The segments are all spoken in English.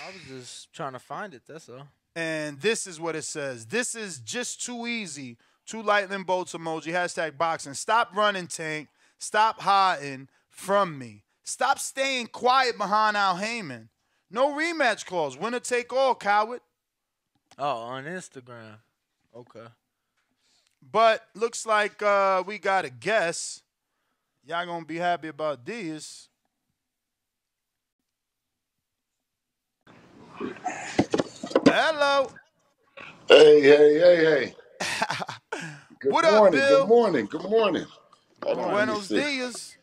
I was just trying to find it. That's all. And this is what it says. This is just too easy. Two lightning bolts emoji. Hashtag boxing. Stop running, Tank. Stop hiding from me. Stop staying quiet behind Al Heyman. No rematch clause. Winner take all, coward. Oh, on Instagram. Okay. But looks like we got a guess. Y'all gonna be happy about this. Hello. Hey, hey, hey, hey. Good What up, morning, good Bill? morning, good morning. Hold on, let me Buenos see. dias.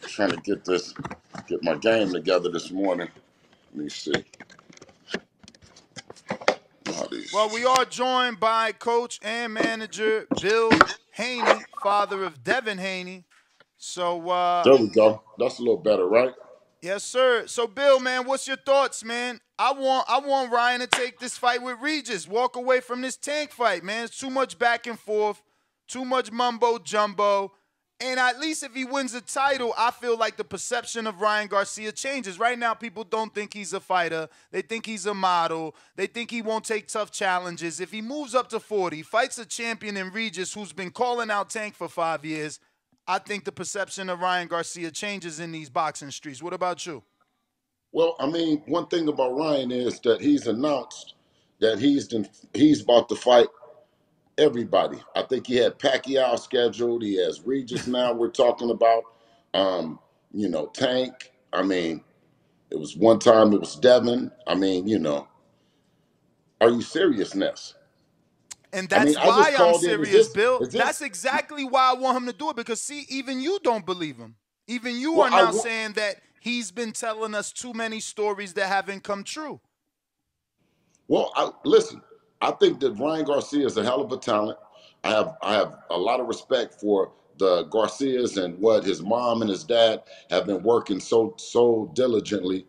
Trying to get my game together this morning. Let me see. All these. Well, we are joined by coach and manager Bill Haney, father of Devin Haney. So, There we go. That's a little better, right? yes, sir. So, Bill, man, what's your thoughts, man? I want Ryan to take this fight with Regis. Walk away from this Tank fight, man. It's too much back and forth, too much mumbo jumbo. And at least if he wins the title, I feel like the perception of Ryan Garcia changes. Right now, people don't think he's a fighter. They think he's a model. They think he won't take tough challenges. If he moves up to 40, fights a champion in Regis who's been calling out Tank for 5 years, I think the perception of Ryan Garcia changes in these boxing streets. What about you? Well, I mean, one thing about Ryan is that he's announced that he's about to fight everybody. I think he had Pacquiao scheduled. He has Regis now. We're talking about, Tank. I mean, it was one time it was Devin. I mean, are you serious, Ness? And I mean, that's I just why I'm called in. serious, Bill. Is That's this? exactly why I want him to do it because, see, even you don't believe him. Even you Well, are now saying that he's been telling us too many stories that haven't come true. listen. I think that Ryan Garcia is a hell of a talent. I have a lot of respect for the Garcias and what his mom and his dad have been working so diligently.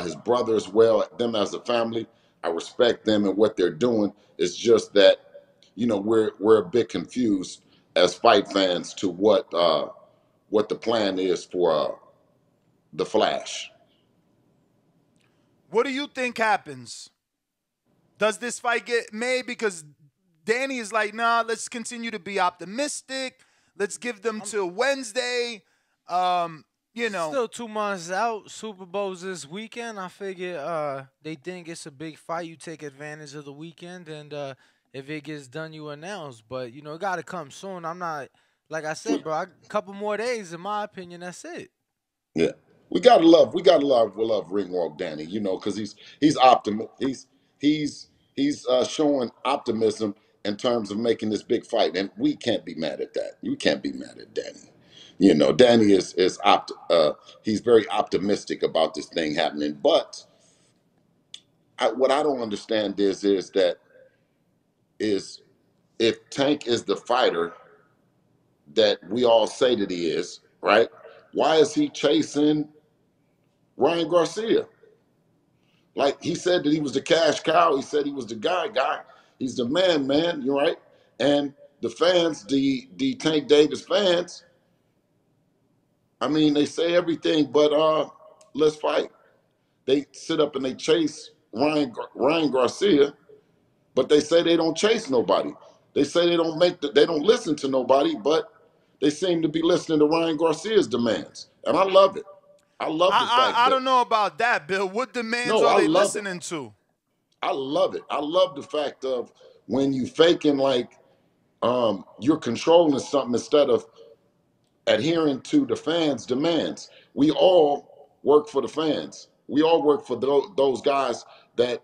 His brother as well, them as a family. I respect them and what they're doing. It's just that we're a bit confused as fight fans to what the plan is for the Flash. What do you think happens? Does this fight get made? Because Danny is like, nah, let's continue to be optimistic. Let's give them till Wednesday. Still 2 months out. Super Bowl's this weekend. I figure they think it's a big fight. You take advantage of the weekend, and if it gets done, you announce. But it got to come soon. I'm not like I said, bro. A couple more days, in my opinion, that's it. Yeah, we love Ringwalk Danny, because he's optim he's showing optimism in terms of making this big fight, and we can't be mad at that. You can't be mad at Danny. Danny he's very optimistic about this thing happening. But what I don't understand is if Tank is the fighter that we all say that he is, right? Why is he chasing Ryan Garcia? Like he said that he was the cash cow. He said he was the guy. He's the man. You're right. And the fans, the Tank Davis fans, I mean, they say everything, but let's fight. They sit up and they chase Ryan Garcia, but they say they don't chase nobody. They say they don't listen to nobody, but they seem to be listening to Ryan Garcia's demands, and I love it. I love the fact I that don't know about that, Bill. What demands no, are I they love it. listening to? I love it. I love the fact of when you faking like you're controlling something instead of adhering to the fans' demands. We all work for the fans. We all work for those guys that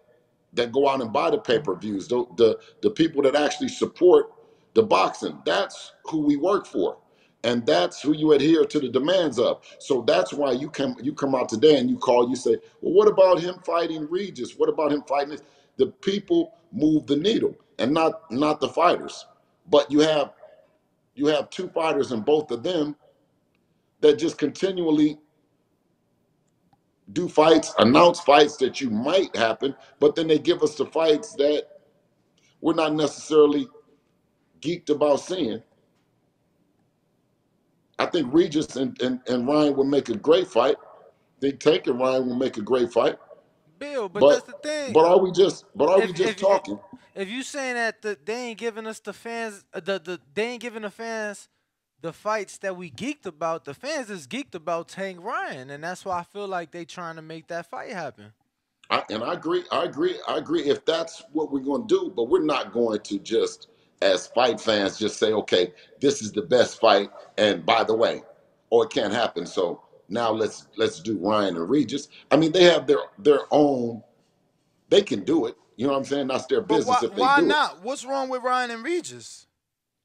go out and buy the pay-per-views, the people that actually support the boxing. That's who we work for. And that's who you adhere to the demands of. So that's why you come out today and you say, well, what about him fighting Regis? What about him fighting this? The people move the needle and not the fighters. But you have two fighters and both of them that just continually do fights, announce fights that you might happen, but then they give us the fights that we're not necessarily geeked about seeing. I think Regis and Ryan will make a great fight. I think Tank and Ryan will make a great fight. Bill, but that's the thing. But are we just If talking? if you saying that they ain't giving us the fans they ain't giving the fans the fights that we geeked about, the fans is geeked about Tank Ryan, and that's why I feel like they trying to make that fight happen. I agree. If that's what we're going to do, but we're not going to just, as fight fans, just say, okay, this is the best fight, and by the way, or it can't happen. So now let's do Ryan and Regis. I mean, they have their own. They can do it. You know what I'm saying? That's their But business if they why do it. not? What's wrong with Ryan and Regis?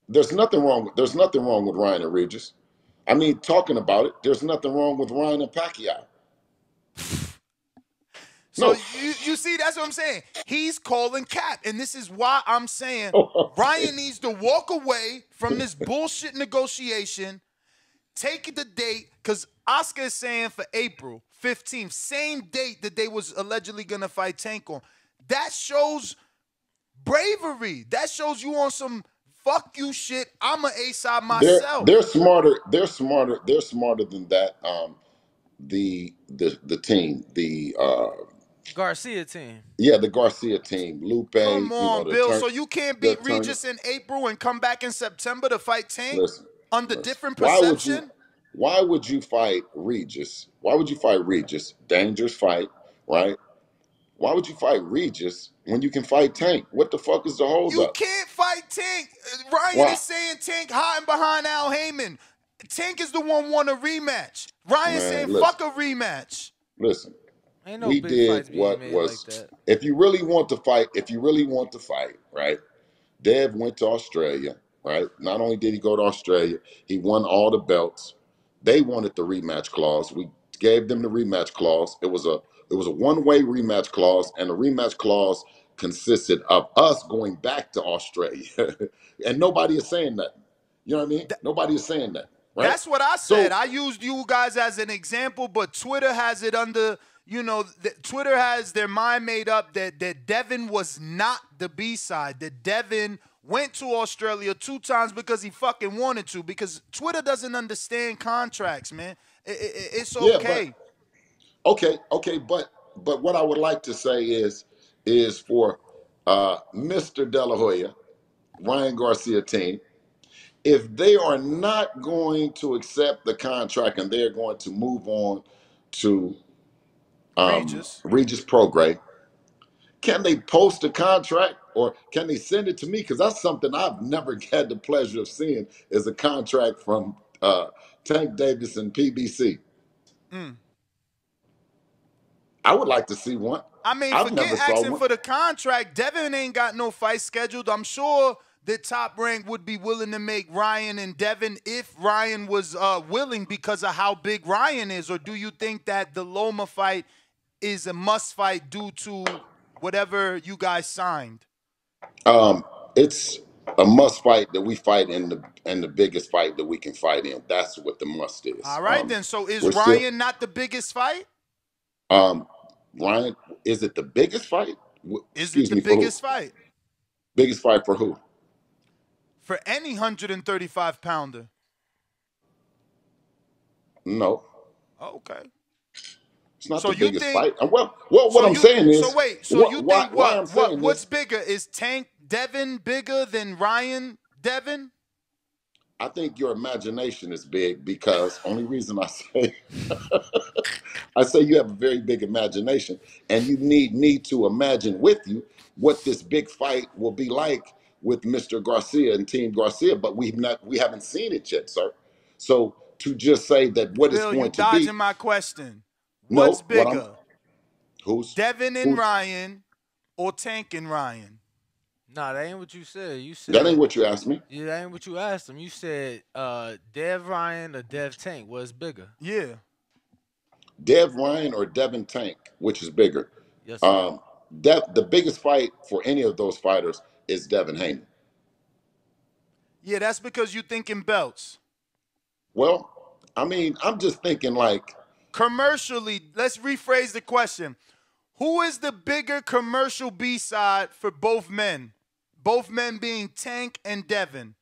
There's nothing wrong with Ryan and Regis. I mean, talking about it, there's nothing wrong with Ryan and Pacquiao. So you see, that's what I'm saying. He's calling cap, and this is why I'm saying Ryan needs to walk away from this bullshit negotiation, take the date, because Oscar is saying for April 15th, same date that they was allegedly gonna fight Tank on. That shows bravery. That shows you on some fuck you shit. I'm an A-side myself. They're smarter. They're smarter. They're smarter than that. The team, the Garcia team. Yeah, the Garcia team. Lupe. Come on, Bill. So you can't beat Regis in April and come back in September to fight Tank under different perception? Why would you fight Regis? Why would you fight Regis? Dangerous fight, right? Why would you fight Regis when you can fight Tank? What the fuck is the holdup? You can't fight Tank. Ryan is saying Tank hiding behind Al Heyman. Tank is the one want a rematch. Ryan saying fuck a rematch. Listen, ain't no big fights being made like that. If you really want to fight, right? Dev went to Australia, right? Not only did he go to Australia, he won all the belts. They wanted the rematch clause. We gave them the rematch clause. It was a one-way rematch clause, and the rematch clause consisted of us going back to Australia. And nobody is saying that. You know what I mean? Nobody is saying that. Right? That's what I said. I used you guys as an example, but Twitter has it under, Twitter has their mind made up that Devin was not the B-side, that Devin went to Australia 2 times because he fucking wanted to, because Twitter doesn't understand contracts, man. It's okay. Yeah, okay, but what I would like to say is for Mr. De La Hoya, Ryan Garcia team, if they are not going to accept the contract and they're going to move on to Regis Prograis, can they post a contract or can they send it to me? Because that's something I've never had the pleasure of seeing, is a contract from Tank Davis and PBC. I would like to see one. I mean, forget asking for the contract. Devin ain't got no fight scheduled. I'm sure the Top Rank would be willing to make Ryan and Devin if Ryan was willing, because of how big Ryan is. Or do you think that the Loma fight is a must fight due to whatever you guys signed? It's a must fight that we fight in the biggest fight that we can fight in. That's what the must is. All right, then. So is Ryan not the biggest fight? Ryan, is it the biggest fight? Is it the biggest fight? Biggest fight for who? For any 135-pounder. No. Oh, okay. It's not the biggest fight. Well, what I'm saying is. So wait. So you think what's bigger? Is Tank Devin bigger than Ryan Devin? I think your imagination is big, because only reason I say I say you have a very big imagination, and you need me to imagine with you what this big fight will be like with Mr. Garcia and Team Garcia, but we haven't seen it yet, sir. So to just say that what it's going to be. Dodging my question. What's bigger? Devin and Ryan or Tank and Ryan? Nah, that ain't what you said. You said that ain't what you asked me. Yeah, that ain't what you asked him. You said Dev Ryan or Dev Tank. What's bigger? Yeah. Dev Ryan or Devin Tank, which is bigger? Yes, sir. The biggest fight for any of those fighters is Devin Haney. Yeah, that's because you thinking belts. Well, I mean, I'm just thinking like commercially. Let's rephrase the question. Who is the bigger commercial B-side for both men? Both men being Tank and Devin.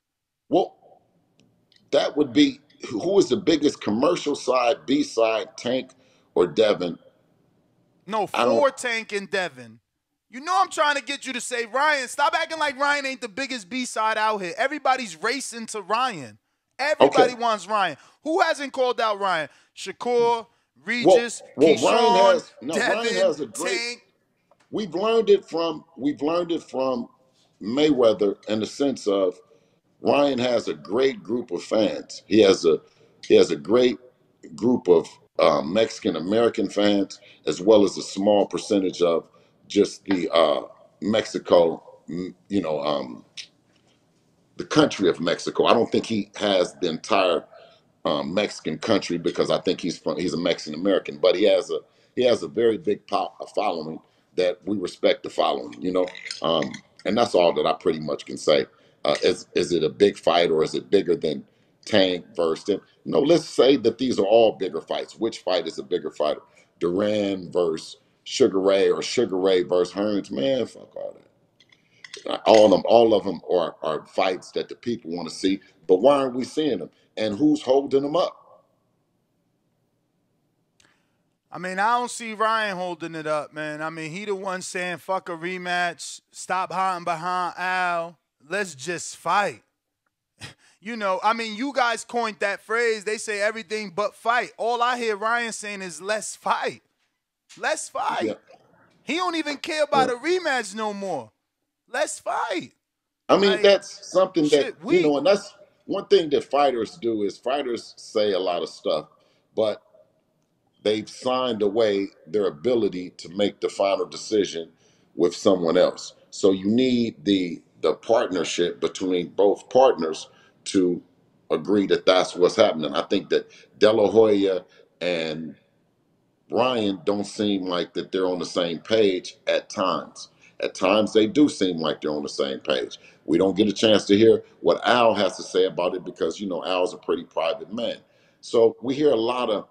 Well, that would be, who is the biggest commercial side, B-side, Tank or Devin? No, for Tank and Devin. You know I'm trying to get you to say Ryan. Stop acting like Ryan ain't the biggest B-side out here. Everybody's racing to Ryan. Everybody wants Ryan. Who hasn't called out Ryan? Shakur, Regis, Keyshawn, Ryan has a great. Tank. We've learned it from Mayweather in the sense of Ryan has a great group of fans. He has a great group of Mexican American fans, as well as a small percentage of just the Mexico, the country of Mexico. I don't think he has the entire Mexican country because I think he's a Mexican American, but he has a very big following that we respect the following, and that's all that I pretty much can say. Is it a big fight or is it bigger than Tank versus him? No, let's say that these are all bigger fights. Which fight is a bigger fighter? Duran versus Sugar Ray or Sugar Ray versus Hearns? Man, fuck all that. All of them are fights that the people want to see, but why aren't we seeing them? And who's holding them up? I mean, I don't see Ryan holding it up, man. I mean, he the one saying, fuck a rematch, stop hiding behind Al, let's just fight. I mean, you guys coined that phrase. They say everything but fight. All I hear Ryan saying is, let's fight. Let's fight. Yeah. He don't even care about a rematch no more. Let's fight. I mean, that's something that, and that's one thing that fighters do is fighters say a lot of stuff, but they've signed away their ability to make the final decision with someone else. So you need the partnership between both partners to agree that that's what's happening. I think that De La Hoya and Ryan don't seem like that they're on the same page at times. At times they do seem like they're on the same page. We don't get a chance to hear what Al has to say about it because, Al's a pretty private man. So we hear a lot of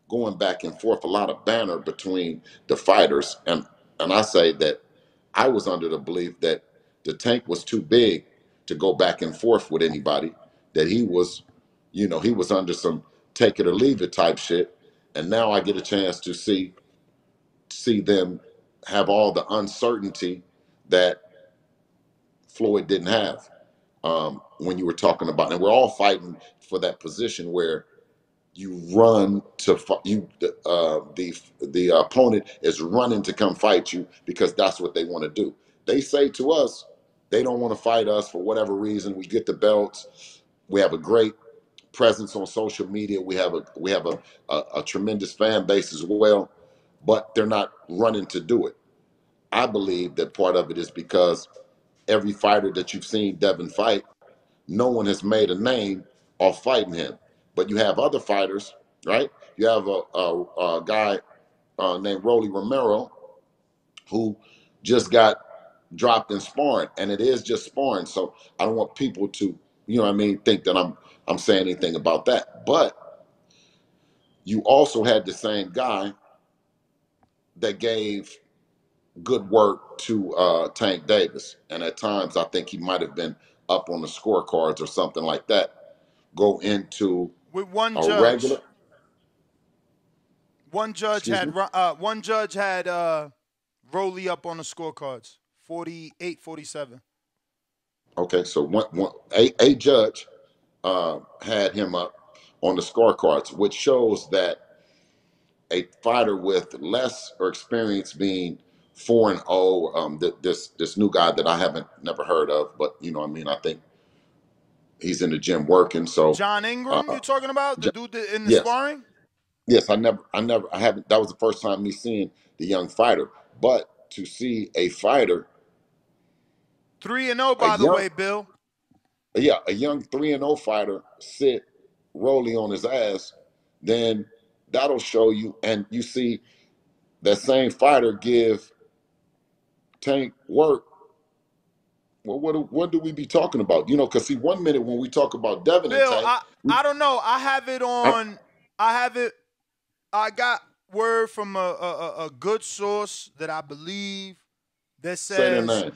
going back and forth, a lot of banter between the fighters. And I say that I was under the belief that the Tank was too big to go back and forth with anybody, that he was under some take it or leave it type shit. And now I get a chance to see them have all the uncertainty that Floyd didn't have when you were talking about, and we're all fighting for that position where you run to the opponent is running to come fight you because that's what they want to do. They say to us they don't want to fight us for whatever reason. We get the belts. We have a great presence on social media. We have a tremendous fan base as well, but they're not running to do it. I believe that part of it is because every fighter that you've seen Devin fight, no one has made a name off fighting him. But you have other fighters, right? You have a guy named Rolly Romero who just got dropped in sparring, and it is just sparring. So I don't want people to, think that I'm saying anything about that. But you also had the same guy that gave good work to Tank Davis, and at times I think he might have been up on the scorecards or something like that. Go into with one judge. Regular. One judge had Rolly up on the scorecards, 48-47. Okay, so a judge had him up on the scorecards, which shows that a fighter with less or experience being 4-0, this new guy that I haven't never heard of, but I think he's in the gym working. So John Ingram, you're talking about the dude in the sparring? Yes, I haven't. That was the first time me seeing the young fighter, but to see a fighter 3-0, by the way, Bill. Yeah, a young 3-0 fighter sit Rolly on his ass, then that'll show you, and you see that same fighter give Tank work. Well, what do we be talking about? Because see, 1 minute when we talk about Devin Bill, and Tank, I don't know. I have it on. I got word from a good source that I believe that says. Say their name.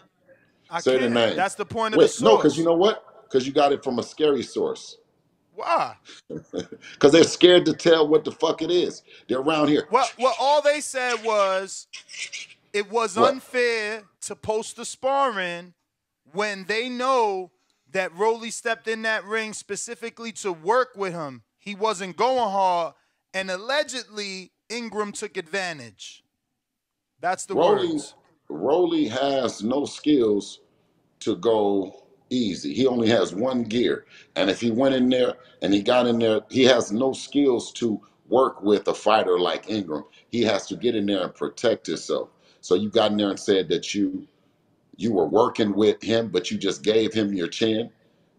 Say their name. That's the point of the source. No, because you know what? Because you got it from a scary source. Why? Because they're scared to tell what the fuck it is. They're around here. Well, all they said was it was What? unfair to post the sparring when they know that Rolly stepped in that ring specifically to work with him. He wasn't going hard, and allegedly Ingram took advantage. That's the words. Rolly has no skills to go easy. He only has one gear. And if he went in there and he got in there, he has no skills to work with a fighter like Ingram. He has to get in there and protect himself. So you got in there and said that you were working with him, but you just gave him your chin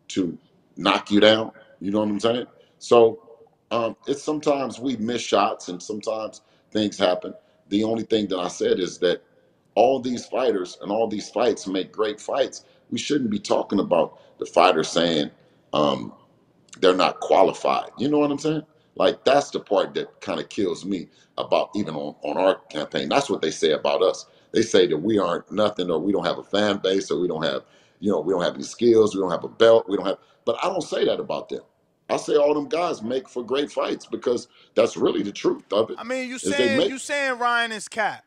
to knock you down. You know what I'm saying? So it's sometimes we miss shots and sometimes things happen. The only thing that I said is that all these fighters and all these fights make great fights. We shouldn't be talking about the fighter saying they're not qualified. You know what I'm saying? Like, that's the part that kind of kills me about even on our campaign. That's what they say about us. They say that we aren't nothing, or we don't have a fan base, or we don't have, we don't have any skills, we don't have a belt, we don't have. But I don't say that about them. I say all them guys make for great fights, because that's really the truth of it. I mean, you saying Ryan is cap.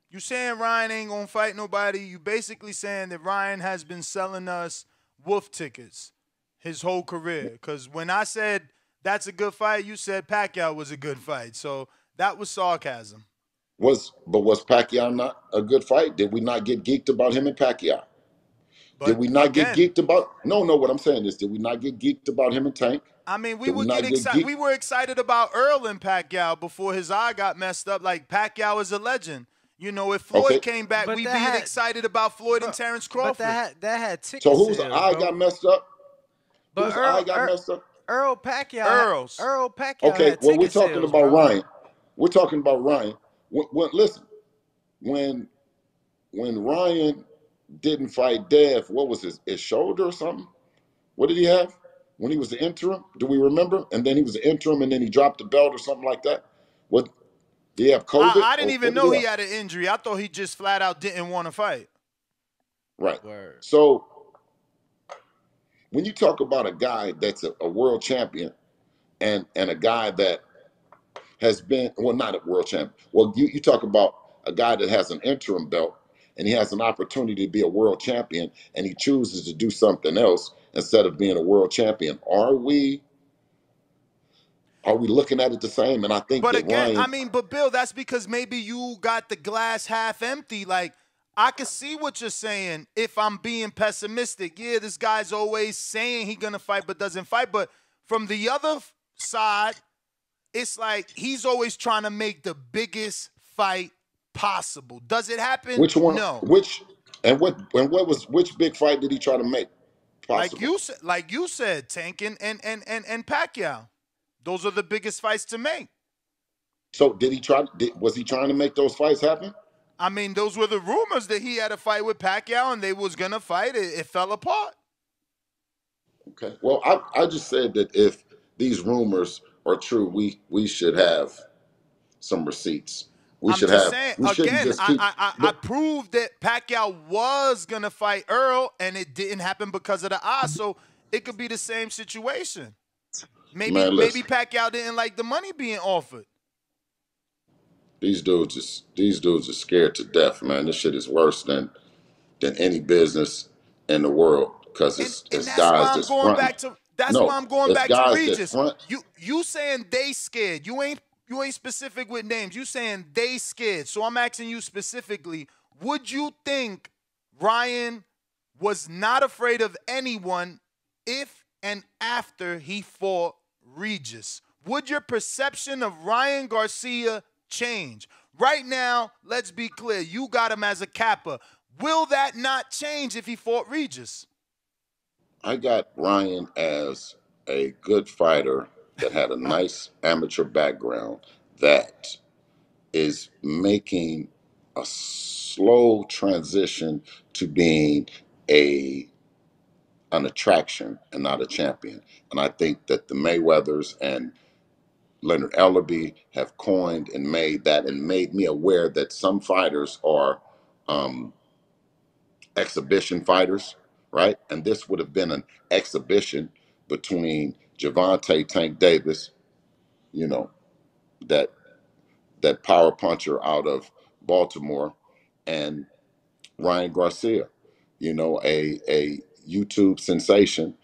You saying Ryan ain't gonna fight nobody. You basically saying that Ryan has been selling us wolf tickets his whole career. Because when I said that's a good fight, you said Pacquiao was a good fight. So that was sarcasm. Was Pacquiao not a good fight? Did we not get geeked about him and Pacquiao? But did we not get geeked about? No. What I'm saying is, did we not get geeked about him and Tank? I mean, we get excited. We were excited about Earl and Pacquiao before his eye got messed up. Like, Pacquiao is a legend. You know, if Floyd came back, we'd be excited about Floyd and Terrence Crawford. But that had tickets. So whose eye got messed up? But whose eye got messed up? Earl Pacquiao. Earl's. Earl Pacquiao. Okay, well, we're talking sales, about bro. Ryan. We're talking about Ryan. Listen, when Ryan didn't fight Dev, what was his shoulder or something? What did he have when he was the interim? Do we remember? And then he was the interim, and then he dropped the belt or something like that. What? Did he have COVID? I didn't even know he had an injury. I thought he just flat out didn't want to fight. Right. Word. So when you talk about a guy that's a world champion and a guy that has been, well, not a world champion. Well, you talk about a guy that has an interim belt and he has an opportunity to be a world champion, and he chooses to do something else instead of being a world champion. Are we looking at it the same? And I think but that again, Ryan, but Bill, that's because maybe you got the glass half empty. Like, I can see what you're saying if I'm being pessimistic. Yeah, this guy's always saying he's going to fight but doesn't fight. But from the other side, it's like he's always trying to make the biggest fight possible. Does it happen? Which one? No. Which big fight did he try to make possible? Like you said, Tank and Pacquiao. Those are the biggest fights to make. So was he trying to make those fights happen? I mean, those were the rumors that he had a fight with Pacquiao and they was gonna fight. It fell apart. Okay. Well, I just said that if these rumors are true, we should have some receipts. I proved that Pacquiao was gonna fight Earl, and it didn't happen because of the eye. So it could be the same situation. Maybe Pacquiao didn't like the money being offered. These dudes are scared to death, man. This shit is worse than any business in the world, because it's guys that's fronting. That's why I'm going back to Regis. You saying they scared. You ain't specific with names. You saying they scared. So I'm asking you specifically, would you think Ryan was not afraid of anyone if and after he fought Regis? Would your perception of Ryan Garcia change? Right now, let's be clear. You got him as a capper. Will that not change if he fought Regis? I got Ryan as a good fighter that had a nice amateur background that is making a slow transition to being an attraction and not a champion. And I think that the Mayweathers and Leonard Ellerby have coined and made that, and made me aware that some fighters are exhibition fighters, right? And this would have been an exhibition between Gervonta Tank Davis, you know, that power puncher out of Baltimore, and Ryan Garcia, a YouTube sensation.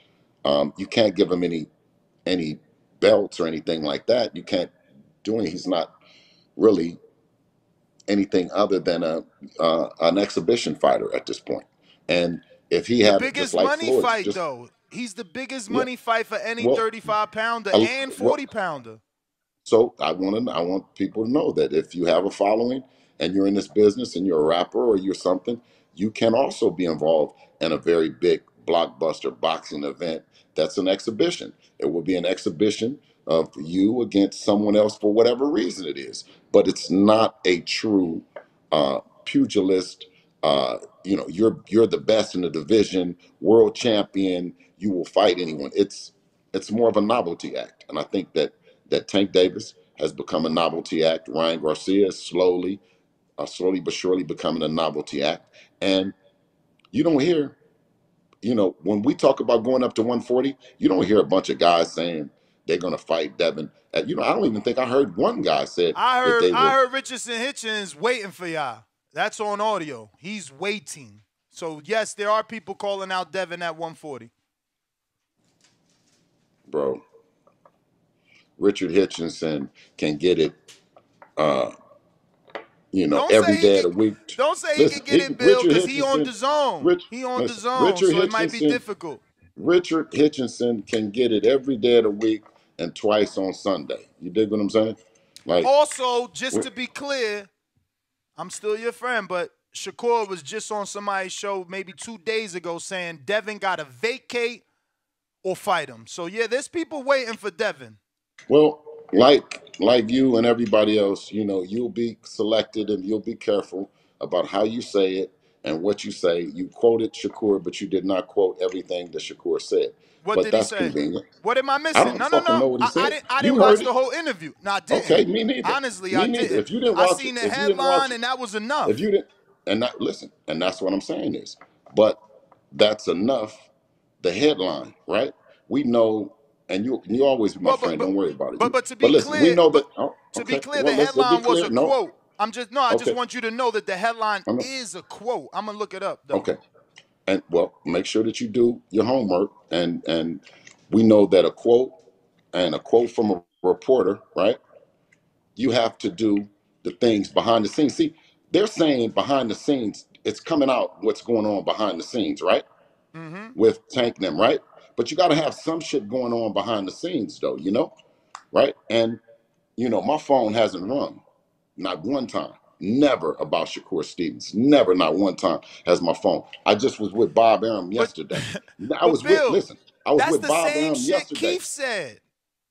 You can't give him any belts or anything like that. You can't do anything. He's not really anything other than an exhibition fighter at this point. And if he The had it just biggest like money Floyd's, fight, just though. He's the biggest yeah. money fight for any Well, 35-pounder and well, 40-pounder. so I want people to know that if you have a following and you're in this business and you're a rapper or you're something, you can also be involved in a very big blockbuster boxing event that's an exhibition. It will be an exhibition of you against someone else for whatever reason it is, but it's not a true pugilist. You're the best in the division, world champion. You will fight anyone. It's more of a novelty act, and I think that Tank Davis has become a novelty act. Ryan Garcia is slowly but surely becoming a novelty act. And you don't hear, when we talk about going up to 140, you don't hear a bunch of guys saying they're going to fight Devin. I don't even think I heard one guy said that they I would. heard Richardson Hitchens waiting for y'all. That's on audio. He's waiting. So, yes, there are people calling out Devin at 140. Bro, Richard Hitchinson can get it, Don't every say he day of can. the week. Don't say he Listen, can get it, Bill, Richard because he on Hitchinson, Dazn. He on Dazn, Richard so it might be Hitchinson, difficult. Richard Hitchinson can get it every day of the week and twice on Sunday. You dig what I'm saying? Like, Also, just to be clear, I'm still your friend, but Shakur was just on somebody's show maybe 2 days ago saying Devin got to vacate or fight him. So, yeah, there's people waiting for Devin. well, like you and everybody else, you'll be selected and you'll be careful about how you say it and what you say. You quoted Shakur, but you did not quote everything that Shakur said. What But did he that's say? convenient. What am I I missing? don't No. fucking know what he said. I You didn't watch heard the it. whole interview. No, I didn't. Okay, me neither. Honestly, Me I neither. didn't. If you didn't I watch seen it, the if you didn't watch headline, it, and that was enough. if you didn't, and that listen, and that's what I'm saying is, but that's enough. The headline, right? We know, and you always be my friend. Don't worry about it. But to But be listen, we clear, know but that. Oh, to be okay. clear, Well, the let's be headline was clear. a No. quote. I just Okay. want you to know that the headline I know. is a quote. I'm gonna look it up though. Okay. And well, make sure that you do your homework. And we know that a quote from a reporter, right? You have to do the things behind the scenes. See, they're saying behind the scenes, it's coming out what's going on behind the scenes, right? Mm-hmm. With Tank and them, right? But you got to have some shit going on behind the scenes, though, right? And, my phone hasn't rung, not one time. Never about Shakur Stevens. Never, not one time has my phone. I just was with Bob Arum But yesterday. but Bill, I was that's with the Bob same Arum shit yesterday. Keith said.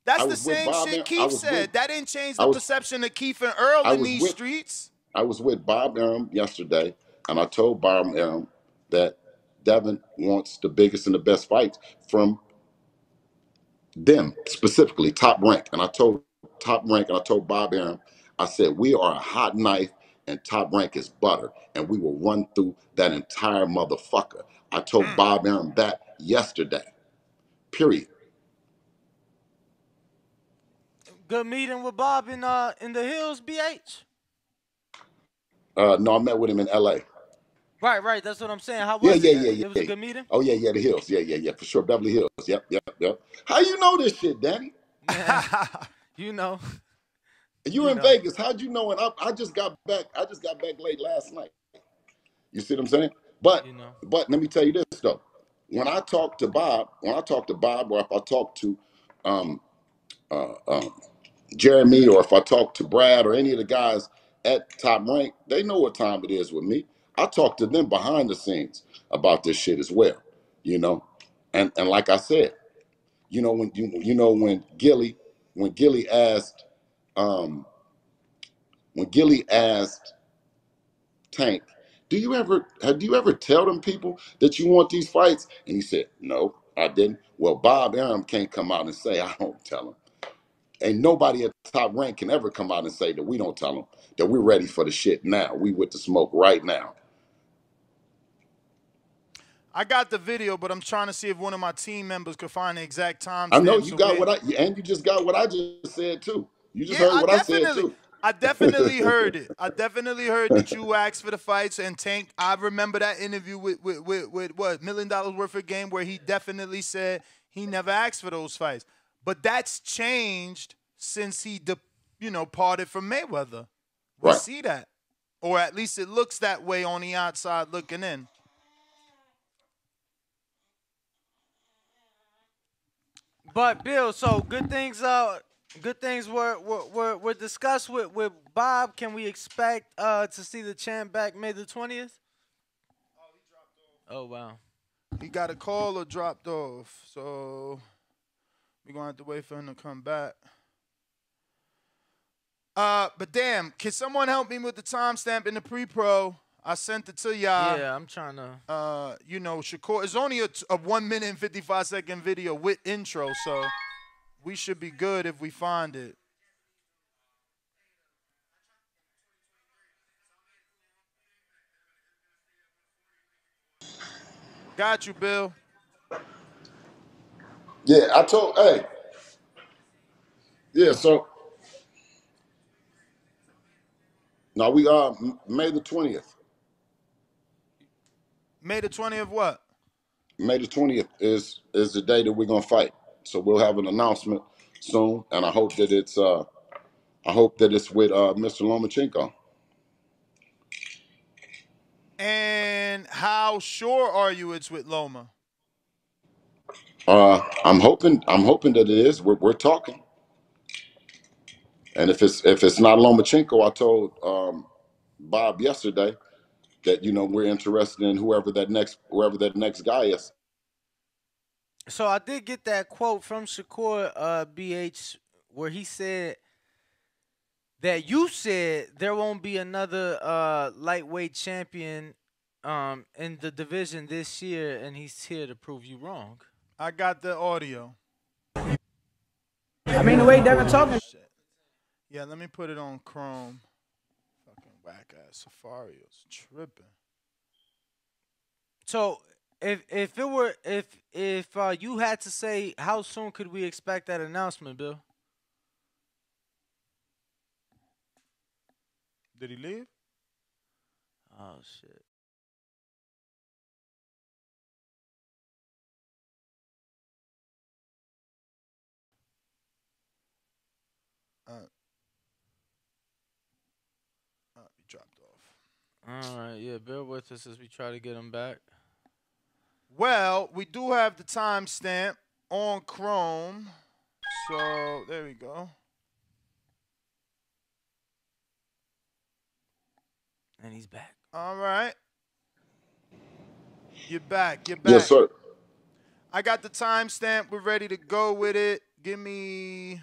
That's I the was with same Bob shit Arum. Keith said. That didn't change I the was, perception of Keith and Earl I in was these with, streets. I was with Bob Arum yesterday, and I told Bob Arum that Devin wants the biggest and the best fights from them, specifically Top Rank. And I told Top Rank and I told Bob Arum, I said, we are a hot knife and Top Rank is butter, and we will run through that entire motherfucker. I told Bob Arum that yesterday. Period. Good meeting with Bob in the hills, BH. No, I met with him in L.A. Right. That's what I'm saying. How Yeah, was yeah, it? yeah, It was a yeah. good meeting. Oh yeah, the hills. Yeah, for sure. Beverly Hills. Yep. How you know this shit, Danny? You know. You in Vegas? How'd you know? And I just got back. I just got back late last night. You see what I'm saying? But let me tell you this though. When I talk to Bob, or if I talk to Jeremy, or if I talk to Brad or any of the guys at Top Rank, they know what time it is with me. I talk to them behind the scenes about this shit as well, And like I said, when Gilly asked Tank, do you ever tell them people that you want these fights? And he said, no, I didn't. Well, Bob Arum can't come out and say I don't tell them. And nobody at Top Rank can ever come out and say that we don't tell them that we're ready for the shit now. We with the smoke right now. I got the video, but I'm trying to see if one of my team members could find the exact I know timestamp. you got what you just got what I just said too. You just Yeah, heard what I said too. I definitely heard it. I definitely heard that you asked for the fights and Tank. I remember that interview with what, $1 million worth of game where he definitely said he never asked for those fights. But that's changed since he, parted from Mayweather. We see that, or at least it looks that way on the outside looking in. But Bill, so good things were discussed with Bob. Can we expect to see the champ back May the 20th? Oh, he dropped off. Oh wow. He got a call or dropped off, so we're gonna have to wait for him to come back. But damn, can someone help me with the timestamp in the pre-pro? I sent it to y'all. Yeah, I'm trying to. Shakur. It's only a 1 minute and 55-second video with intro, so we should be good if we find it. Got you, Bill. Yeah, I told. Hey. Yeah, so. No, we May the 20th. May the 20th what? May the 20th is the day that we're gonna fight. So we'll have an announcement soon, and I hope that it's with Mr. Lomachenko. And how sure are you it's with Loma? I'm hoping that it is. We're talking. And if it's not Lomachenko, I told Bob yesterday that we're interested in whoever that next guy is. So I did get that quote from Shakur BH where he said that you said there won't be another lightweight champion in the division this year, and he's here to prove you wrong. I got the audio. I mean, the way Devin talking. Yeah, let me put it on Chrome. Fucking whack ass Safari is tripping. So if you had to say, how soon could we expect that announcement, Bill? Did he leave? Oh shit. He dropped off. All right, yeah, bear with us as we try to get him back. Well, we do have the timestamp on Chrome, so there we go. And he's back. All right. You're back. Yes, sir. I got the timestamp. We're ready to go with it. Give me.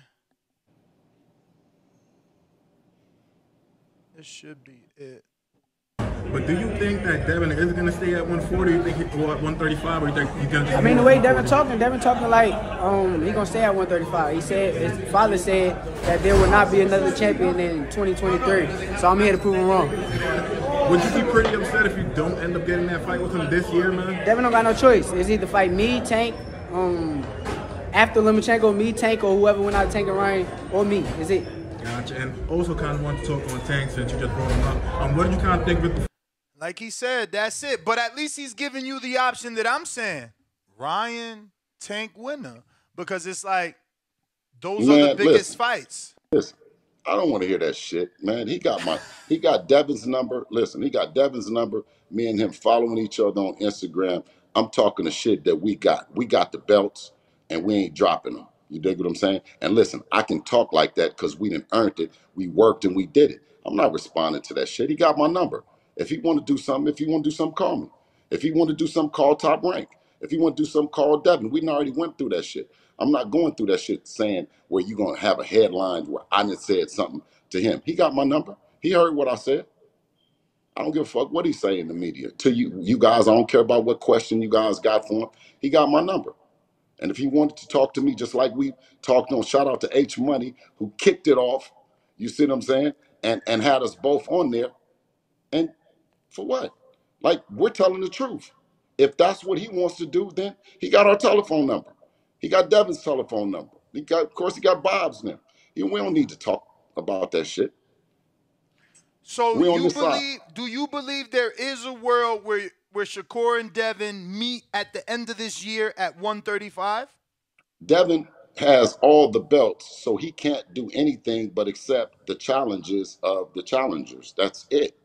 This should be it. But do you think that Devin is going to stay at 140? You think at 135, or you think he's going to? I mean, the way Devin talking like he gonna stay at 135. He said his father said that there will not be another champion in 2023. So I'm here to prove him wrong. Would you be pretty upset if you don't end up getting that fight with him this year, man? Devin don't got no choice. It's either fight me, Tank, after Lomachenko, me, Tank, or whoever went out Tank and Ryan, or me. Is it? Gotcha. And also kind of want to talk on Tank since you just brought him up. What do you kind of think with the... Like he said, that's it. But at least he's giving you the option that I'm saying. Ryan, Tank, winner. Because it's like, those are the biggest fights. Listen, I don't want to hear that shit, man. He got Devin's number. Listen, he got Devin's number. Me and him following each other on Instagram. I'm talking the shit that we got. We got the belts, and we ain't dropping them. You dig what I'm saying? And listen, I can talk like that because we done earned it. We worked and we did it. I'm not responding to that shit. He got my number. If he want to do something, call me. If he want to do something, call Top Rank. If he want to do something, call Devin. We already went through that shit. I'm not going through that shit saying where you going to have a headline where I done said something to him. He got my number. He heard what I said. I don't give a fuck what he's saying in the media. To you guys, I don't care about what question you guys got for him. He got my number. And if he wanted to talk to me just like we talked on, shout out to H Money, who kicked it off, you see what I'm saying? And had us both on there. And for what? Like, we're telling the truth. If that's what he wants to do, then he got our telephone number. He got Devin's telephone number. Of course, he got Bob's now. We don't need to talk about that shit. So We on this side. do you believe there is a world where Shakur and Devin meet at the end of this year at 135? Devin has all the belts, so he can't do anything but accept the challenges of the challengers. That's it.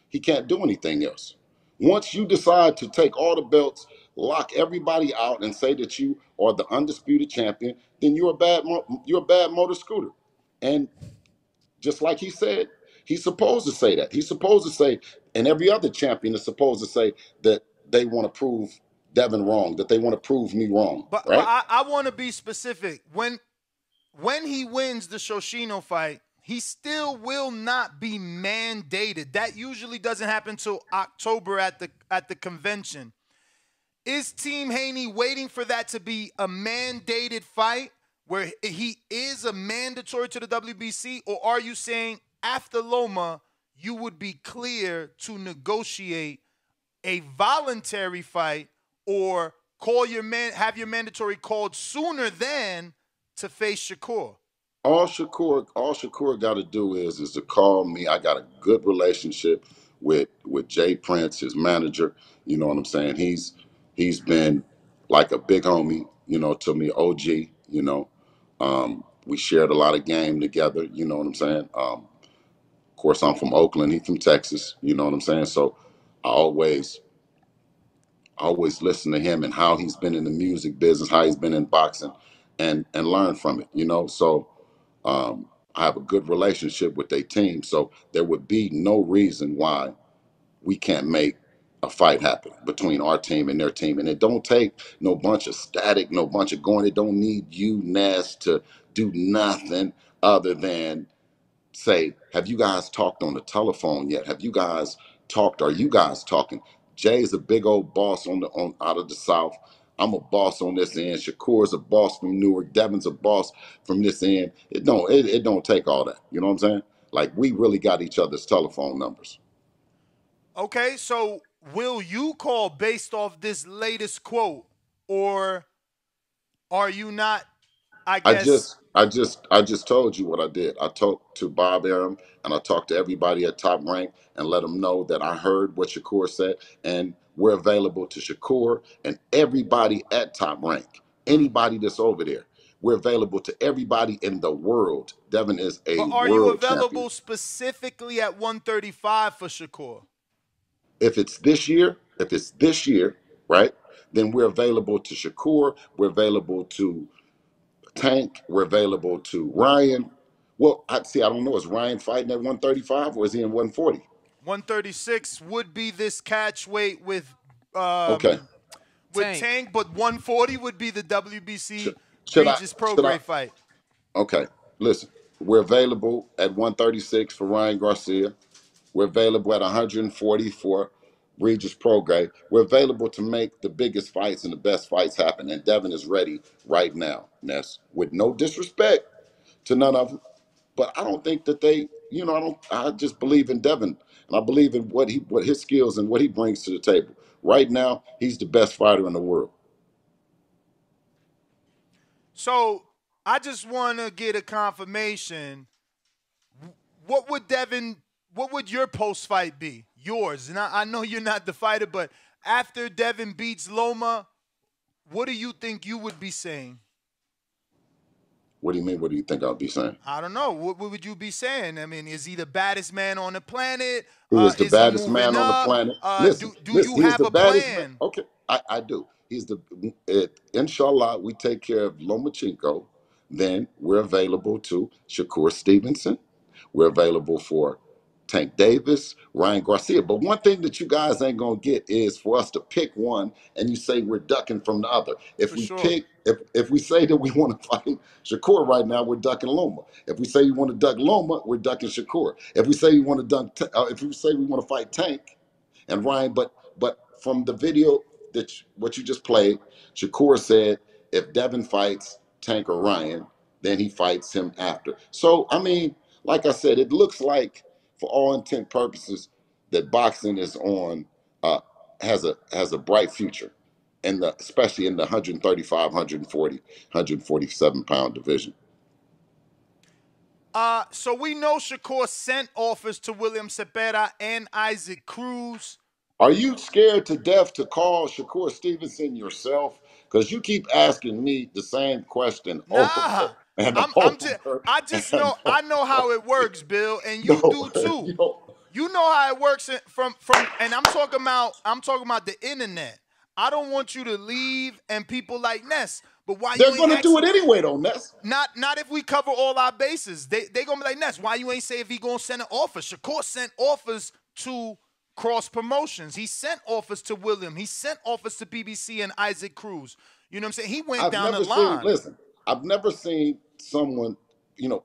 He can't do anything else. Once you decide to take all the belts, lock everybody out, and say that you are the undisputed champion, then you're a bad motor scooter. And just like he said, he's supposed to say that. He's supposed to say, and every other champion is supposed to say that they want to prove Devin wrong, that they want to prove me wrong, But right? I want to be specific. When he wins the Shoshino fight, he still will not be mandated. That usually doesn't happen till October at the convention. Is Team Haney waiting for that to be a mandated fight where he is a mandatory to the WBC, or are you saying after Loma you would be clear to negotiate a voluntary fight or have your mandatory called sooner than to face Shakur? All Shakur got to do is to call me. I got a good relationship with Jay Prince, his manager. You know what I'm saying? He's been like a big homie, to me, OG. We shared a lot of game together. You know what I'm saying? Of course, I'm from Oakland. He's from Texas. You know what I'm saying? So I always listen to him and how he's been in the music business, how he's been in boxing, and learn from it. So. I have a good relationship with their team, so there would be no reason why we can't make a fight happen between our team and their team. And it don't take no bunch of static, no bunch of going. It don't need you, Ness, to do nothing other than say, have you guys talked on the telephone yet? Have you guys talked? Are you guys talking? Jay's a big old boss out of the South. I'm a boss on this end. Shakur's a boss from Newark. Devin's a boss from this end. It don't take all that. You know what I'm saying? Like, we really got each other's telephone numbers. Okay, so will you call based off this latest quote, or are you not? I guess I just told you what I did. I talked to Bob Arum and I talked to everybody at Top Rank and let them know that I heard what Shakur said, and we're available to Shakur and everybody at Top Rank. Anybody that's over there. We're available to everybody in the world. Devin is a But are you world available champion. specifically at 135 for Shakur? If it's this year, right, then we're available to Shakur. We're available to Tank. We're available to Ryan. Well, I don't know. Is Ryan fighting at 135 or is he in 140? 136 would be this catch weight with Okay. Tank, but 140 would be the WBC Regis Prograis fight. Okay. Listen, we're available at 136 for Ryan Garcia. We're available at 140 for Regis Prograis. We're available to make the biggest fights and the best fights happen. And Devin is ready right now, Ness, with no disrespect to none of them. But I don't think that I just believe in Devin. And I believe in what his skills and what he brings to the table. Right now, he's the best fighter in the world. So I just want to get a confirmation. What would your post fight be? Yours. And I know you're not the fighter, but after Devin beats Loma, what do you think you would be saying? What do you mean? What do you think I'll be saying? I don't know. What would you be saying? I mean, is he the baddest man on the planet? He is the baddest man on the planet. Listen, do you have a plan? Okay, I do. Inshallah, we take care of Lomachenko. Then we're available to Shakur Stevenson. We're available for Tank Davis, Ryan Garcia. But one thing that you guys ain't gonna get is for us to pick one and you say we're ducking from the other. If we say that we want to fight Shakur right now, we're ducking Loma. If we say we want to duck Loma, we're ducking Shakur. If we say we want to fight Tank and Ryan, but from the video what you just played, Shakur said if Devin fights Tank or Ryan, then he fights him after. So I mean, like I said, it looks like, for all intent purposes, that boxing is on has a bright future, especially in the 135, 140, 147-pound division. So we know Shakur sent offers to William Cepeda and Isaac Cruz. Are you scared to death to call Shakur Stevenson yourself? Because you keep asking me the same question Nah, over and I just know I know how it works, Bill, and you do too. You know how it works from and I'm talking about the internet. I don't want you to leave and people like Ness. But why they're you ain't gonna do it anyway though, Ness? Not if we cover all our bases. They gonna be like, Ness, why you ain't say if he gonna send an offer? Shakur sent offers to Cross Promotions. He sent offers to William. He sent offers to BBC and Isaac Cruz. You know what I'm saying? He went down the line. Listen, I've never seen someone,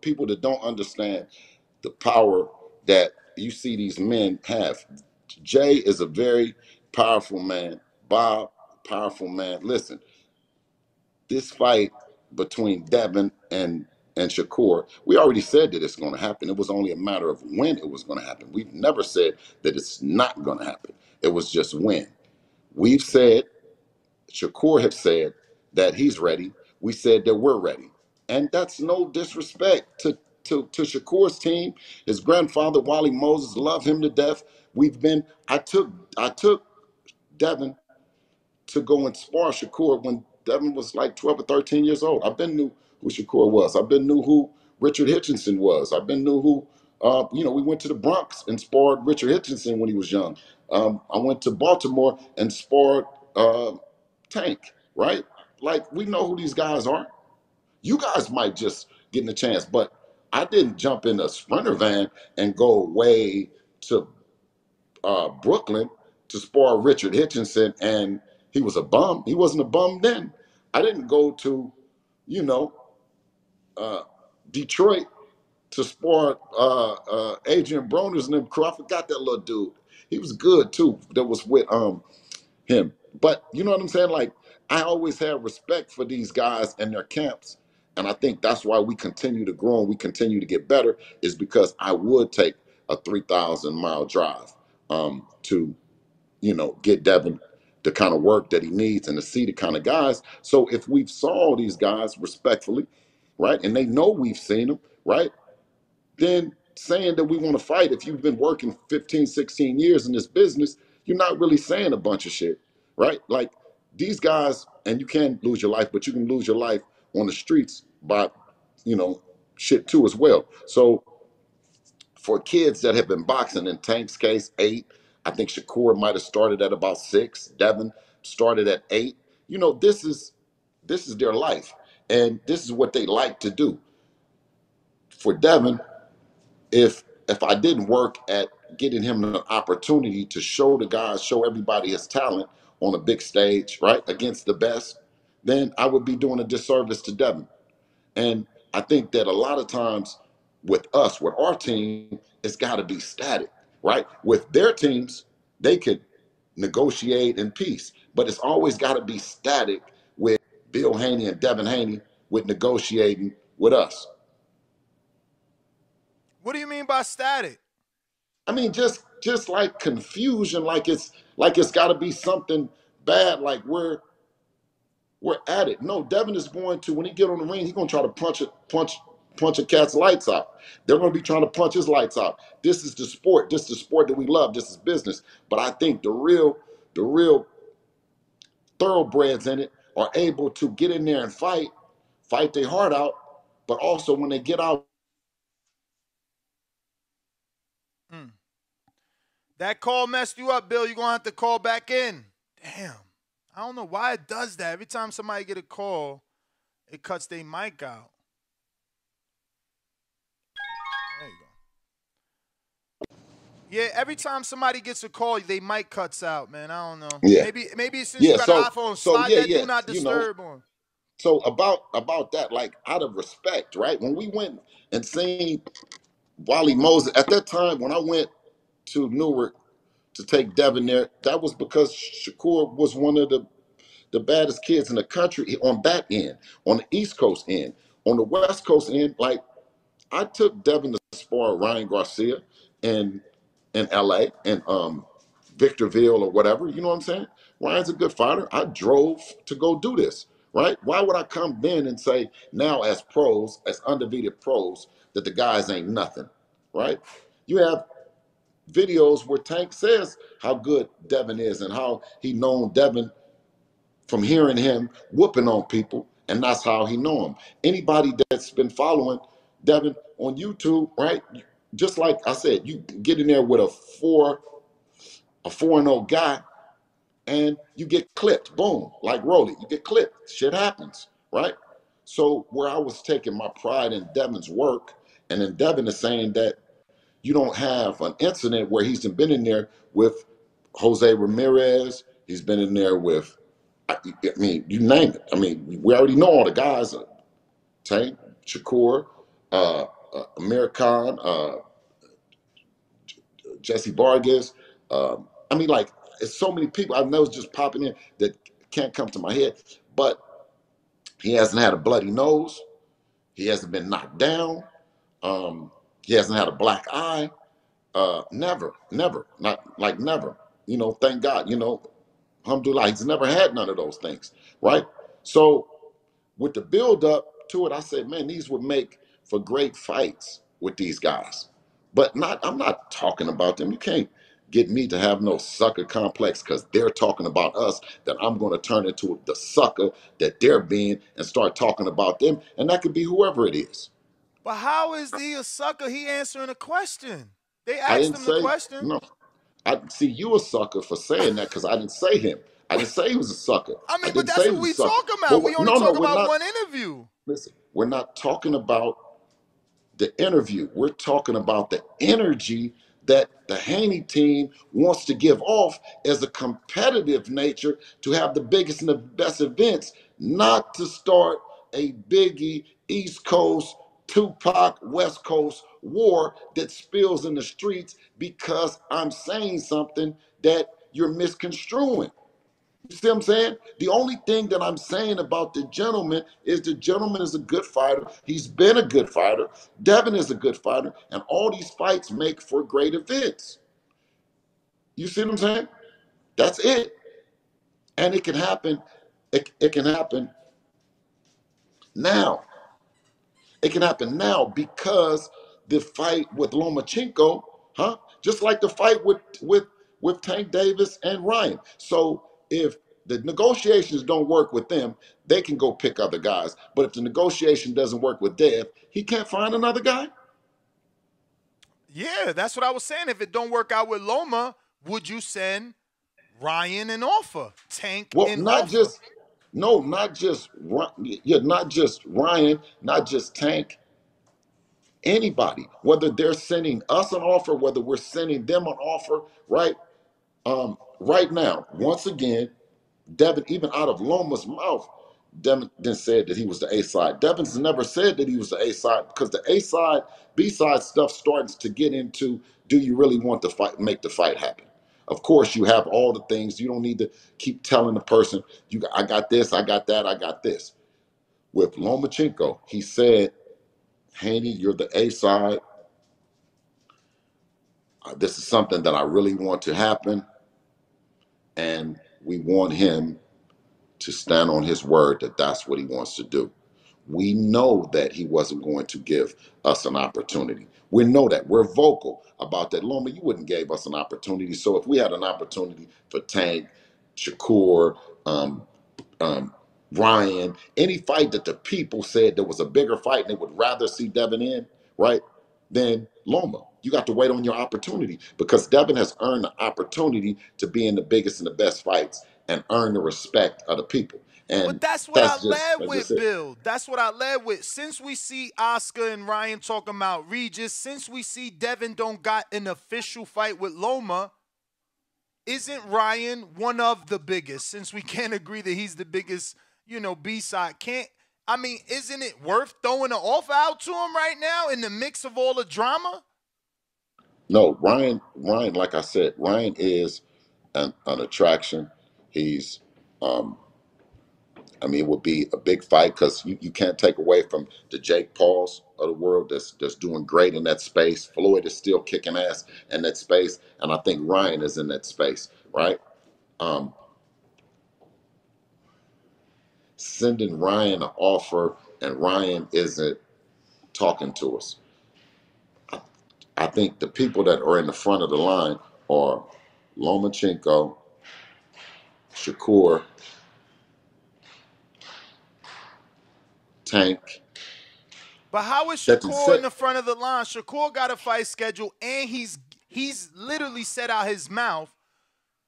people that don't understand the power that you see these men have. Jay is a very powerful man. Bob, powerful man. Listen, this fight between Devin and Shakur, we already said that it's going to happen. It was only a matter of when it was going to happen. We've never said that it's not going to happen. It was just when. We've said, Shakur has said that he's ready. We said that we're ready. And that's no disrespect to Shakur's team. His grandfather, Wally Moses, loved him to death. I took Devin to go and spar Shakur when Devin was like 12 or 13 years old. I've been knew who Shakur was. I've been knew who Richard Hitchinson was. I've been knew who, we went to the Bronx and sparred Richard Hitchinson when he was young. I went to Baltimore and sparred Tank, right? Like, we know who these guys are. You guys might just get a chance, but I didn't jump in a Sprinter van and go way to Brooklyn to spar Richard Hitchinson, and he was a bum. He wasn't a bum then. I didn't go to, Detroit to spar Adrian Broner's and them crew. I forgot that little dude. He was good too. That was with him. But you know what I'm saying? Like, I always had respect for these guys and their camps. And I think that's why we continue to grow and we continue to get better, is because I would take a 3,000-mile drive to, get Devin the kind of work that he needs and to see the kind of guys. So if we've saw these guys respectfully, right, and they know we've seen them, right, then saying that we want to fight, if you've been working 15, 16 years in this business, you're not really saying a bunch of shit, right? Like, these guys, and you can lose your life, but you can lose your life on the streets by, shit too as well. So for kids that have been boxing, in Tank's case, 8, I think Shakur might have started at about 6, Devin started at 8. This is their life, and this is what they like to do. For Devin, if I didn't work at getting him an opportunity to show the guys, show everybody his talent on a big stage, right, against the best, then I would be doing a disservice to Devin. And I think that a lot of times with us, with our team, it's got to be static, right? With their teams, they could negotiate in peace, but it's always got to be static with Bill Haney and Devin Haney with negotiating with us. What do you mean by static? I mean, just like confusion, like it's got to be something bad, like we're at it. No, Devin is going to, when he get on the ring, he's going to try to punch a cat's lights out. They're going to be trying to punch his lights out. This is the sport. This is the sport that we love. This is business. But I think the real thoroughbreds in it are able to get in there and fight their heart out, but also when they get out. That call messed you up, Bill. You're going to have to call back in. Damn. I don't know why it does that. Every time somebody get a call, it cuts their mic out. There you go. Yeah, every time somebody gets a call, they mic cuts out, man. I don't know. Yeah. Maybe since you got an iPhone, slide that do not disturb on. So about that, like, out of respect, right? When we went and seen Wally Moses, at that time when I went to Newark to take Devin there, that was because Shakur was one of the baddest kids in the country on that end, on the East Coast end. On the West Coast end, like, I took Devin to spar Ryan Garcia in LA, and Victorville or whatever. You know what I'm saying? Ryan's a good fighter. I drove to go do this, right? Why would I come then and say now as pros, as undefeated pros, that the guys ain't nothing, right? You have videos where Tank says how good Devin is and how he known Devin from hearing him whooping on people, and that's how he know him. Anybody that's been following Devin on YouTube, right? Just like I said, you get in there with a 4-0 guy, and you get clipped. Boom, like Rolly, you get clipped. Shit happens, right? So where I was taking my pride in Devin's work, and then Devin is saying that you don't have an incident where he's been in there with Jose Ramirez. He's been in there with, I mean, you name it. I mean, we already know all the guys: Tank, Shakur, Amir Khan, Jesse Vargas. I mean, like, it's so many people I know just popping in that can't come to my head. But he hasn't had a bloody nose. He hasn't been knocked down. He hasn't had a black eye. Never, not like never. You know, thank God. You know, alhamdulillah, he's never had none of those things, right? So with the build up to it, I said, man, these would make for great fights with these guys. But I'm not talking about them. You can't get me to have no sucker complex because they're talking about us, that I'm going to turn into the sucker that they're being and start talking about them. And that could be whoever it is. But how is he a sucker? He answering a question. They I asked didn't him the say, question. no. I see you a sucker for saying that because I didn't say him. I didn't say he was a sucker. I I mean, but didn't that's say he what was a we sucker. talking about. We only talk we're about not. one interview. Listen, we're not talking about the interview. We're talking about the energy that the Haney team wants to give off as a competitive nature to have the biggest and the best events, not to start a Biggie East Coast, Tupac West Coast war that spills in the streets because I'm saying something that you're misconstruing. You see what I'm saying? The only thing that I'm saying about the gentleman is the gentleman is a good fighter. He's been a good fighter. Devin is a good fighter. And all these fights make for great events. You see what I'm saying? That's it. And it can happen. It can happen now. It can happen now because the fight with Lomachenko, huh? Just like the fight with Tank Davis and Ryan. So if the negotiations don't work with them, they can go pick other guys. But if the negotiation doesn't work with Dev, he can't find another guy. Yeah, that's what I was saying. If it don't work out with Loma, would you send Ryan an offer? Tank Well, an not offer? just no, not just yeah, not just Ryan, not just Tank. Anybody, whether they're sending us an offer, whether we're sending them an offer, right? Right now, once again, Devin, even out of Loma's mouth, Devin said that he was the A side. Devin's never said that he was the A side because the A side, B side stuff starts to get into, do you really want to fight, make the fight happen? Of course, you have all the things. You don't need to keep telling the person, I got this, I got that, I got this. With Lomachenko, he said, Haney, you're the A side. This is something that I really want to happen. And we want him to stand on his word that that's what he wants to do. We know that he wasn't going to give us an opportunity. We know that. We're vocal about that. Loma, you wouldn't give us an opportunity. So if we had an opportunity for Tank, Shakur, Ryan, any fight that the people said there was a bigger fight and they would rather see Devin in, right, then Loma, you got to wait on your opportunity because Devin has earned the opportunity to be in the biggest and the best fights and earn the respect of the people. But And that's what I that's led just with, it. Bill. That's what I led with. Since we see Oscar and Ryan talking about Regis, since we see Devin don't got an official fight with Loma, isn't Ryan one of the biggest? Since we can't agree that he's the biggest, B-side, isn't it worth throwing an offer out to him right now in the mix of all the drama? No, Ryan, like I said, Ryan is an attraction. He's I mean, it would be a big fight because you can't take away from the Jake Pauls of the world that's doing great in that space. Floyd is still kicking ass in that space, and I think Ryan is in that space, right? Um, Sending Ryan an offer and Ryan isn't talking to us. I think the people that are in the front of the line are Lomachenko, Shakur, Tank. But how is Shakur in the front of the line? Shakur got a fight schedule, and he's literally said out his mouth,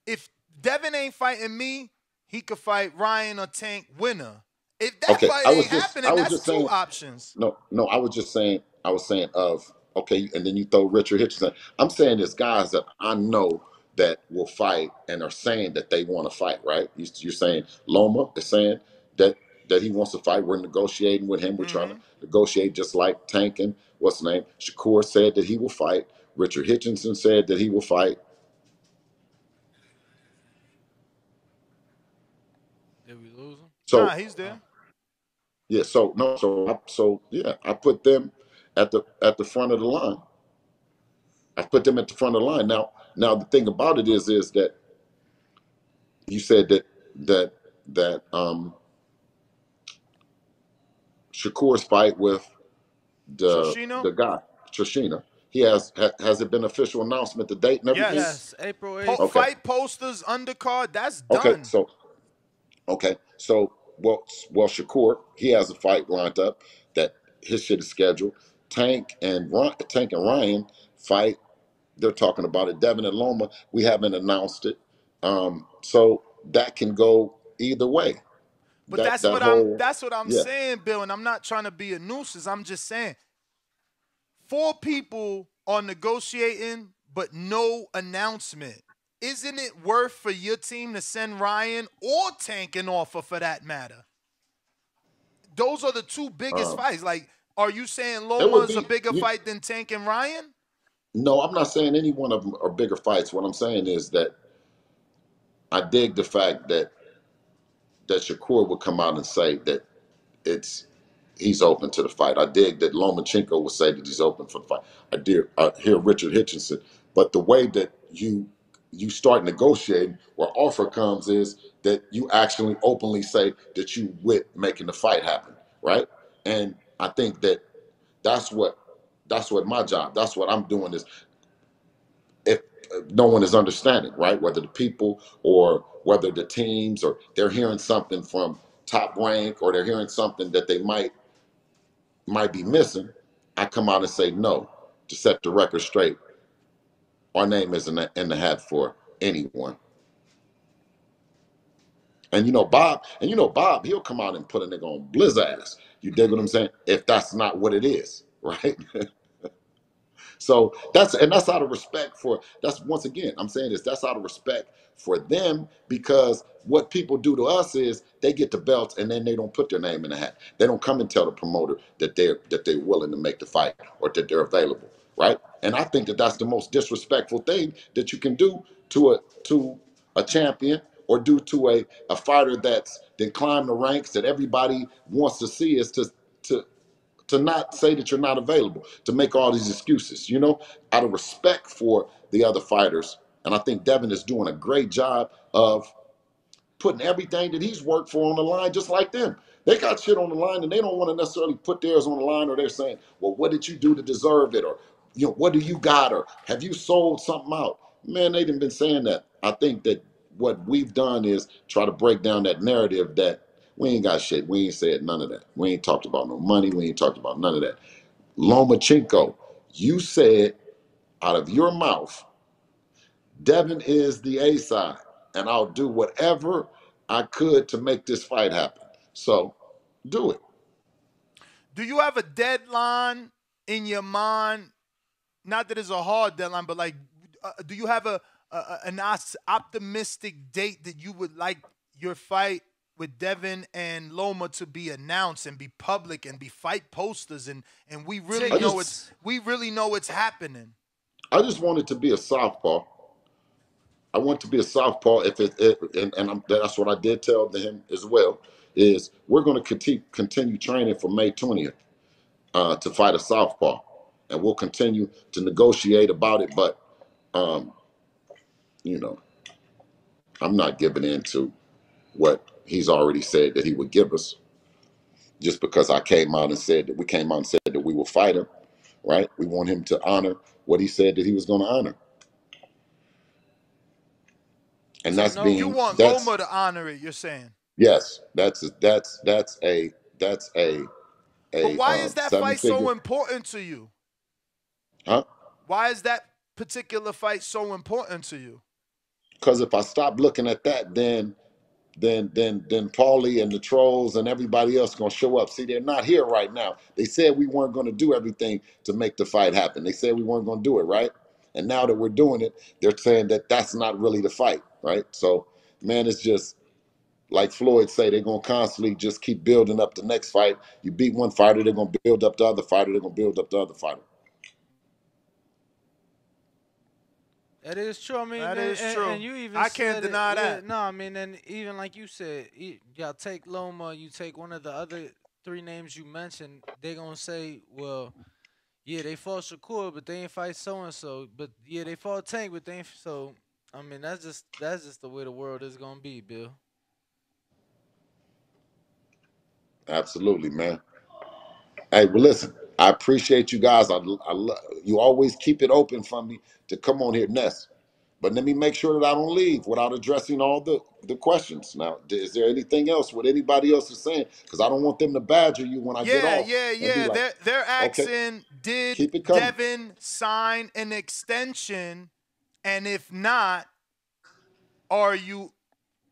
if Devin ain't fighting me, he could fight Ryan or Tank winner. If that fight ain't happening, that's two options. No, I was saying okay, and then you throw Richard Hitchison. I'm saying there's guys that I know that will fight and are saying that they want to fight, right? You're saying Loma is saying that he wants to fight. We're negotiating with him. We're trying to negotiate just like Tank and what's the name? Shakur said that he will fight. Richard Hitchison said that he will fight. Did we lose him? So, nah, he's there. Yeah, I put them at the front of the line. I put them at the front of the line. Now the thing about it is that you said that Shakur's fight with the guy Trishina. Has it been official announcement, the date and everything? Yes, April 8th. Fight posters, undercard, that's done. Okay, so well, Shakur, he has a fight lined up that his shit is scheduled. Tank and Ryan fight. They're talking about it. Devin and Loma, we haven't announced it. So that can go either way. But that's what I'm saying, Bill, and I'm not trying to be a nuisance. I'm just saying 4 people are negotiating, but no announcement. Isn't it worth for your team to send Ryan or Tank an offer for that matter? Those are the 2 biggest fights. Like, are you saying Loma's a bigger fight than Tank and Ryan? No, I'm not saying any one of them are bigger fights. What I'm saying is that I dig the fact that Shakur would come out and say that he's open to the fight. I dig that Lomachenko would say that he's open for the fight. I hear Richard Hitchison. But the way that you start negotiating, where offer comes, is that you actually openly say that you with making the fight happen, right? And I think that's what my job. That's what I'm doing is if no one is understanding, right? Whether the people or whether the teams or they're hearing something from Top Rank or they're hearing something that they might be missing, I come out and say no to set the record straight. Our name isn't in the hat for anyone. And Bob, he'll come out and put a nigga on Blizz ass. You dig what I'm saying? If that's not what it is, right? So that's out of respect for, once again, I'm saying this, that's out of respect for them, because what people do to us is they get the belts and then they don't put their name in the hat. They don't come and tell the promoter that they're willing to make the fight or that they're available, right? And I think that that's the most disrespectful thing that you can do to a champion or do to a fighter that's then climbed the ranks that everybody wants to see, is to not say that you're not available, to make all these excuses, out of respect for the other fighters. And I think Devin is doing a great job of putting everything that he's worked for on the line, just like them. They got shit on the line and they don't want to necessarily put theirs on the line, or they're saying, well, what did you do to deserve it? Or, what do you got? Or have you sold something out? Man, they done been saying that. I think that what we've done is try to break down that narrative that we ain't got shit. We ain't said none of that. We ain't talked about no money. We ain't talked about none of that. Lomachenko, you said out of your mouth, Devin is the A side, and I'll do whatever I could to make this fight happen. So, do it. Do you have a deadline in your mind? Not that it's a hard deadline, but like, do you have an optimistic date that you would like your fight with Devin and Loma to be announced and be public and be fight posters and we really know it's happening? I just want it to be a southpaw. I want it to be a southpaw. That's what I did tell him as well. is we're going to continue training for May 20th to fight a southpaw, and we'll continue to negotiate about it. But you know, I'm not giving in to what he's already said that he would give us, just because I came out and said that we will fight him, right? We want him to honor what he said that he was going to honor. And So you want Loma to honor it, you're saying? Yes, that's a But why is that fight so important to you? Huh? Why is that particular fight so important to you? Because if I stop looking at that, then Paulie and the trolls and everybody else gonna show up. See, they're not here right now. They said we weren't gonna do everything to make the fight happen. They said we weren't gonna do it, right? And now that we're doing it, they're saying that that's not really the fight, right? So, man, it's just like Floyd say, they're gonna constantly just keep building up the next fight. You beat one fighter, they're gonna build up the other fighter. They're gonna build up the other fighter. That is true. I mean, that is true. And you even I can't deny that. Yeah, no, I mean, and even like you said, y'all take Loma, you take one of the other 3 names you mentioned, they gonna say, well, yeah, they fought Shakur, but they ain't fight so and so. But yeah, they fought Tank, but they ain't. So I mean, that's just the way the world is gonna be, Bill. Absolutely, man. Hey, well, listen, I appreciate you guys. You always keep it open for me to come on here, Ness. But let me make sure that I don't leave without addressing all the questions. Now, is there anything else what anybody else is saying? Because I don't want them to badger you when I get off. Yeah. Like, they're asking, did Devin sign an extension? And if not, are you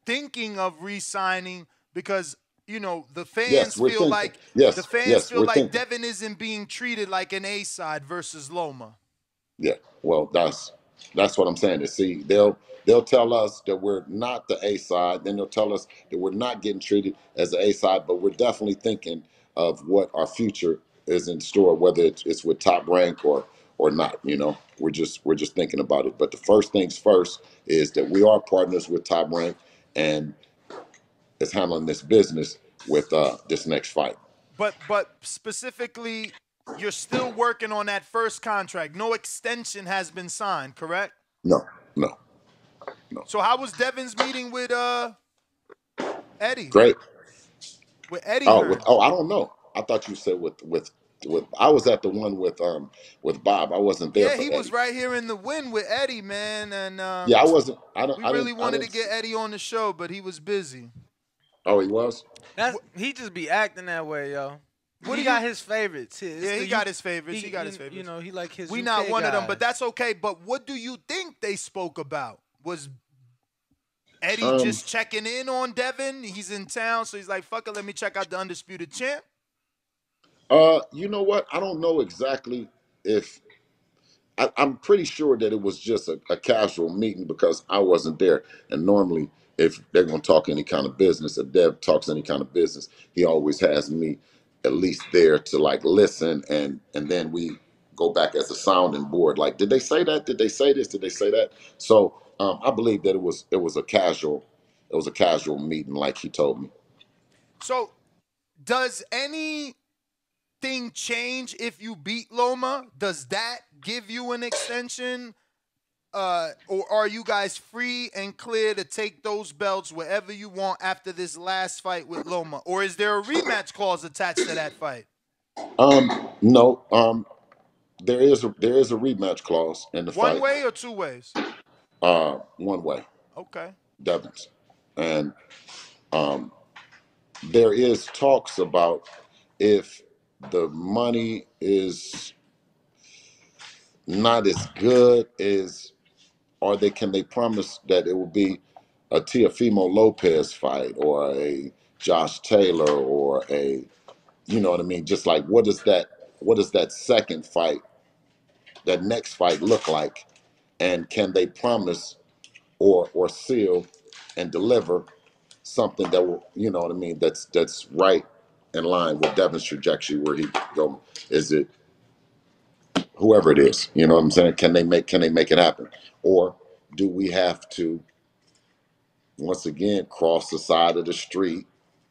thinking of re-signing? Because the fans feel like Devin isn't being treated like an A-side versus Loma. Yeah, well, that's what I'm saying. See, they'll tell us that we're not the A-side, then they'll tell us that we're not getting treated as an A-side, but we're definitely thinking of what our future is in store, whether it's with Top Rank or not. We're just thinking about it. But the first things first is that we are partners with Top Rank, and is handling this business with this next fight. But specifically, you're still working on that first contract. No extension has been signed, correct? No. So how was Devin's meeting with Eddie? Great. With Eddie? I don't know. I thought you said with I was at the one with Bob. I wasn't there. Yeah, he was right here in the win with Eddie, man. And yeah, I wasn't. We really wanted to get Eddie on the show, but he was busy. Oh, he was? He just be acting that way, yo. He got his favorites. He got his favorites. He got his favorites. He like his We UK not one guys. of them, but that's okay. But what do you think they spoke about? Was Eddie just checking in on Devin? He's in town, so he's like, fuck it, let me check out the Undisputed Champ? You know what? I don't know exactly if... I'm pretty sure that it was just a casual meeting because I wasn't there. And normally, if they're going to talk any kind of business, if Dev talks any kind of business, he always has me at least there to like listen, and then we go back as a sounding board. Like, did they say that? Did they say this? Did they say that? So I believe that it was a casual meeting, like he told me. So, does anything change if you beat Loma? Does that give you an extension? Or are you guys free and clear to take those belts wherever you want after this last fight with Loma? Or is there a rematch clause attached to that fight? No. There is a rematch clause in the fight. One way or 2 ways? One way. Okay. Devins. And there is talks about if the money is not as good as, or can they promise that it will be a Teofimo Lopez fight or a Josh Taylor or a, you know what I mean? Just like, what does that second fight, that next fight look like? And can they promise or seal and deliver something that will, you know what I mean, that's right in line with Devin's trajectory, where he go? Is it whoever it is, you know what I'm saying? Can they make it happen? Or do we have to once again cross the side of the street,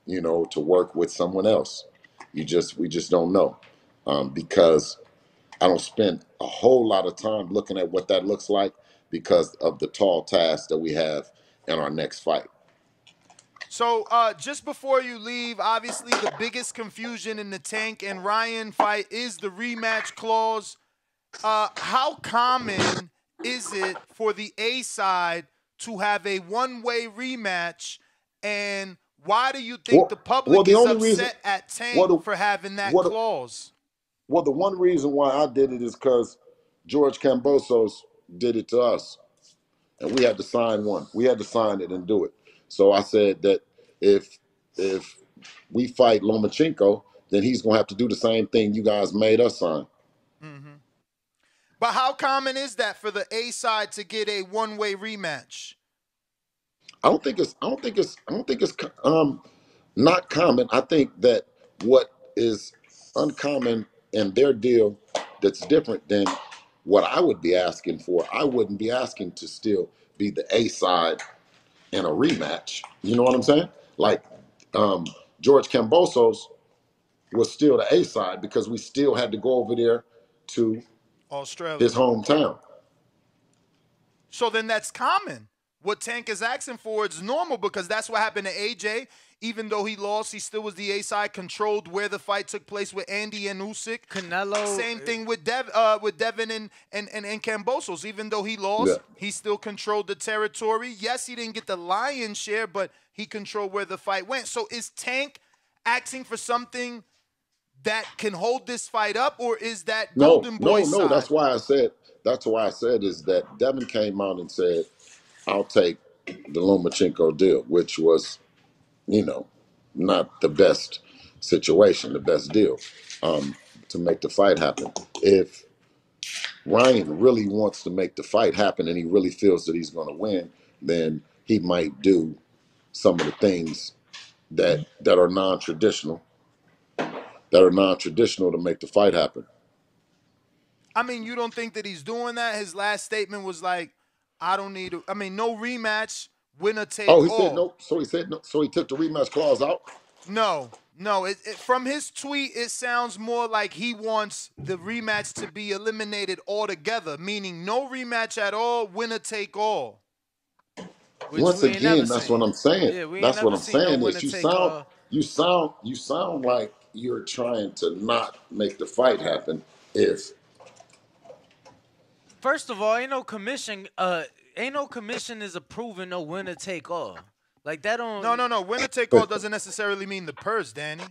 to work with someone else. We just don't know, because I don't spend a whole lot of time looking at what that looks like because of the tall task that we have in our next fight. So just before you leave, obviously the biggest confusion in the Tank and Ryan fight is the rematch clause. How common is it for the A side to have a one-way rematch, and why do you think the public is upset at Tank for having that clause? Well, the one reason why I did it is because George Kambosos did it to us, and we had to sign one. We had to sign it and do it. So I said that if we fight Lomachenko, then he's going to have to do the same thing you guys made us sign. Mm-hmm. But how common is that for the A side to get a one-way rematch? I don't think it's not common. I think that what is uncommon in their deal that's different than what I would be asking for. I wouldn't be asking to still be the A side in a rematch. You know what I'm saying? Like George Kambosos was still the A side because we still had to go over there to Australia, his hometown. So then that's common. What Tank is asking for is normal because that's what happened to AJ. Even though he lost, he still was the A side, controlled where the fight took place with Andy and Usyk. Canelo. Same thing with Devin and Kambosos. Even though he lost, he still controlled the territory. Yes, he didn't get the lion's share, but he controlled where the fight went. So is Tank asking for something that can hold this fight up, or is that Golden Boy side? No. That's why I said is that Devin came out and said, I'll take the Lomachenko deal, which was, not the best situation, the best deal to make the fight happen. If Ryan really wants to make the fight happen and he really feels that he's going to win, then he might do some of the things that are non-traditional, to make the fight happen. I mean, you don't think that he's doing that? His last statement was like, no rematch, winner take all. Oh, he said no. So he said no. So he took the rematch clause out? No. From his tweet, it sounds more like he wants the rematch to be eliminated altogether, meaning no rematch at all, winner take all. Once again, that's what I'm saying. Yeah, that's what I'm saying is you sound like you're trying to not make the fight happen. First of all, ain't no commission is approving no winner take all. Like that don't. No. Winner take all doesn't necessarily mean the purse, Danny.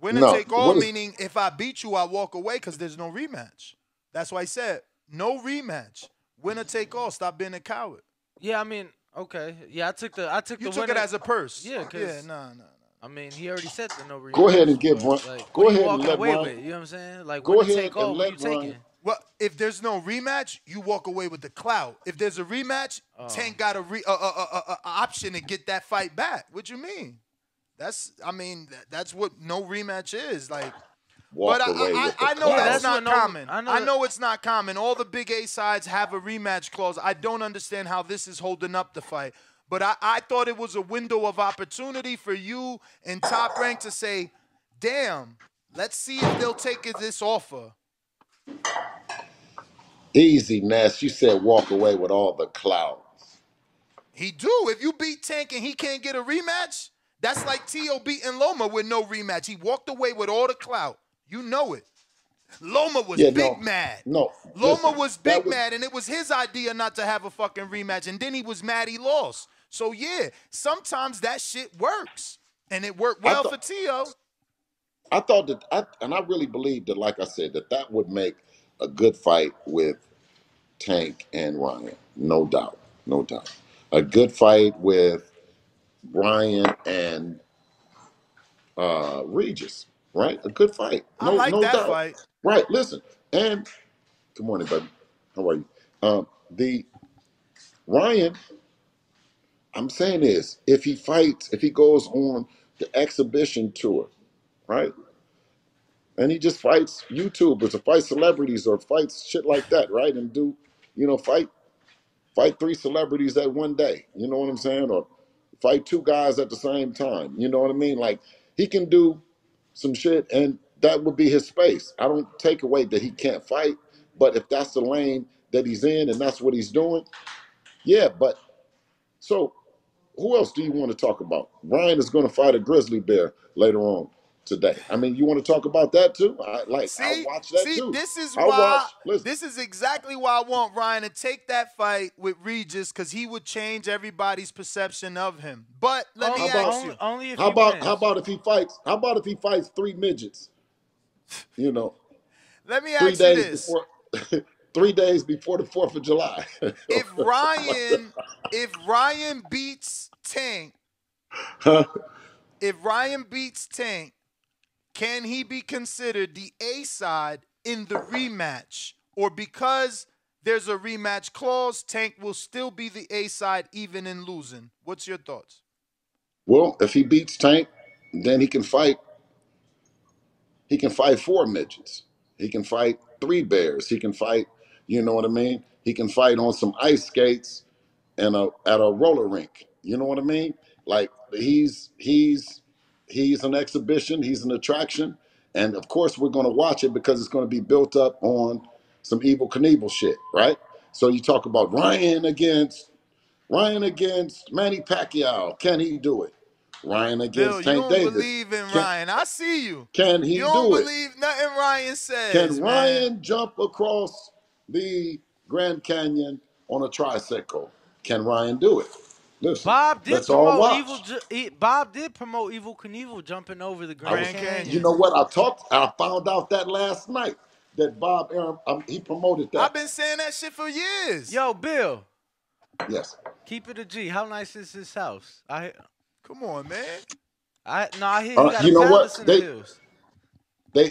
Winner take all meaning if I beat you, I walk away because there's no rematch. That's why I said no rematch. Winner take all. Stop being a coward. Yeah, I mean, okay. Yeah, I took the You took it as a purse. Yeah, no. I mean, he already said the no rematch. Go ahead and give one. Like, go ahead and let Ryan. With, you know what I'm saying? Like, go winner ahead take all. and What let you Ryan. taking? Well, if there's no rematch, you walk away with the clout. If there's a rematch, Tank got a option to get that fight back. What you mean? That's what no rematch is. Like, walk away with the I know clout. that's not common. I know it's not common. All the big A sides have a rematch clause. I don't understand how this is holding up the fight. But I thought it was a window of opportunity for you and Top Rank to say, damn, let's see if they'll take this offer. Easy, Ness. You said walk away with all the clout. He do. If you beat Tank and he can't get a rematch, that's like T.O. beating Loma with no rematch. He walked away with all the clout. You know it. Loma was mad. No. Loma was mad, and it was his idea not to have a fucking rematch. And then he was mad he lost. So, yeah, sometimes that shit works. And it worked well for T.O. I thought that, and I really believe that, like I said, that would make a good fight with Tank and Ryan. No doubt. A good fight with Ryan and Regis, right? A good fight. I like that doubt. fight. Right, listen. And good morning, baby. How are you? The Ryan, I'm saying this, if he goes on the exhibition tour, right? And he just fights YouTubers or fights celebrities or fights shit like that, right? And fight 3 celebrities that one day. You know what I'm saying? Or fight two guys at the same time. You know what I mean? Like, he can do some shit, and that would be his space. I don't take away that he can't fight, but if that's the lane that he's in and that's what he's doing, yeah. But so who else do you want to talk about? Ryan is going to fight a grizzly bear later on today. I mean, you want to talk about that too? I'll watch that too. This is exactly why I want Ryan to take that fight with Regis, because he would change everybody's perception of him. But let me ask you, how about if he fights three midgets? You know, let me ask you this. 3 days before the 4th of July. If Ryan beats Tank, can he be considered the A side in the rematch? Or because there's a rematch clause, Tank will still be the A side even in losing? What's your thoughts? Well, if he beats Tank, then he can fight 4 midgets. He can fight 3 bears. He can fight, you know what I mean? He can fight on some ice skates and at a roller rink. You know what I mean? Like, he's an exhibition. He's an attraction. And of course, we're going to watch it because it's going to be built up on some Evel Knievel shit, right? So you talk about Ryan against Manny Pacquiao. Can he do it? Ryan against Tank Davis. You don't believe in Ryan. I see you. Can he do it? You don't believe nothing Ryan says. Can Ryan jump across the Grand Canyon on a tricycle? Can Ryan do it? Listen, Bob did promote Evel Knievel jumping over the Grand Canyon. You know what? I found out that last night that Bob Arum, he promoted that. I've been saying that shit for years. Yo, Bill. Yes. Keep it a G. How nice is his house? Come on, man. I hear he got you a know palace what? in the hills. They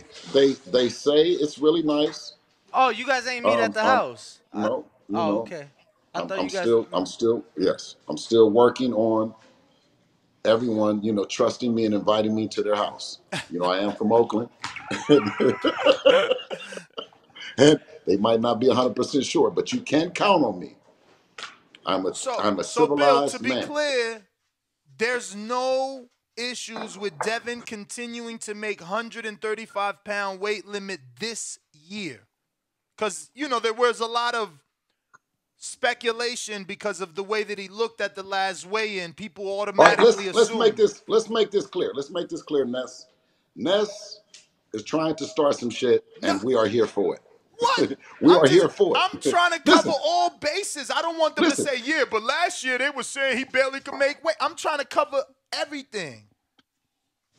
say it's really nice. Oh, you guys ain't meet at the house? No. Okay. I'm still working on everyone, trusting me and inviting me to their house. I am from Oakland. And they might not be 100% sure, but you can count on me. I'm a civilized Bill, to be man. clear, there's no issues with Devin continuing to make 135-pound weight limit this year. Because, there was a lot of speculation because of the way that he looked at the last weigh-in. People automatically assume. Let's make this clear, Ness. Ness is trying to start some shit, and we are here for it. What? we are here for it. I'm trying to cover all bases. I don't want them to say, yeah, but last year they were saying he barely could make weight. I'm trying to cover everything.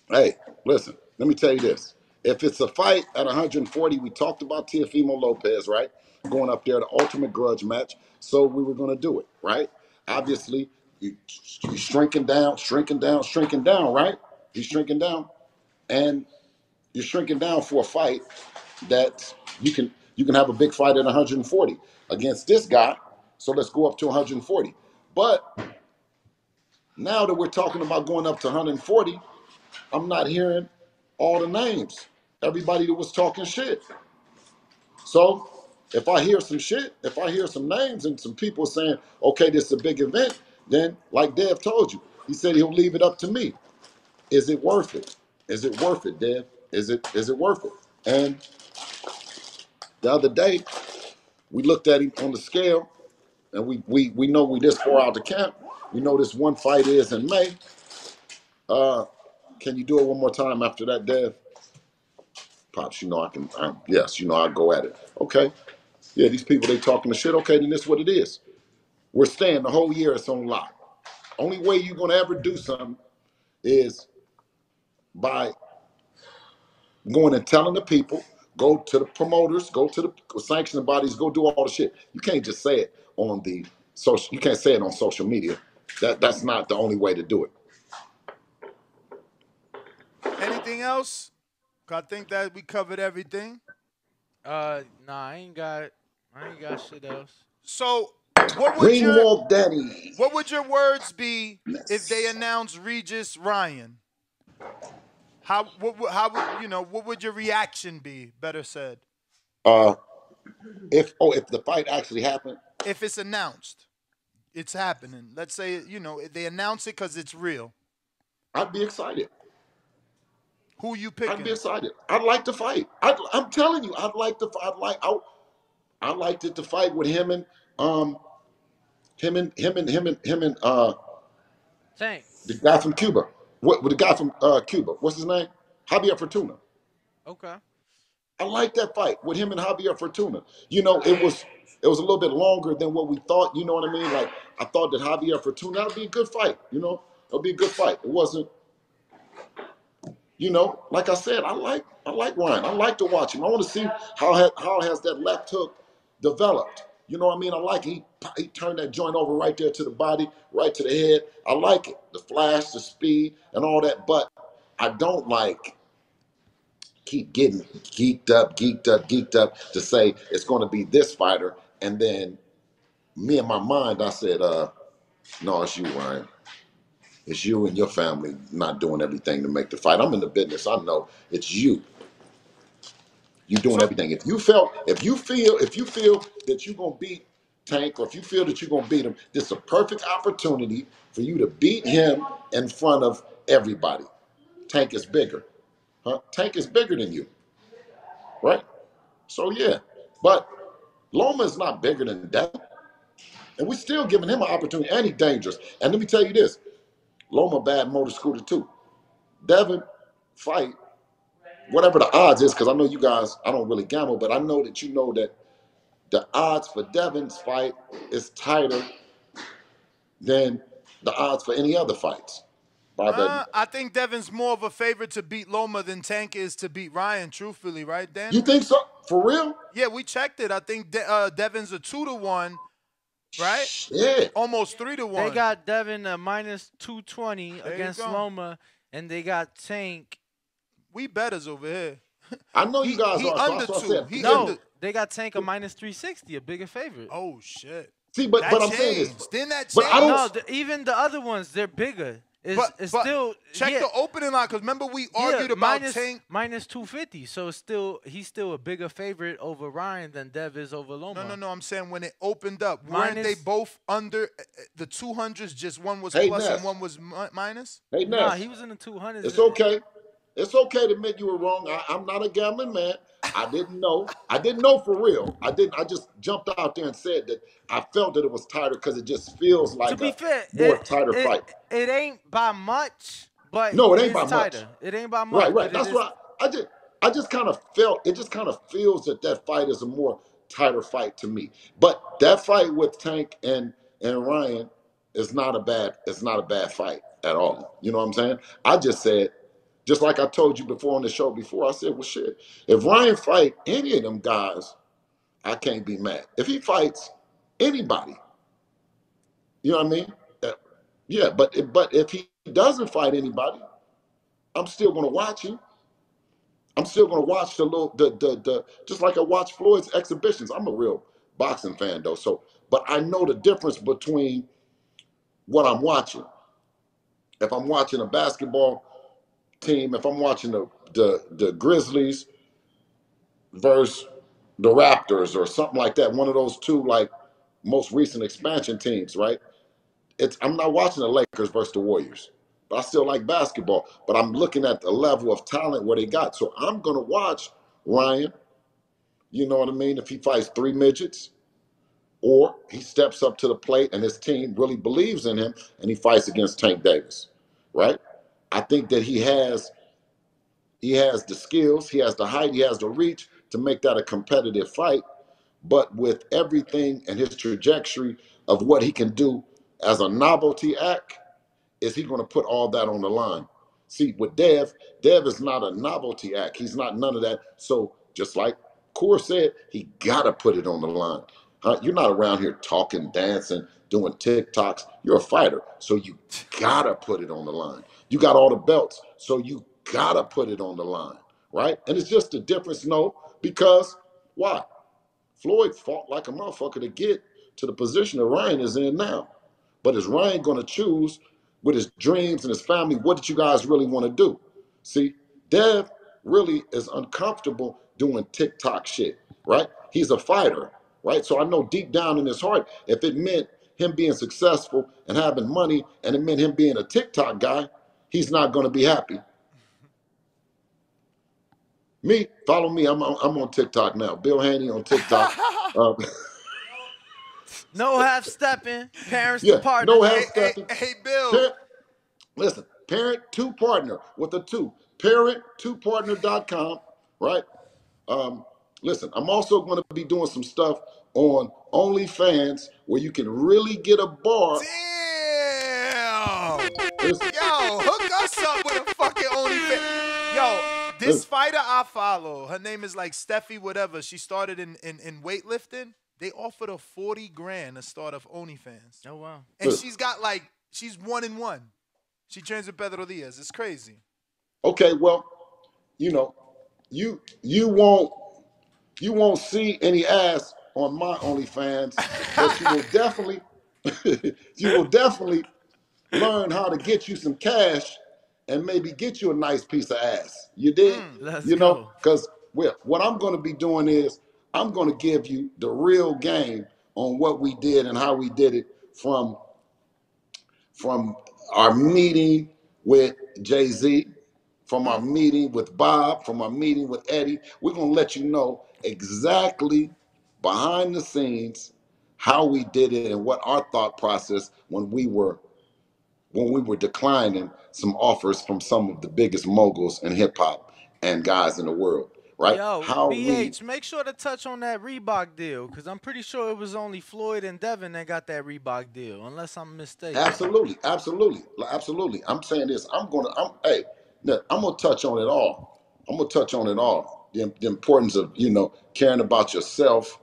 Hey, listen, let me tell you this. If it's a fight at 140, we talked about Teofimo Lopez, right? Going up there, the ultimate grudge match. So we were going to do it, right? Obviously, you're shrinking down, right? You're shrinking down. And you're shrinking down for a fight that you can have a big fight at 140 against this guy. So let's go up to 140. But now that we're talking about going up to 140, I'm not hearing all the names. Everybody that was talking shit. So if I hear some shit, if I hear some names and some people saying, okay, this is a big event, then like Dev told you, he said he'll leave it up to me. Is it worth it? Is it worth it, Dev? Is it worth it? And the other day, we looked at him on the scale, and we know we this far out the camp. We know this one fight is in May. Can you do it one more time after that, Dev? Pops, I can. Yes, I go at it. Okay. Yeah, these people, they talking the shit. Okay, then this is what it is. We're staying the whole year. It's on lock. Only way you're going to ever do something is by going and telling the people, go to the promoters, go to the sanctioning bodies, go do all the shit. You can't just say it on the social. You can't say it on social media. That's not the only way to do it. Anything else? I think that we covered everything. Nah, I ain't got shit else. So, what would your words be if they announced Regis Ryan? What would your reaction be? Better said. If the fight actually happened. If it's announced. it's happening. Let's say, they announce it because it's real. I'd be excited. Who you I'd be picking? excited. I'd like to fight. I'm telling you, I'd like to. I liked it to fight with him and Tank. the guy from Cuba. What with the guy from Cuba? What's his name? Javier Fortuna. Okay. I like that fight with him and Javier Fortuna. It was a little bit longer than what we thought. You know what I mean? Like I thought that Javier Fortuna that'd be a good fight. It'll be a good fight. It wasn't. Like I said, I like Ryan. I like to watch him. I want to see how has that left hook developed. You know what I mean? I like he turned that joint over right there to the body, right to the head. I like it, the flash, the speed, and all that. But I don't like keep getting geeked up to say it's going to be this fighter, and then me in my mind I said, no, it's you, Ryan. It's you and your family not doing everything to make the fight. I'm in the business. I know it's you. You doing So everything. If you feel that you're gonna beat Tank, or if you feel that you're gonna beat him, this is a perfect opportunity for you to beat him in front of everybody. Tank is bigger, huh? Tank is bigger than you, right? So yeah, but Loma is not bigger than Devin, and we're still giving him an opportunity, and he's dangerous. And let me tell you this: Loma bad motor scooter too. Devin fight whatever the odds is, because I know you guys, I don't really gamble, but I know that you know that the odds for Devin's fight is tighter than the odds for any other fights. By the, I think Devin's more of a favorite to beat Loma than Tank is to beat Ryan, truthfully, right, you Dan? think so? For real? Yeah, we checked it. I think Devin's a 2-1, right? Shit. Almost 3-1. They got Devin a minus 220 There you against go. Loma, and they got Tank. We betters over here. I know you guys he are. So under that's what I 2. said. He No, under. they got Tank a minus 360, a bigger favorite. Oh shit. See, but That I'm saying this. changed. Didn't that But I don't. change? No, even the other ones, they're bigger. It's But still check yeah, the opening line, because remember we argued about Tank. minus 250. So he's still a bigger favorite over Ryan than Dev is over Loma. No. I'm saying when it opened up, weren't Minus- they both under the 200s? Just one was Hey, plus Ness. and one was minus. Hey, Nah, Ness. he was in the 200s. It's okay. It's okay to admit you were wrong. I'm not a gambling man. I didn't know. I didn't know for real. I didn't. I just jumped out there and said that I felt that it was tighter because it just feels To like be a fair, more tighter it, fight. it ain't by much, but No, it ain't is by much. tighter. It ain't by much. Right. But That's it is. what I just kind of felt. It just kind of feels that fight is a more tighter fight to me. But that fight with Tank and Ryan is not a bad. It's not a bad fight at all. You know what I'm saying? I just said, just like I told you before on the show before, I said, well, shit. If Ryan fight any of them guys, I can't be mad. If he fights anybody, you know what I mean? Yeah. But if he doesn't fight anybody, I'm still gonna watch him. I'm still gonna watch the just like I watch Floyd's exhibitions. I'm a real boxing fan though, so but I know the difference between what I'm watching. If I'm watching a basketball team, if I'm watching the Grizzlies versus the Raptors or something like that, one of those two like most recent expansion teams, right? I'm not watching the Lakers versus the Warriors. But I still like basketball. But I'm looking at the level of talent where they got. So I'm gonna watch Ryan, you know what I mean, if he fights 3 midgets, or he steps up to the plate and his team really believes in him and he fights against Tank Davis. Right? I think that he has the skills, he has the height, he has the reach to make that a competitive fight. But with everything and his trajectory of what he can do as a novelty act, is he going to put all that on the line? See, with Dev is not a novelty act. He's not none of that. So just like Core said, he got to put it on the line. You're not around here talking, dancing, doing TikToks. You're a fighter, so you got to put it on the line. You got all the belts, so you got to put it on the line, right? And it's just a difference, no, because why? Floyd fought like a motherfucker to get to the position that Ryan is in now. But is Ryan going to choose with his dreams and his family, what did you guys really want to do? See, Dev really is uncomfortable doing TikTok shit, right? He's a fighter, right? So I know deep down in his heart, if it meant him being successful and having money, and it meant him being a TikTok guy, he's not going to be happy. Me, follow me. I'm on TikTok now. Bill Haney on TikTok. No half stepping. Parents Yeah, to partners. no half stepping. Hey, Bill. Listen, parent to partner with a 2. Parent2partner.com, right? Listen, I'm also going to be doing some stuff on OnlyFans where you can really get a bar. Damn. Yo, hook us up with a fucking OnlyFans. Yo, this fighter I follow, her name is like Steffi whatever. She started in weightlifting. They offered her $40,000 to start of OnlyFans. Oh, wow. And she's got like, she's 1-1. She trains with Pedro Diaz. It's crazy. Okay, well, you know, you won't see any ass on my OnlyFans, but you will definitely learn how to get you some cash and maybe get you a nice piece of ass. You did? Let's go. Because what I'm going to be doing is I'm going to give you the real game on what we did and how we did it from our meeting with Jay-Z, from our meeting with Bob, from our meeting with Eddie. We're going to let you know exactly behind the scenes how we did it and what our thought process when we were declining some offers from some of the biggest moguls in hip hop and guys in the world, right? Yo, BH, make sure to touch on that Reebok deal, because I'm pretty sure it was only Floyd and Devin that got that Reebok deal, unless I'm mistaken. Absolutely. I'm saying this. I'm gonna touch on it all. The importance of, caring about yourself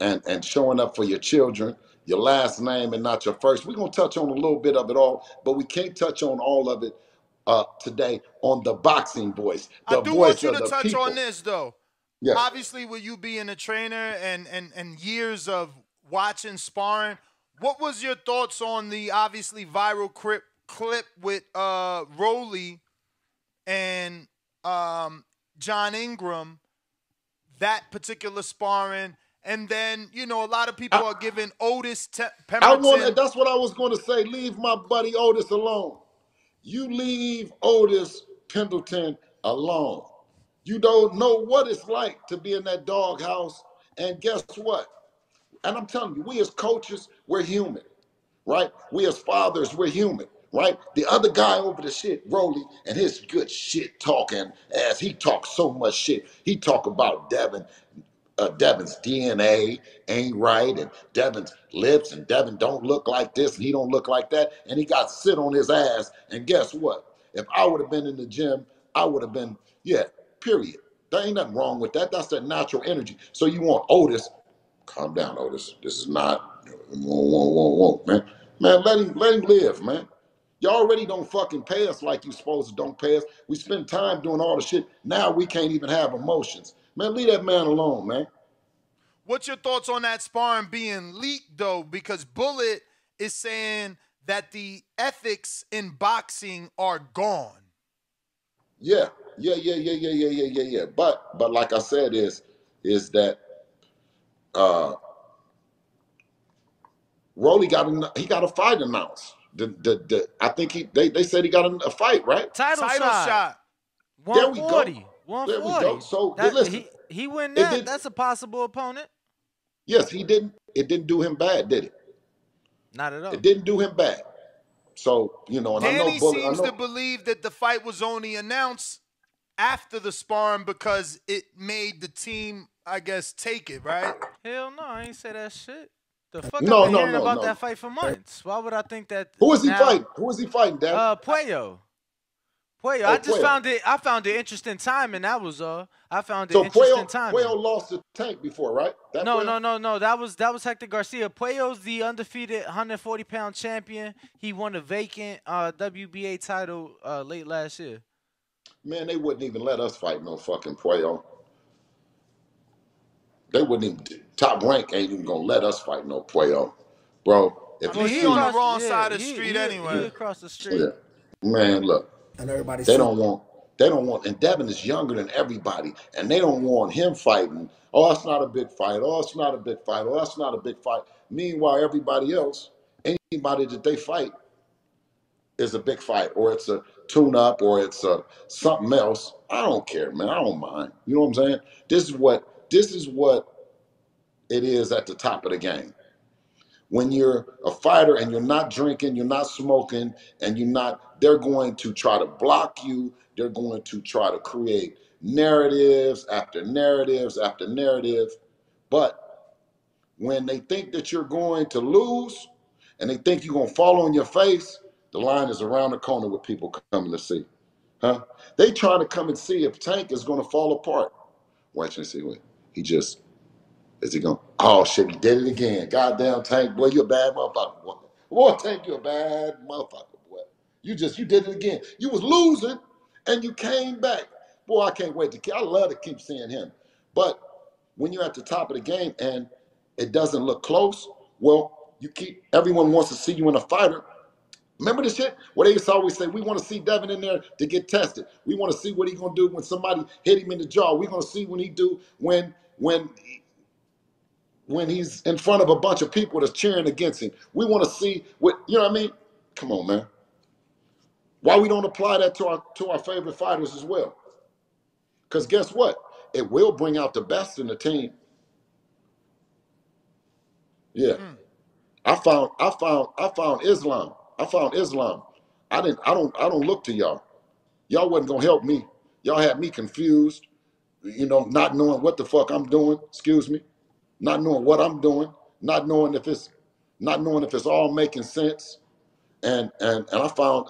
and showing up for your children, your last name and not your first. We're gonna touch on a little bit of it all, but we can't touch on all of it today on the Boxing Voice. I do want you to touch on this though. Yeah. Obviously, with you being a trainer and years of watching sparring, what was your thoughts on the obviously viral clip with Rolly and John Ingram, that particular sparring? And then, a lot of people are giving Otis Pemberton. That's what I was going to say. Leave my buddy Otis alone. You leave Otis Pendleton alone. You don't know what it's like to be in that doghouse. And guess what? And I'm telling you, we as coaches, we're human, right? We as fathers, we're human, right? The other guy over the shit, Rolly, and his good shit talking ass, he talks so much shit. He talk about Devin's DNA ain't right, and Devin's lips, and Devin don't look like this, and he don't look like that, and he got sit on his ass. And guess what? If I would have been in the gym, I would have been, period. There ain't nothing wrong with that. That's that natural energy. So you want Otis, calm down, Otis. This is not, man. Man, let him live, man. You already don't fucking pay us like you supposed to don't pay us. We spend time doing all the shit. Now we can't even have emotions. Man, leave that man alone, man. What's your thoughts on that sparring being leaked, though? Because Bullet is saying that the ethics in boxing are gone. Yeah. But like I said, is that Rolly got a fight announced. I think they said he got a fight, right? Title shot. 140. 140. There we go. So listen, he win that. That's a possible opponent. Yes, he didn't. It didn't do him bad, did it? Not at all. It didn't do him bad. So and Danny seems to believe that the fight was only announced after the sparring because it made the team, I guess, take it, right? Hell no, I ain't say that shit. The fuck I've been hearing about that fight for months. Why would I think that? Who is he fighting? Who is he fighting, Dad? Puello. I just found it interesting timing. That was all. I found it interesting timing. Puello lost to Tank before, right? No. That was Hector Garcia. Puello's the undefeated 140-pound champion. He won a vacant WBA title late last year. Man, they wouldn't even let us fight no fucking Puello. They wouldn't even. Top Rank ain't even gonna let us fight no Puello, bro. He's on the wrong side of the street anyway. He across the street. Yeah. Man, look. And they don't want, and Devin is younger than everybody, and they don't want him fighting. Oh, that's not a big fight. Oh, it's not a big fight. Oh, that's not a big fight. Meanwhile, everybody else anybody that they fight is a big fight, or it's a tune-up, or it's a something else. I don't care, man. I don't mind. You know what I'm saying? This is what it is at the top of the game. When you're a fighter and you're not drinking, you're not smoking, and they're going to try to block you. They're going to try to create narratives after narratives after narrative. But when they think that you're going to lose and they think you're going to fall on your face, the line is around the corner with people coming to see. Huh? They trying to come and see if Tank is going to fall apart. Watch and see what is he going? Oh shit, he did it again. Goddamn Tank, boy, you a bad motherfucker. Boy, Tank, you a bad motherfucker, boy. You did it again. You was losing and you came back. Boy, I can't wait I love to keep seeing him. But when you're at the top of the game and it doesn't look close, well, everyone wants to see you in a fighter. Remember this shit? Where they used to always say, we want to see Devin in there to get tested. We want to see what he's going to do when somebody hit him in the jaw. We're going to see what he do when he's in front of a bunch of people that's cheering against him. We want to see what, you know what I mean? Come on, man. Why we don't apply that to our favorite fighters as well? Because guess what? It will bring out the best in the team. Yeah. I found Islam. I found Islam. I don't look to y'all. Y'all wasn't gonna help me. Y'all had me confused, not knowing what the fuck I'm doing, excuse me. Not knowing what I'm doing, not knowing if it's all making sense. And I found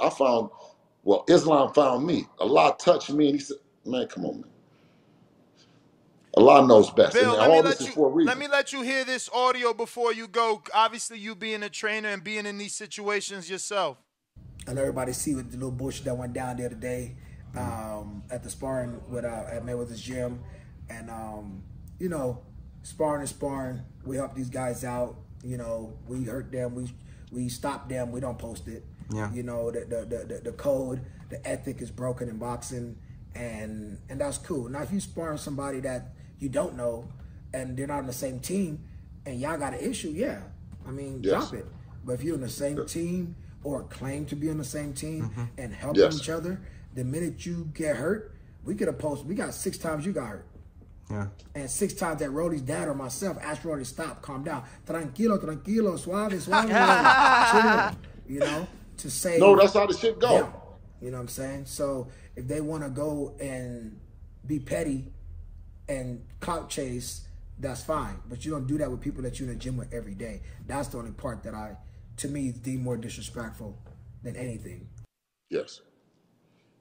Islam found me. Allah touched me and he said, man, come on, man. Allah knows best. Bill, and all this is for a reason. Let me let you hear this audio before you go. Obviously, you being a trainer and being in these situations yourself. And everybody see what the little bullshit that went down the other day at the sparring at Mayweather's gym. And, sparring is sparring. We help these guys out. We hurt them. We stop them. We don't post it. Yeah. The code, the ethic is broken in boxing, and that's cool. Now, if you sparring somebody that you don't know and they're not on the same team and y'all got an issue, yeah. I mean, drop it. But if you're in the same team or claim to be on the same team and helping each other, the minute you get hurt, we got 6 times you got hurt. Yeah. And 6 times that Roddy's dad or myself asked Roddy, stop, calm down. Tranquilo, suave, chill. To say. No, that's how the shit go. Yeah. You know what I'm saying? So if they want to go and be petty and clout chase, that's fine. But you don't do that with people that you're in the gym with every day. That's the only part that to me, is deemed more disrespectful than anything. Yes.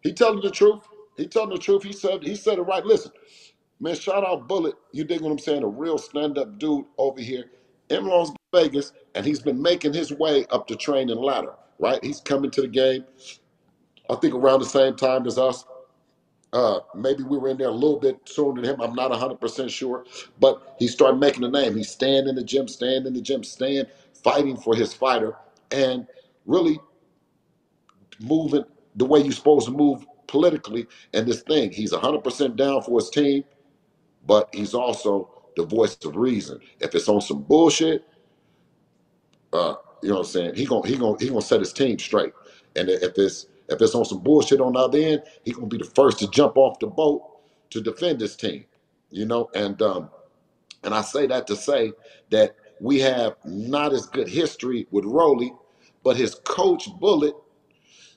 He telling the truth. He telling the truth. He said it right. Listen, man, shout out Bullet. You dig what I'm saying? A real stand-up dude over here in Las Vegas, and he's been making his way up the training ladder, right? He's coming to the game, I think around the same time as us. Maybe we were in there a little bit sooner than him. I'm not 100% sure. But he started making a name. He's staying in the gym, fighting for his fighter, and really moving the way you're supposed to move politically in this thing. He's 100% down for his team, but he's also the voice of reason. If it's on some bullshit, you know what I'm saying, he gonna set his team straight. And if it's on some bullshit on the other end, he's gonna be the first to jump off the boat to defend his team. And I say that to say that we have not as good history with Rolly, but his coach Bullet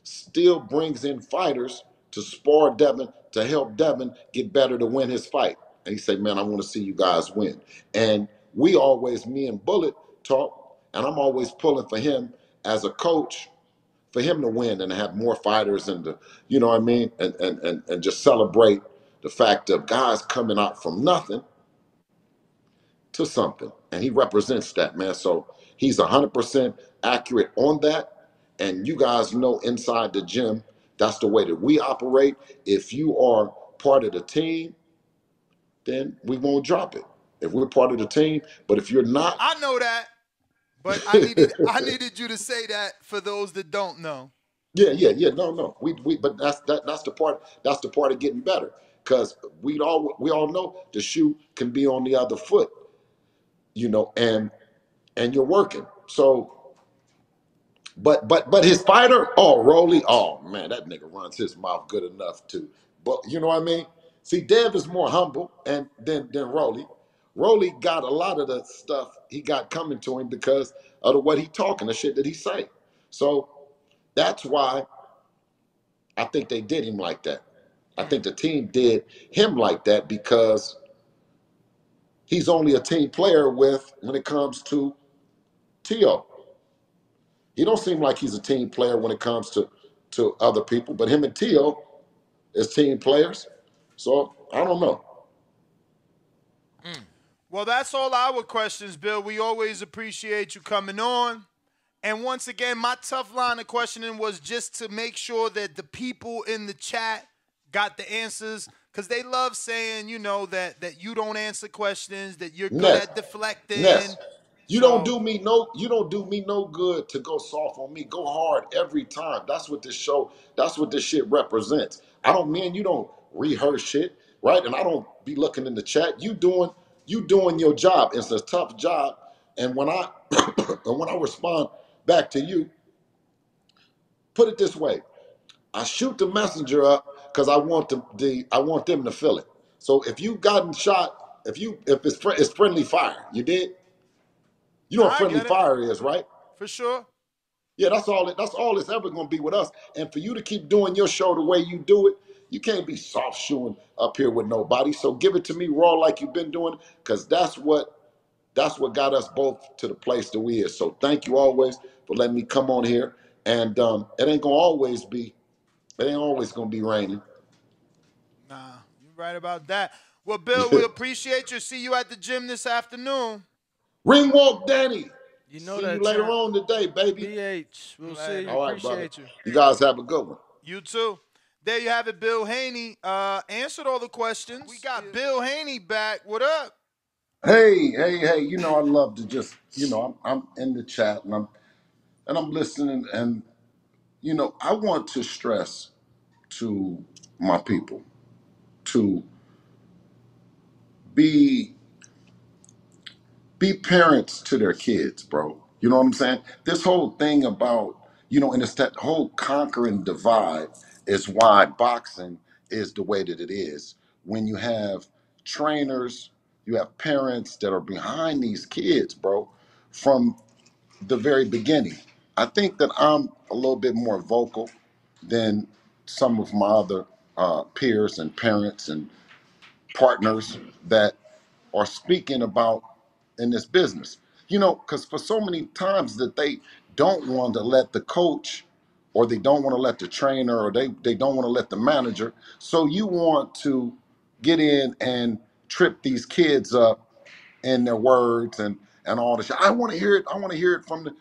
still brings in fighters to spar Devin, to help Devin get better to win his fight. And he said, man, I want to see you guys win. And me and Bullet talk, and I'm always pulling for him as a coach, for him to win and to have more fighters and to, you know what I mean, and just celebrate the fact of guys coming out from nothing to something. And he represents that, man. So he's 100% accurate on that. And you guys know inside the gym, that's the way that we operate. If you are part of the team, then we won't drop it. If we're part of the team, but if you're not, I know that, but I needed you to say that for those that don't know. Yeah. No. But that's the part. That's the part of getting better, because we all know the shoe can be on the other foot, and you're working. So But his fighter, oh Rolly, oh man, that nigga runs his mouth good enough to. But you know what I mean? See, Dev is more humble and than Rolly. Rolly got a lot of the stuff he got coming to him because of the what he talking, the shit that he say. So that's why I think they did him like that. I think the team did him like that because he's only a team player with when it comes to T.O. He don't seem like he's a team player when it comes to other people, but him and T.O. as team players. So I don't know. Well, that's all our questions, Bill. We always appreciate you coming on. And once again, my tough line of questioning was just to make sure that the people in the chat got the answers, because they love saying, you know, that you don't answer questions, that you're good at deflecting. You don't do me no good to go soft on me. Go hard every time. That's what this shit represents. You don't rehearse shit, right? And I don't be looking in the chat. You doing your job. It's a tough job. And when I when I respond back to you, put it this way. I shoot the messenger up because I want them to feel it. So if you gotten shot, if it's friendly fire, you did? You know what friendly fire is, right? For sure. Yeah, that's all it's ever gonna be with us. And for you to keep doing your show the way you do it, you can't be soft shoeing up here with nobody. So give it to me raw like you've been doing, because that's what got us both to the place that we is. So thank you always for letting me come on here. And it ain't always gonna be raining. Nah, you're right about that. Well, Bill, we appreciate you. See you at the gym this afternoon. Ring walk, Danny. You know see that you later on today, baby. BH, we'll see you. All right, appreciate brother. you. You guys have a good one. You too. There you have it, Bill Haney. Answered all the questions. We got Bill Haney back. What up? Hey. You know, I love to just, you know, I'm in the chat and I'm listening, and you know, I want to stress to my people to be parents to their kids, bro. You know what I'm saying? This whole thing about, you know, and it's that whole conquering divide is why boxing is the way that it is. When you have trainers, you have parents that are behind these kids, bro, from the very beginning. I think that I'm a little bit more vocal than some of my other peers and parents and partners that are speaking about in this business. You know, because for so many times that they don't want to let the coach, or they don't want to let the trainer, or they don't want to let the manager. So you want to get in and trip these kids up in their words and all this shit. I want to hear it. I want to hear it from the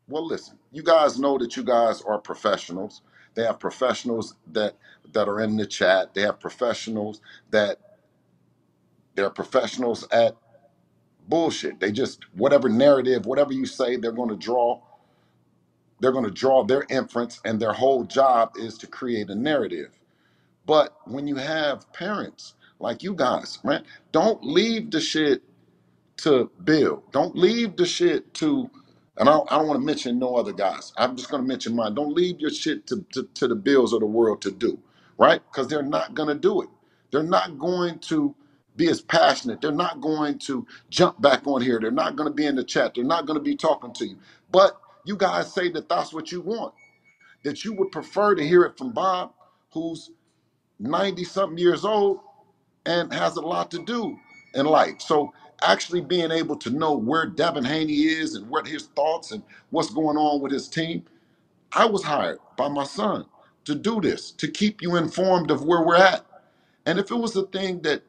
well, listen, you guys know that you guys are professionals. They have professionals that are in the chat. They have professionals that they're professionals at bullshit. They just, whatever narrative, whatever you say, they're going to draw their inference, and their whole job is to create a narrative. But when you have parents like you guys, man, don't leave the shit to Bill. Don't leave the shit to, and I don't want to mention no other guys. I'm just going to mention mine. Don't leave your shit to the Bills of the world to do, right? Because they're not going to do it. They're not going to be as passionate. They're not going to jump back on here. They're not going to be in the chat. They're not going to be talking to you. But you guys say that that's what you want, that you would prefer to hear it from Bob, who's 90-something years old and has a lot to do in life. So actually being able to know where Devin Haney is and what his thoughts and what's going on with his team. I was hired by my son to do this, to keep you informed of where we're at. And if it was a thing that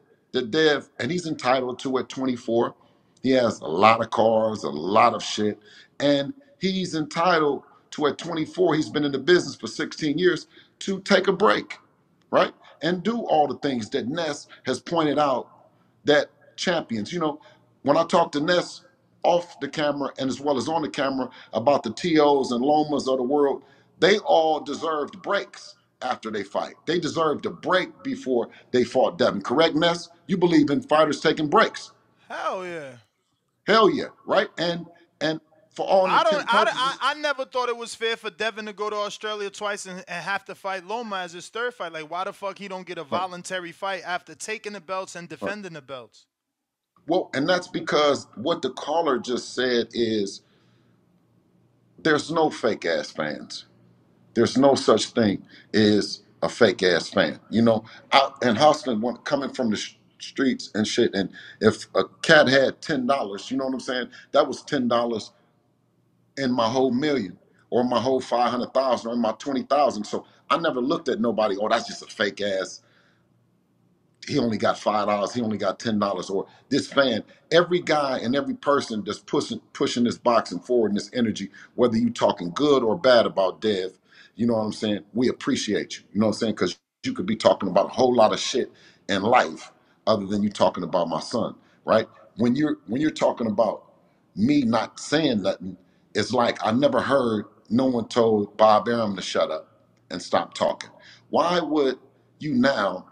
Dev, and he's entitled to at 24, he has a lot of cars, a lot of shit, and he's entitled to at 24, he's been in the business for 16 years, to take a break, right? And do all the things that Ness has pointed out that champions, you know, when I talk to Ness off the camera and as well as on the camera about the TOs and Lomas of the world, they all deserved breaks after they fight. They deserved a break before they fought Devin. Correct, Ness? You believe in fighters taking breaks. Hell yeah. Hell yeah, right? And for all intents and purposes. I never thought it was fair for Devin to go to Australia twice and have to fight Loma as his third fight. Like, why the fuck he don't get a voluntary fight after taking the belts and defending the belts? Well, and that's because what the caller just said is there's no fake ass fans. There's no such thing as a fake ass fan. You know, and Hustling coming from the streets and shit. And if a cat had $10, you know what I'm saying? That was $10 in my whole million, or my whole 500,000, or in my 20,000. So I never looked at nobody, oh, that's just a fake ass. He only got $5, he only got $10, or this fan. Every guy and every person that's pushing this boxing forward and this energy, whether you talking good or bad about Dev, you know what I'm saying? We appreciate you. You know what I'm saying? Because you could be talking about a whole lot of shit in life other than you talking about my son, right? When you're talking about me not saying nothing, it's like I never heard no one told Bob Arum to shut up and stop talking. Why would you now?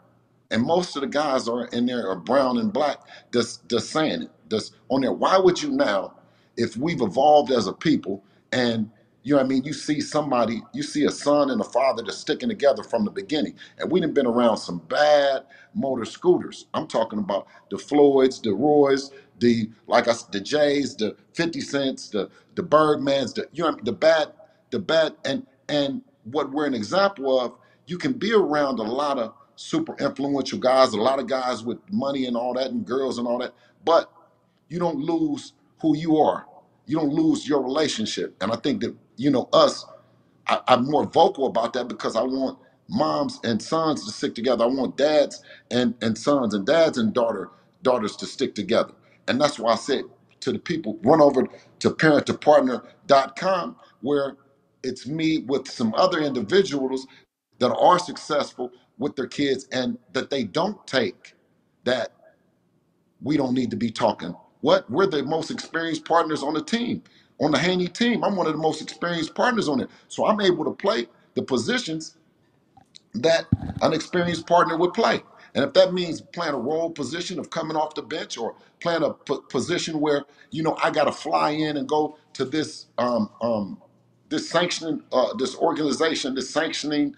And most of the guys are in there are brown and black, just saying it, just on there. Why would you now, if we've evolved as a people, and you know what I mean, you see somebody, you see a son and a father that's sticking together from the beginning, and we done been around some bad motor scooters. I'm talking about the Floyds, the Roys, the the Jays, the 50 Cents, the Bergmans, the bad, and what we're an example of. You can be around a lot of super influential guys, a lot of guys with money and all that, and girls and all that, but you don't lose who you are. You don't lose your relationship. And I think that, you know, I'm more vocal about that because I want moms and sons to stick together. I want dads and sons, and dads and daughters to stick together. And that's why I said to the people, run over to parent2partner.com, where it's me with some other individuals that are successful with their kids, and that they don't take that we don't need to be talking. What? We're the most experienced partners on the team, on the Haney team. I'm one of the most experienced partners on it. So I'm able to play the positions that an experienced partner would play. And if that means playing a role position of coming off the bench, or playing a position where, you know, I got to fly in and go to this this sanctioning, this organization, this sanctioning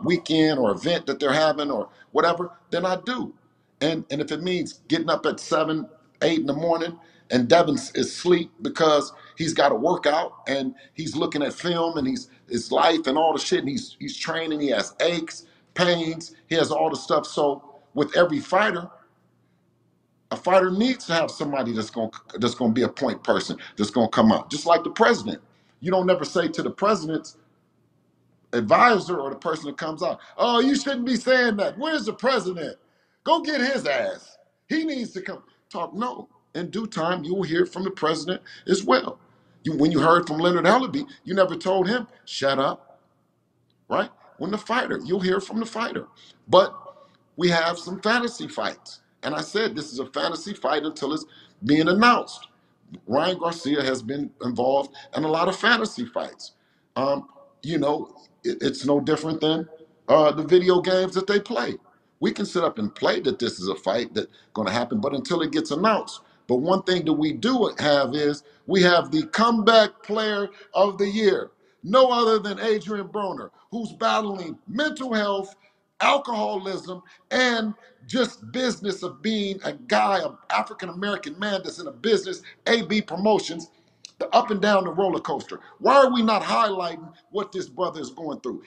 weekend or event that they're having or whatever, then I do. And if it means getting up at 7, 8 in the morning, and Devin is asleep because he's got to work out and he's looking at film and his life and all the shit, and he's training, he has aches, pains, he has all the stuff. So with every fighter, a fighter needs to have somebody that's gonna be a point person, that's gonna come out. Just like the president. You don't never say to the president's advisor or the person that comes out, oh, you shouldn't be saying that. Where's the president? Go get his ass. He needs to come talk. No, in due time, you will hear from the president as well. When you heard from Leonard Ellaby, you never told him, shut up, right? When the fighter, you'll hear from the fighter. But we have some fantasy fights. And I said, this is a fantasy fight until it's being announced. Ryan Garcia has been involved in a lot of fantasy fights. You know, it's no different than the video games that they play. We can sit up and play that this is a fight that's going to happen, but until it gets announced. But one thing that we do have is we have the comeback player of the year, no other than Adrian Broner, who's battling mental health, alcoholism, and just business of being a guy, an African-American man that's in a business, AB Promotions, the up and down the roller coaster. Why are we not highlighting what this brother is going through?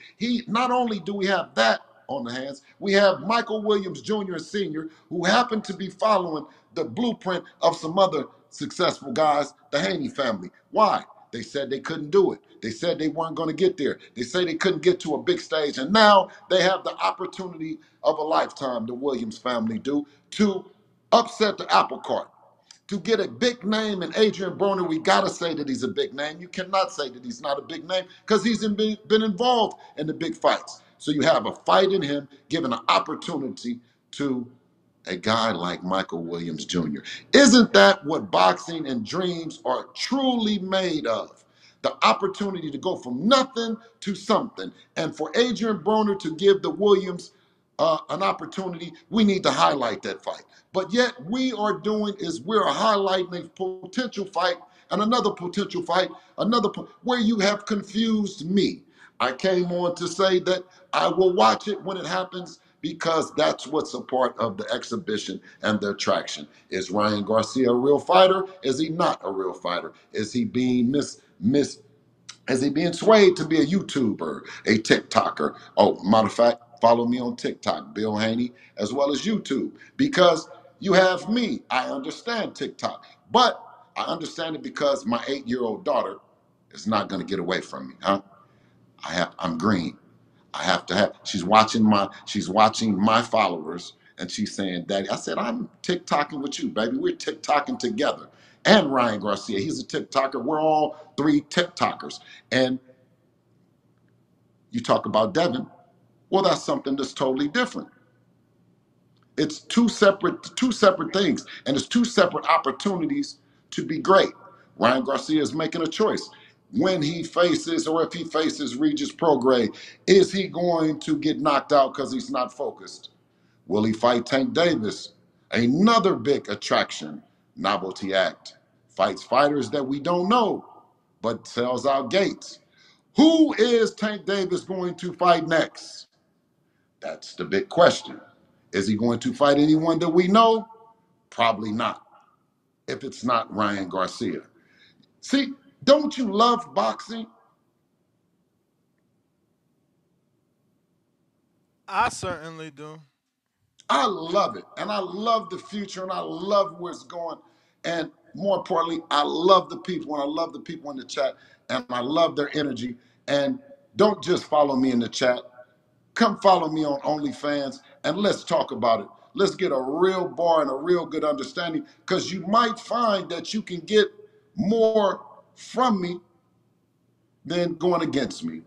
Not only do we have that on the hands, we have Michael Williams Jr. and Sr., who happen to be following the blueprint of some other successful guys, the Haney family. Why? They said they couldn't do it. They said they weren't going to get there. They say they couldn't get to a big stage. And now they have the opportunity of a lifetime, the Williams family do, to upset the apple cart. To get a big name in Adrian Broner, we got to say that he's a big name. You cannot say that he's not a big name because he's been involved in the big fights. So you have a fight in him, giving an opportunity to a guy like Michael Williams Jr. Isn't that what boxing and dreams are truly made of? The opportunity to go from nothing to something. And for Adrian Broner to give the Williams an opportunity, we need to highlight that fight. But yet we're highlighting a potential fight and another potential fight, where you have confused me. I came on to say that I will watch it when it happens because that's what's a part of the exhibition and the attraction. Is Ryan Garcia a real fighter? Is he not a real fighter? Is he being is he being swayed to be a YouTuber, a TikToker? Oh, matter of fact, follow me on TikTok, Bill Haney, as well as YouTube, because you have me. I understand TikTok, but I understand it because my 8-year-old daughter is not going to get away from me, huh? I'm green. I have to have. She's watching my followers, and she's saying, "Daddy," I said, "I'm TikToking with you, baby. We're TikToking together." And Ryan Garcia, he's a TikToker. We're all 3 TikTokers. And you talk about Devin, well, that's something that's totally different. It's two separate things, and it's 2 separate opportunities to be great. Ryan Garcia is making a choice. When he faces, or if he faces Regis Prograis, is he going to get knocked out because he's not focused? Will he fight Tank Davis? Another big attraction. Novelty Act fights fighters that we don't know, but sells out gates. Who is Tank Davis going to fight next? That's the big question. Is he going to fight anyone that we know? Probably not, if it's not Ryan Garcia. See, don't you love boxing? I certainly do. I love it, and I love the future, and I love where it's going. And more importantly, I love the people, and I love the people in the chat, and I love their energy. And don't just follow me in the chat. Come follow me on OnlyFans, and let's talk about it. Let's get a real bar and a real good understanding, because you might find that you can get more from me than going against me.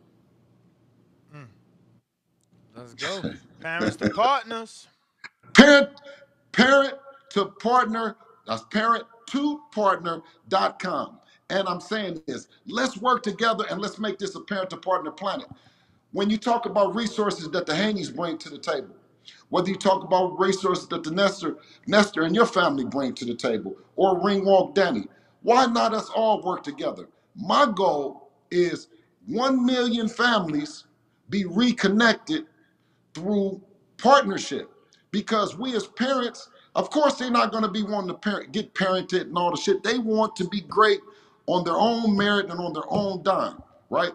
Let's go. Parents to partners. Parent to partner, that's parent2partner.com. And I'm saying this, let's work together and let's make this a parent to partner planet. When you talk about resources that the Haneys bring to the table, whether you talk about resources that the Nestor and your family bring to the table, or Ringwalk Danny, why not us all work together? My goal is 1 million families be reconnected through partnership, because we as parents, of course, they're not going to be wanting to get parented and all the shit. They want to be great on their own merit and on their own dime, right?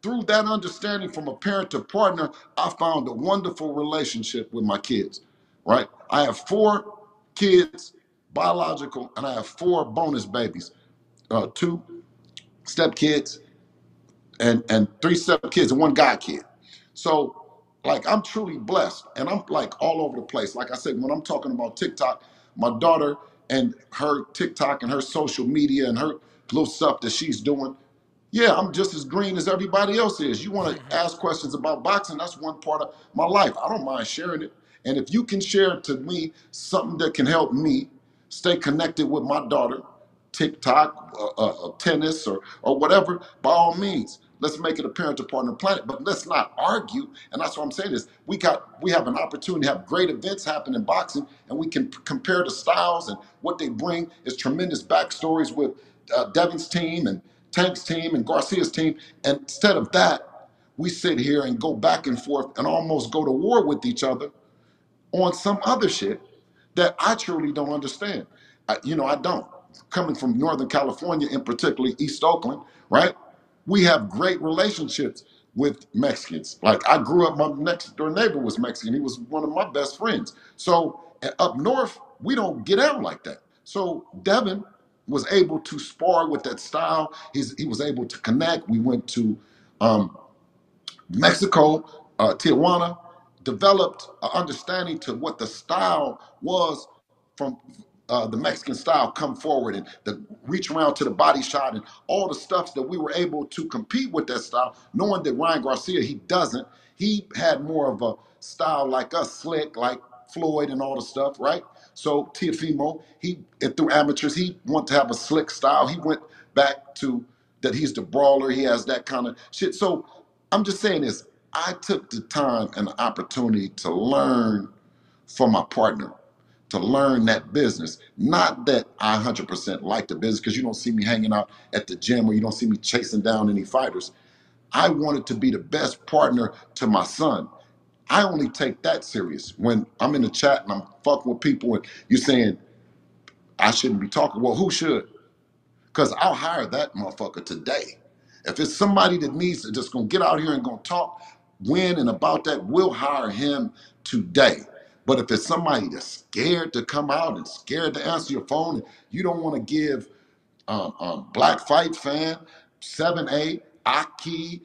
Through that understanding from a parent to partner, I found a wonderful relationship with my kids, right? I have 4 kids, biological, and I have 4 bonus babies, 2 stepkids and 3 stepkids and 1 god kid. So, like, I'm truly blessed, and I'm like all over the place. Like I said, when I'm talking about TikTok, my daughter and her TikTok and her social media and her little stuff that she's doing, yeah, I'm just as green as everybody else is. You want to ask questions about boxing, that's one part of my life. I don't mind sharing it. And if you can share to me something that can help me stay connected with my daughter, TikTok, tennis, or whatever, by all means, let's make it a parent to partner planet. But let's not argue. And that's what I'm saying is we have an opportunity to have great events happen in boxing, and we can compare the styles and what they bring is tremendous backstories with Devin's team and Tank's team and Garcia's team. And instead of that, we sit here and go back and forth and almost go to war with each other on some other shit that I truly don't understand. I don't. Coming from Northern California, in particularly East Oakland, right? We have great relationships with Mexicans. Like, I grew up, my next door neighbor was Mexican. He was one of my best friends. So up north, we don't get out like that. So Devin was able to spar with that style. He was able to connect. We went to Mexico, Tijuana, developed an understanding to what the style was from the Mexican style, come forward and the reach around to the body shot and all the stuff that we were able to compete with that style, knowing that Ryan Garcia, he doesn't. He had more of a style like us, slick, like Floyd and all the stuff, right? So Teofimo, through amateurs, he wanted to have a slick style. He went back to that he's the brawler. He has that kind of shit. So I'm just saying this. I took the time and the opportunity to learn from my partner, to learn that business. Not that I 100% like the business, because you don't see me hanging out at the gym or you don't see me chasing down any fighters. I wanted to be the best partner to my son. I only take that serious when I'm in the chat and I'm fucking with people and you're saying I shouldn't be talking. Well, who should? Because I'll hire that motherfucker today. If it's somebody that needs to just gonna get out here and gonna talk, when and about that, we'll hire him today. But if it's somebody that's scared to come out and scared to answer your phone, and you don't want to give Black Fight Fan, 7A, Aki,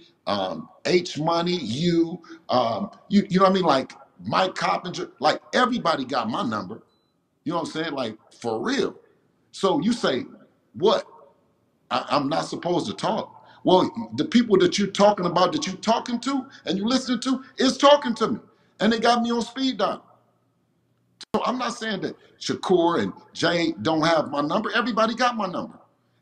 H Money, you know what I mean? Like Mike Coppinger, like everybody got my number. You know what I'm saying? Like for real. So you say, what? I'm not supposed to talk. Well, the people that you're talking about, that you're talking to and you listening to, is talking to me. And they got me on speed dial. So I'm not saying that Shakur and Jay don't have my number. Everybody got my number.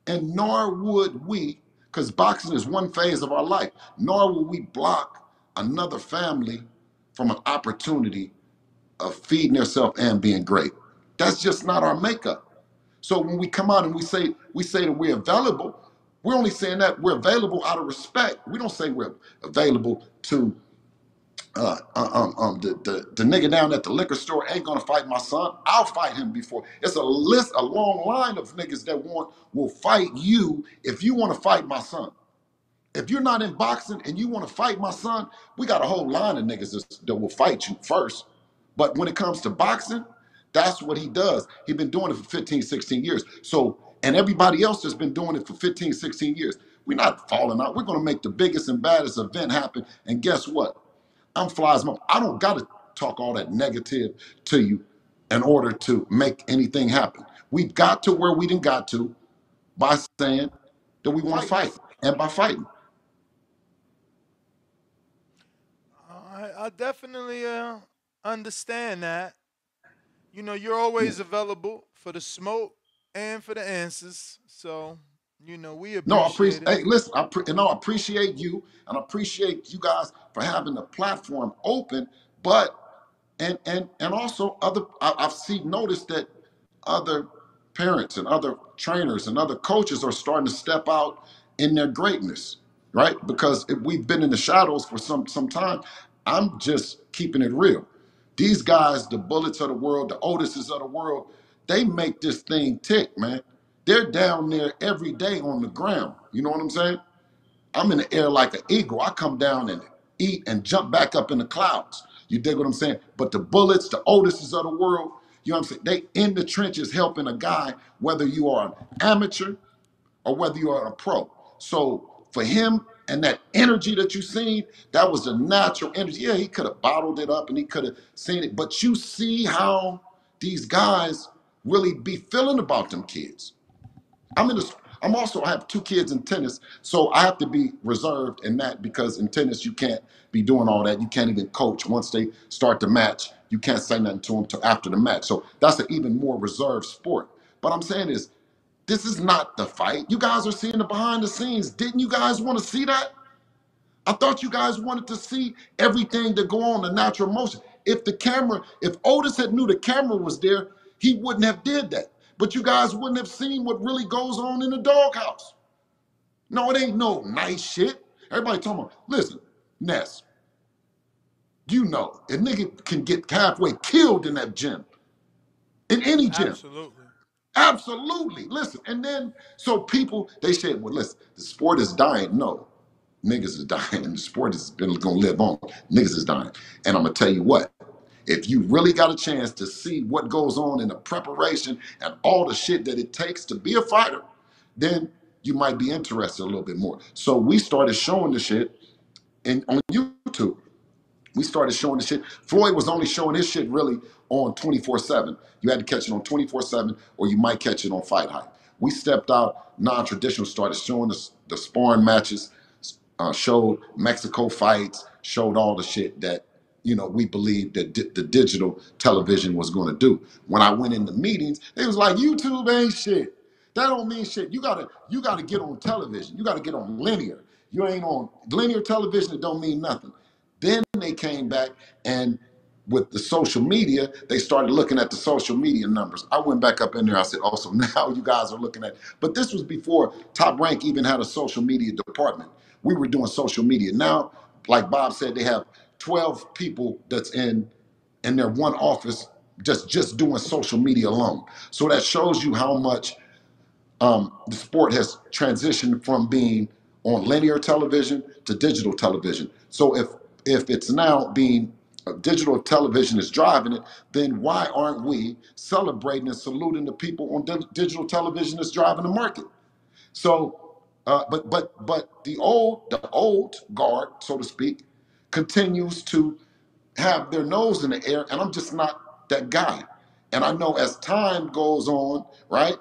And nor would we, because boxing is one phase of our life, nor will we block another family from an opportunity of feeding themselves and being great. That's just not our makeup. So when we come out and we say that we're available, we're only saying that we're available out of respect. We don't say we're available to the nigga down at the liquor store ain't gonna fight my son. I'll fight him before. It's a long line of niggas that will fight you if you want to fight my son. If you're not in boxing and you want to fight my son, we got a whole line of niggas that will fight you first. But when it comes to boxing, that's what he does. He's been doing it for 15, 16 years. So, and everybody else has been doing it for 15, 16 years. We're not falling out. We're going to make the biggest and baddest event happen. And guess what? I'm fly as mother. I don't got to talk all that negative to you in order to make anything happen. We got to where we didn't got to by saying that we want to fight and by fighting. I definitely understand that. You know, you're always available for the smoke and for the answers. So, you know, we appreciate it. Hey, listen, I appreciate you, and I appreciate you guys for having the platform open. But and also I've noticed that other parents and other trainers and other coaches are starting to step out in their greatness, right? Because we've been in the shadows for some time. I'm just keeping it real. These guys, the Bullets of the world, the Otises of the world, they make this thing tick, man. They're down there every day on the ground. You know what I'm saying? I'm in the air like an eagle. I come down and eat and jump back up in the clouds. You dig what I'm saying? But the Bullets, the Otises of the world, you know what I'm saying? They in the trenches helping a guy, whether you are an amateur or whether you are a pro. So for him and that energy that you seen, that was the natural energy. Yeah, he could have bottled it up and he could have seen it. But you see how these guys really be feeling about them kids. I have 2 kids in tennis, so I have to be reserved in that, because in tennis you can't be doing all that. You can't even coach. Once they start the match, you can't say nothing to them until after the match. So that's an even more reserved sport. But I'm saying is, this is not the fight. You guys are seeing the behind the scenes. Didn't you guys want to see that? I thought you guys wanted to see everything that go on, the natural motion. If Otis had knew the camera was there, he wouldn't have did that. But you guys wouldn't have seen what really goes on in the doghouse. No, it ain't no nice shit. Everybody talking about, listen, Ness, you know, a nigga can get halfway killed in that gym. In any gym. Absolutely. Absolutely. Listen, and then, so people, they said, well, listen, the sport is dying. No, niggas is dying, and the sport is going to live on. Niggas is dying. And I'm going to tell you what, if you really got a chance to see what goes on in the preparation and all the shit that it takes to be a fighter, then you might be interested a little bit more. So we started showing the shit on YouTube. We started showing the shit. Floyd was only showing his shit really on 24/7. You had to catch it on 24/7, or you might catch it on Fight Hype. We stepped out non-traditional, started showing the sparring matches, showed Mexico fights, showed all the shit that, you know, we believed that the digital television was going to do. When I went into meetings, they was like, YouTube ain't shit. That don't mean shit. You gotta get on television. You gotta get on linear. You ain't on linear television, it don't mean nothing. Then they came back and with the social media, they started looking at the social media numbers. I went back up in there. I said, oh, so now you guys are looking at, but this was before Top Rank even had a social media department. We were doing social media. Now, like Bob said, they have 12 people that's in their one office just doing social media alone. So that shows you how much the sport has transitioned from being on linear television to digital television. So if it's now being digital television is driving it, then why aren't we celebrating and saluting the people on digital television that's driving the market? So, but the old guard, so to speak, continues to have their nose in the air, and I'm just not that guy. And I know as time goes on, right?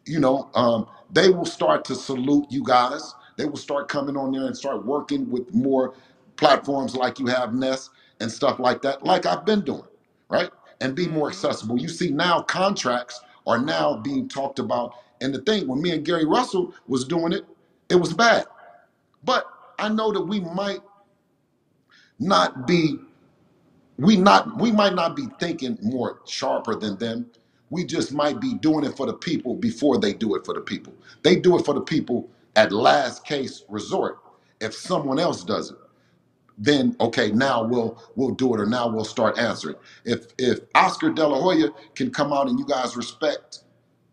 They will start to salute you guys. They will start coming on there and start working with more platforms like you have Nest and stuff like that, like I've been doing, right? And be more accessible. You see now contracts are now being talked about. And the thing, when me and Gary Russell was doing it, it was bad. But I know that we might not be, we might not be thinking more sharper than them. We just might be doing it for the people before they do it for the people. They do it for the people at last case resort. If someone else does it, then okay, now we'll do it, or now we'll start answering. If Oscar De La Hoya can come out and you guys respect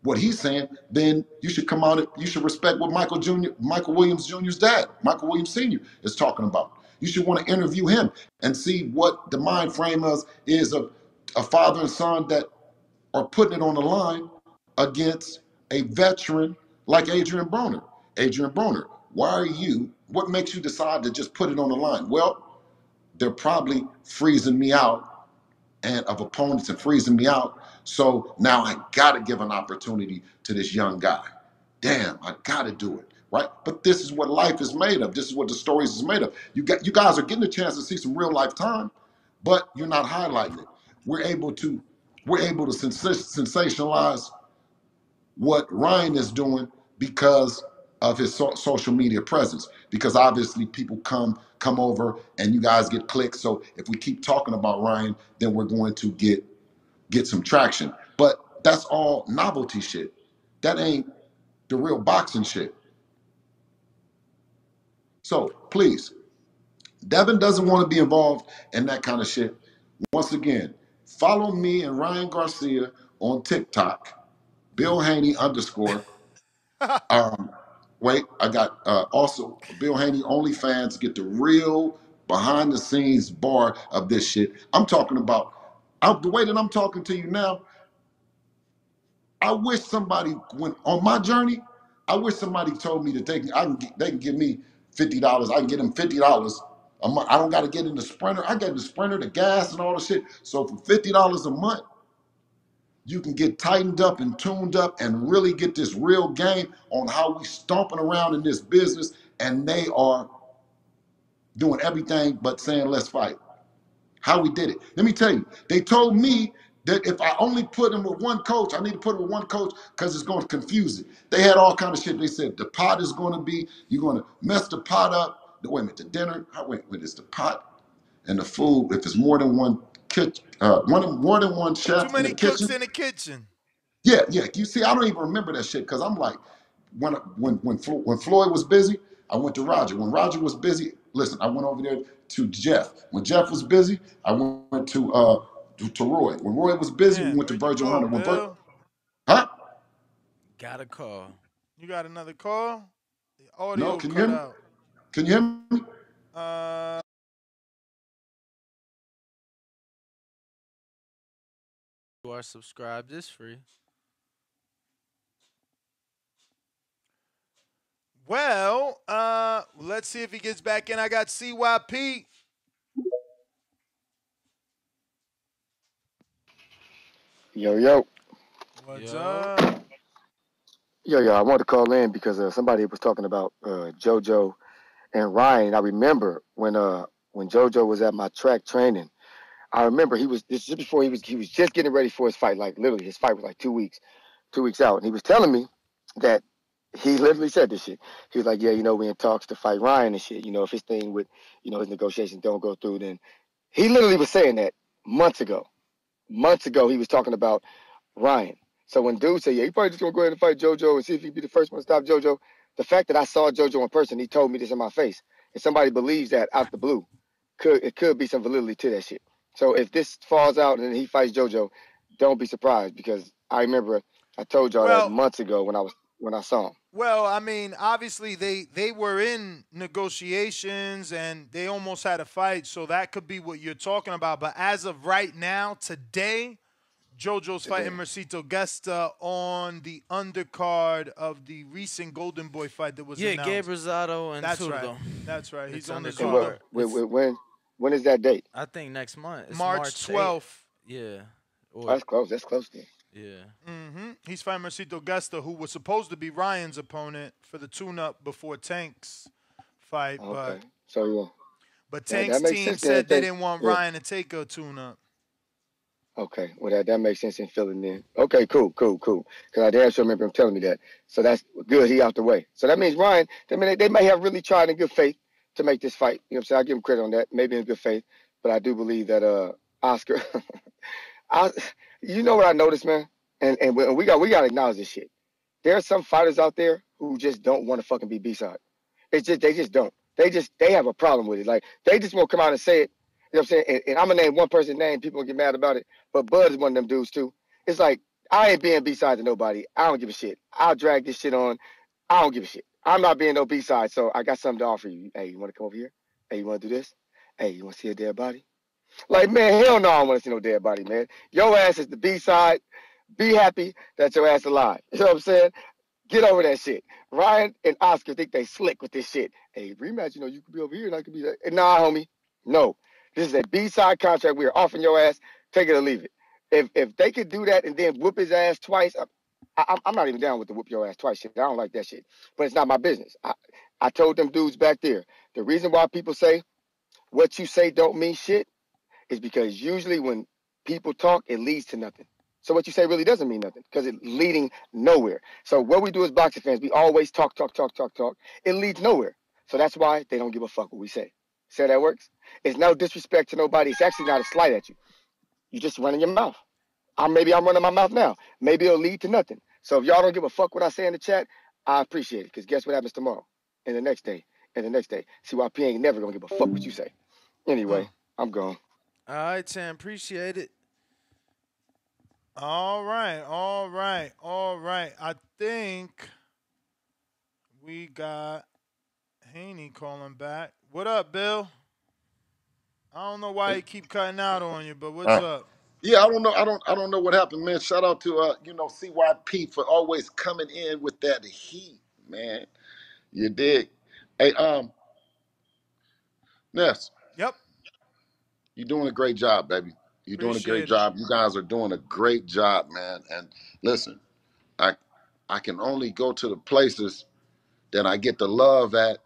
what he's saying, then you should come out and you should respect what Michael Williams Jr.'s dad, Michael Williams Sr. is talking about. You should want to interview him and see what the mind frame is of a father and son that are putting it on the line against a veteran like Adrian Broner. Adrian Broner, what makes you decide to just put it on the line? Well, they're probably freezing me out and of opponents and freezing me out. So now I got to give an opportunity to this young guy. Damn, I got to do it, right? To this is what life is made of. This is what the stories is made of. You guys are getting a chance to see some real life time, but you're not highlighting it. We're able to sensationalize what Ryan is doing because of his social media presence. Because obviously people come over and you guys get clicks. So if we keep talking about Ryan, then we're going to get some traction. But that's all novelty shit. That ain't the real boxing shit. So please, Devin doesn't want to be involved in that kind of shit. Once again, follow me and Ryan Garcia on TikTok, Bill Haney _. Wait, I got also Bill Haney OnlyFans. Get the real behind the scenes bar of this shit. I'm talking about the way that I'm talking to you now. I wish somebody went on my journey. I wish somebody told me that they can give me $50. I can get them $50 a month. I don't got to get in the Sprinter. I get in the Sprinter, the gas, and all the shit. So for $50 a month, you can get tightened up and tuned up and really get this real game on how we stomping around in this business, and they are doing everything but saying, let's fight. How we did it. Let me tell you, they told me that if I only put him with one coach, I need to put him with one coach because it's going to confuse it. They had all kind of shit. They said the pot is going to be, you're going to mess the pot up. Wait a minute, the dinner, it's the pot and the food. If it's more than one kitchen, more than one chef too many in the cooks kitchen. in the kitchen. Yeah. You see, I don't even remember that shit because I'm like, when Floyd was busy, I went to Roger. When Roger was busy, listen, I went over there to Jeff. When Jeff was busy, I went to Roy. When Roy was busy, we went to Virgil Hunter. Huh? Got a call. You got another call? The audio No, can you cut hear me? out. Can you hear me? You are subscribed. It's free. Well, let's see if he gets back in. I got CYP. Yo. What's up? Yo, I wanted to call in because somebody was talking about JoJo and Ryan. I remember when JoJo was at my track training. I remember he was just before he was just getting ready for his fight. Like literally, his fight was like 2 weeks out, and he was telling me that he literally said this shit. He was like, "Yeah, we in talks to fight Ryan and shit. If his thing with his negotiations don't go through, then." He literally was saying that months ago. Months ago, he was talking about Ryan. So when dude said, yeah, he probably just going to go ahead and fight JoJo and see if he be the first one to stop JoJo, the fact that I saw JoJo in person, he told me this in my face. If somebody believes that out the blue, it could be some validity to that shit. So if this falls out and he fights JoJo, don't be surprised, because I remember I told y'all that months ago when I saw him. Well, I mean, obviously they were in negotiations and they almost had a fight, so that could be what you're talking about. But as of right now, today, JoJo's fighting Mercito Gesta on the undercard of the recent Golden Boy fight that was announced. Gabe Rosado and That's Turco. right. That's right. He's on the card. When is that date? I think next month. It's March 12th. Yeah. That's close. That's close then. Yeah. He's fighting Mercito Gesta, who was supposed to be Ryan's opponent for the tune-up before Tank's fight. Okay. But Tank's team said they didn't want Ryan to take a tune-up. Okay, well that makes sense in filling in. Okay, cool. Because I damn sure remember him telling me that. So that's good. He out the way. So that means Ryan. I mean, they may have really tried in good faith to make this fight. You know what I'm saying? I give him credit on that. Maybe in good faith, but I do believe that Oscar. You know what I noticed, man? And we got to acknowledge this shit. There are some fighters out there who just don't want to fucking be B-side. They just don't. They have a problem with it. Like they just won't come out and say it. You know what I'm saying? And I'm going to name one person's name. People will get mad about it. But Bud is one of them dudes, too. It's like, I ain't being B-side to nobody. I don't give a shit. I'll drag this shit on. I don't give a shit. I'm not being no B-side, so I got something to offer you. Hey, you want to come over here? Hey, you want to do this? Hey, you want to see a dead body? Like, man, hell no, I don't want to see no dead body, man. Your ass is the B-side. Be happy that your ass alive. You know what I'm saying? Get over that shit. Ryan and Oscar think they slick with this shit. Hey, rematch, you could be over here and I could be there. Nah, homie. No. This is a B-side contract. We are offering your ass. Take it or leave it. If they could do that and then whoop his ass twice, I'm not even down with the whoop your ass twice shit. I don't like that shit. But it's not my business. I told them dudes back there, the reason why people say what you say don't mean shit is because usually when people talk, it leads to nothing. So what you say really doesn't mean nothing because it's leading nowhere. So what we do as boxing fans, we always talk. It leads nowhere. So that's why they don't give a fuck what we say. See how that works? It's no disrespect to nobody. It's actually not a slight at you. You just running your mouth. Maybe I'm running my mouth now. Maybe it'll lead to nothing. So if y'all don't give a fuck what I say in the chat, I appreciate it. Because guess what happens tomorrow? And the next day. And the next day. CYP ain't never going to give a fuck what you say. Anyway, I'm gone. All right, Sam. Appreciate it. All right. I think we got Haney calling back. What up, Bill? I don't know why he keep cutting out on you, but what's up? Yeah, I don't know. I don't know what happened, man. Shout out to CYP for always coming in with that heat, man. You dig? Hey, Ness. Yep. You're doing a great job, baby. You're doing a great job. You guys are doing a great job, man. And listen, I can only go to the places that I get the love at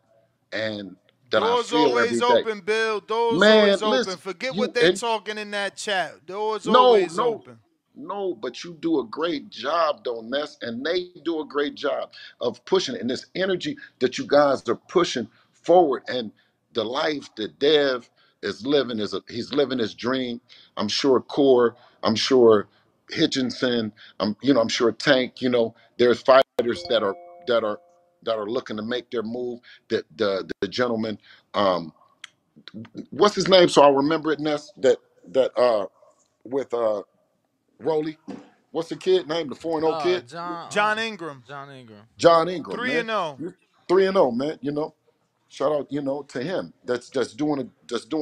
and that Doors I feel always every day. open, Bill. Doors man, always listen, open. Forget what they talking in that chat. Doors always open. No, but you do a great job, though, Ness, and they do a great job of pushing it. And this energy that you guys are pushing forward, and the life that Dev is living he's living his dream. I'm sure Core, I'm sure Hitchinson, I'm sure Tank. There's fighters that are looking to make their move. The gentleman, what's his name? So I'll remember it, Ness. With Rolly. What's the kid name? The 4-0 kid? John Ingram. John Ingram. 3-0. 3-0, man. Shout out, to him. That's doing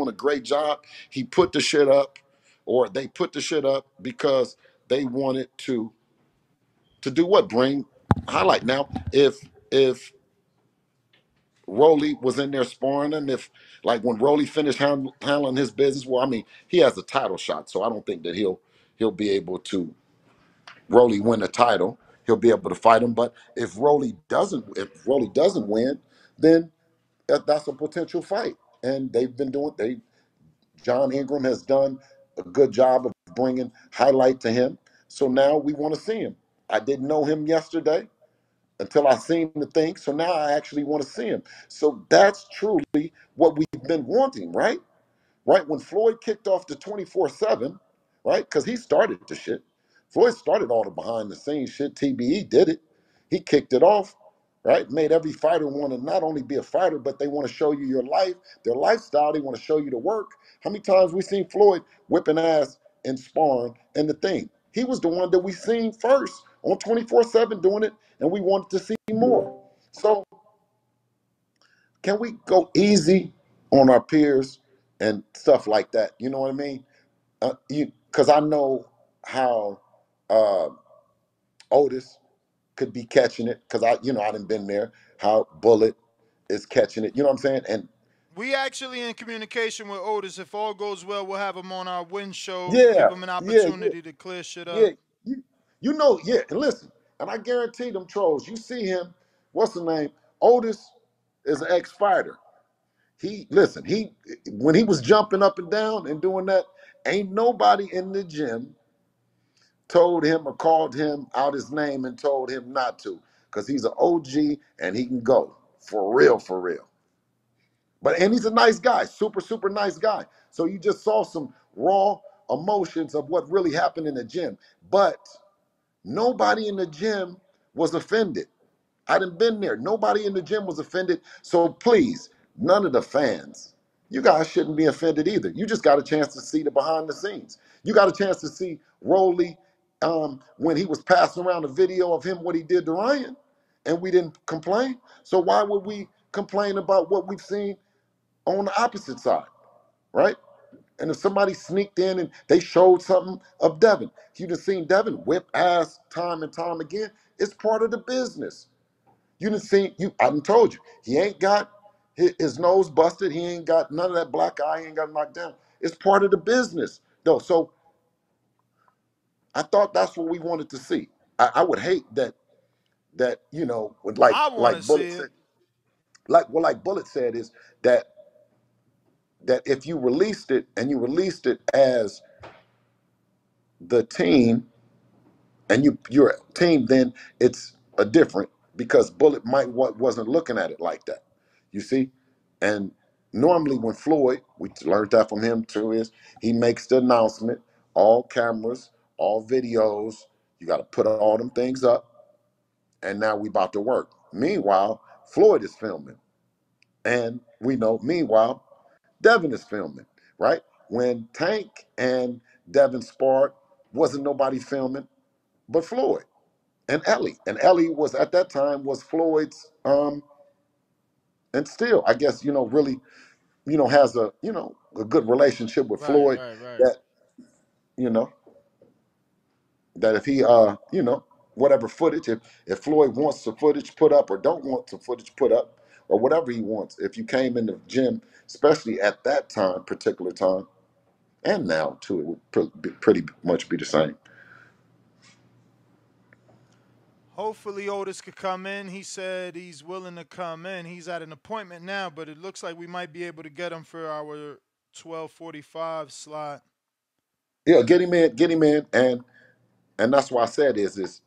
a great job. He put the shit up, or they put the shit up because they wanted to do what? Bring highlight. Now, if Rolly was in there sparring, and if when Rolly finished handling his business, well, I mean, he has a title shot, so I don't think that he'll be able to Rolly win a title. He'll be able to fight him. But if Rolly doesn't win, then that's a potential fight. And John Ingram has done a good job of bringing highlight to him. So now we want to see him. I didn't know him yesterday until I seen the thing. So now I actually want to see him. So that's truly what we've been wanting, right? right? When Floyd kicked off the 24/7, right? Because he started the shit. Floyd started all the behind the scenes shit. TBE did it. He kicked it off, right? Made every fighter want to not only be a fighter, but they want to show you your life, their lifestyle. They want to show you the work. How many times we seen Floyd whipping ass and sparring and the thing? He was the one that we seen first on 24/7 doing it, and we wanted to see more. So can we go easy on our peers and stuff like that? You know what I mean? Because I know how uh, Otis could be catching it. Because I didn't been there. How Bullet is catching it. You know what I'm saying? And we actually in communication with Otis. If all goes well, we'll have him on our win show. yeah, Give him an opportunity to clear shit yeah, up. yeah. And listen, and I guarantee them trolls. You see him. What's the name? Otis is an ex-fighter. He when he was jumping up and down and doing that, ain't nobody in the gym told him or called him out his name and told him not to, because he's an OG and he can go for real, for real. And he's a nice guy, super, super nice guy. So you just saw some raw emotions of what really happened in the gym. But nobody in the gym was offended. I done been there. Nobody in the gym was offended. So please, none of the fans, you guys shouldn't be offended either. You just got a chance to see the behind the scenes. You got a chance to see Rolly when he was passing around a video of him, what he did to Ryan, and we didn't complain. So why would we complain about what we've seen on the opposite side, right? And if somebody sneaked in and they showed something of Devin, you'd have seen Devin whip ass time and time again. It's part of the business. You didn't see I done told you, he ain't got his nose busted. He ain't got none of that black eye. He ain't got knocked down. It's part of the business, though. So I thought that's what we wanted to see. I would hate that with I want to see Bullet it. said, like Bullet said is that if you released it and you released it as the team and you're a team, then it's a different, because Bullet wasn't looking at it like that. You see? And normally when Floyd, we learned that from him too, is he makes the announcement, all cameras, all videos, you got to put all them things up, and now we about to work. Meanwhile, Floyd is filming. And we know, meanwhile, Devin is filming, right? When Tank and Devin sparred, wasn't nobody filming but Floyd and Ellie. And Ellie was at that time was Floyd's and still, I guess, really, has a good relationship with Floyd, Right. that, you know, that if he whatever footage, if Floyd wants some footage put up or don't want some footage put up or whatever he wants, if you came in the gym, especially at that particular time, and now too, it would pretty much be the same. Hopefully Otis could come in. He said he's willing to come in. He's at an appointment now, but it looks like we might be able to get him for our 12:45 slot. Yeah, get him in, and that's why I said is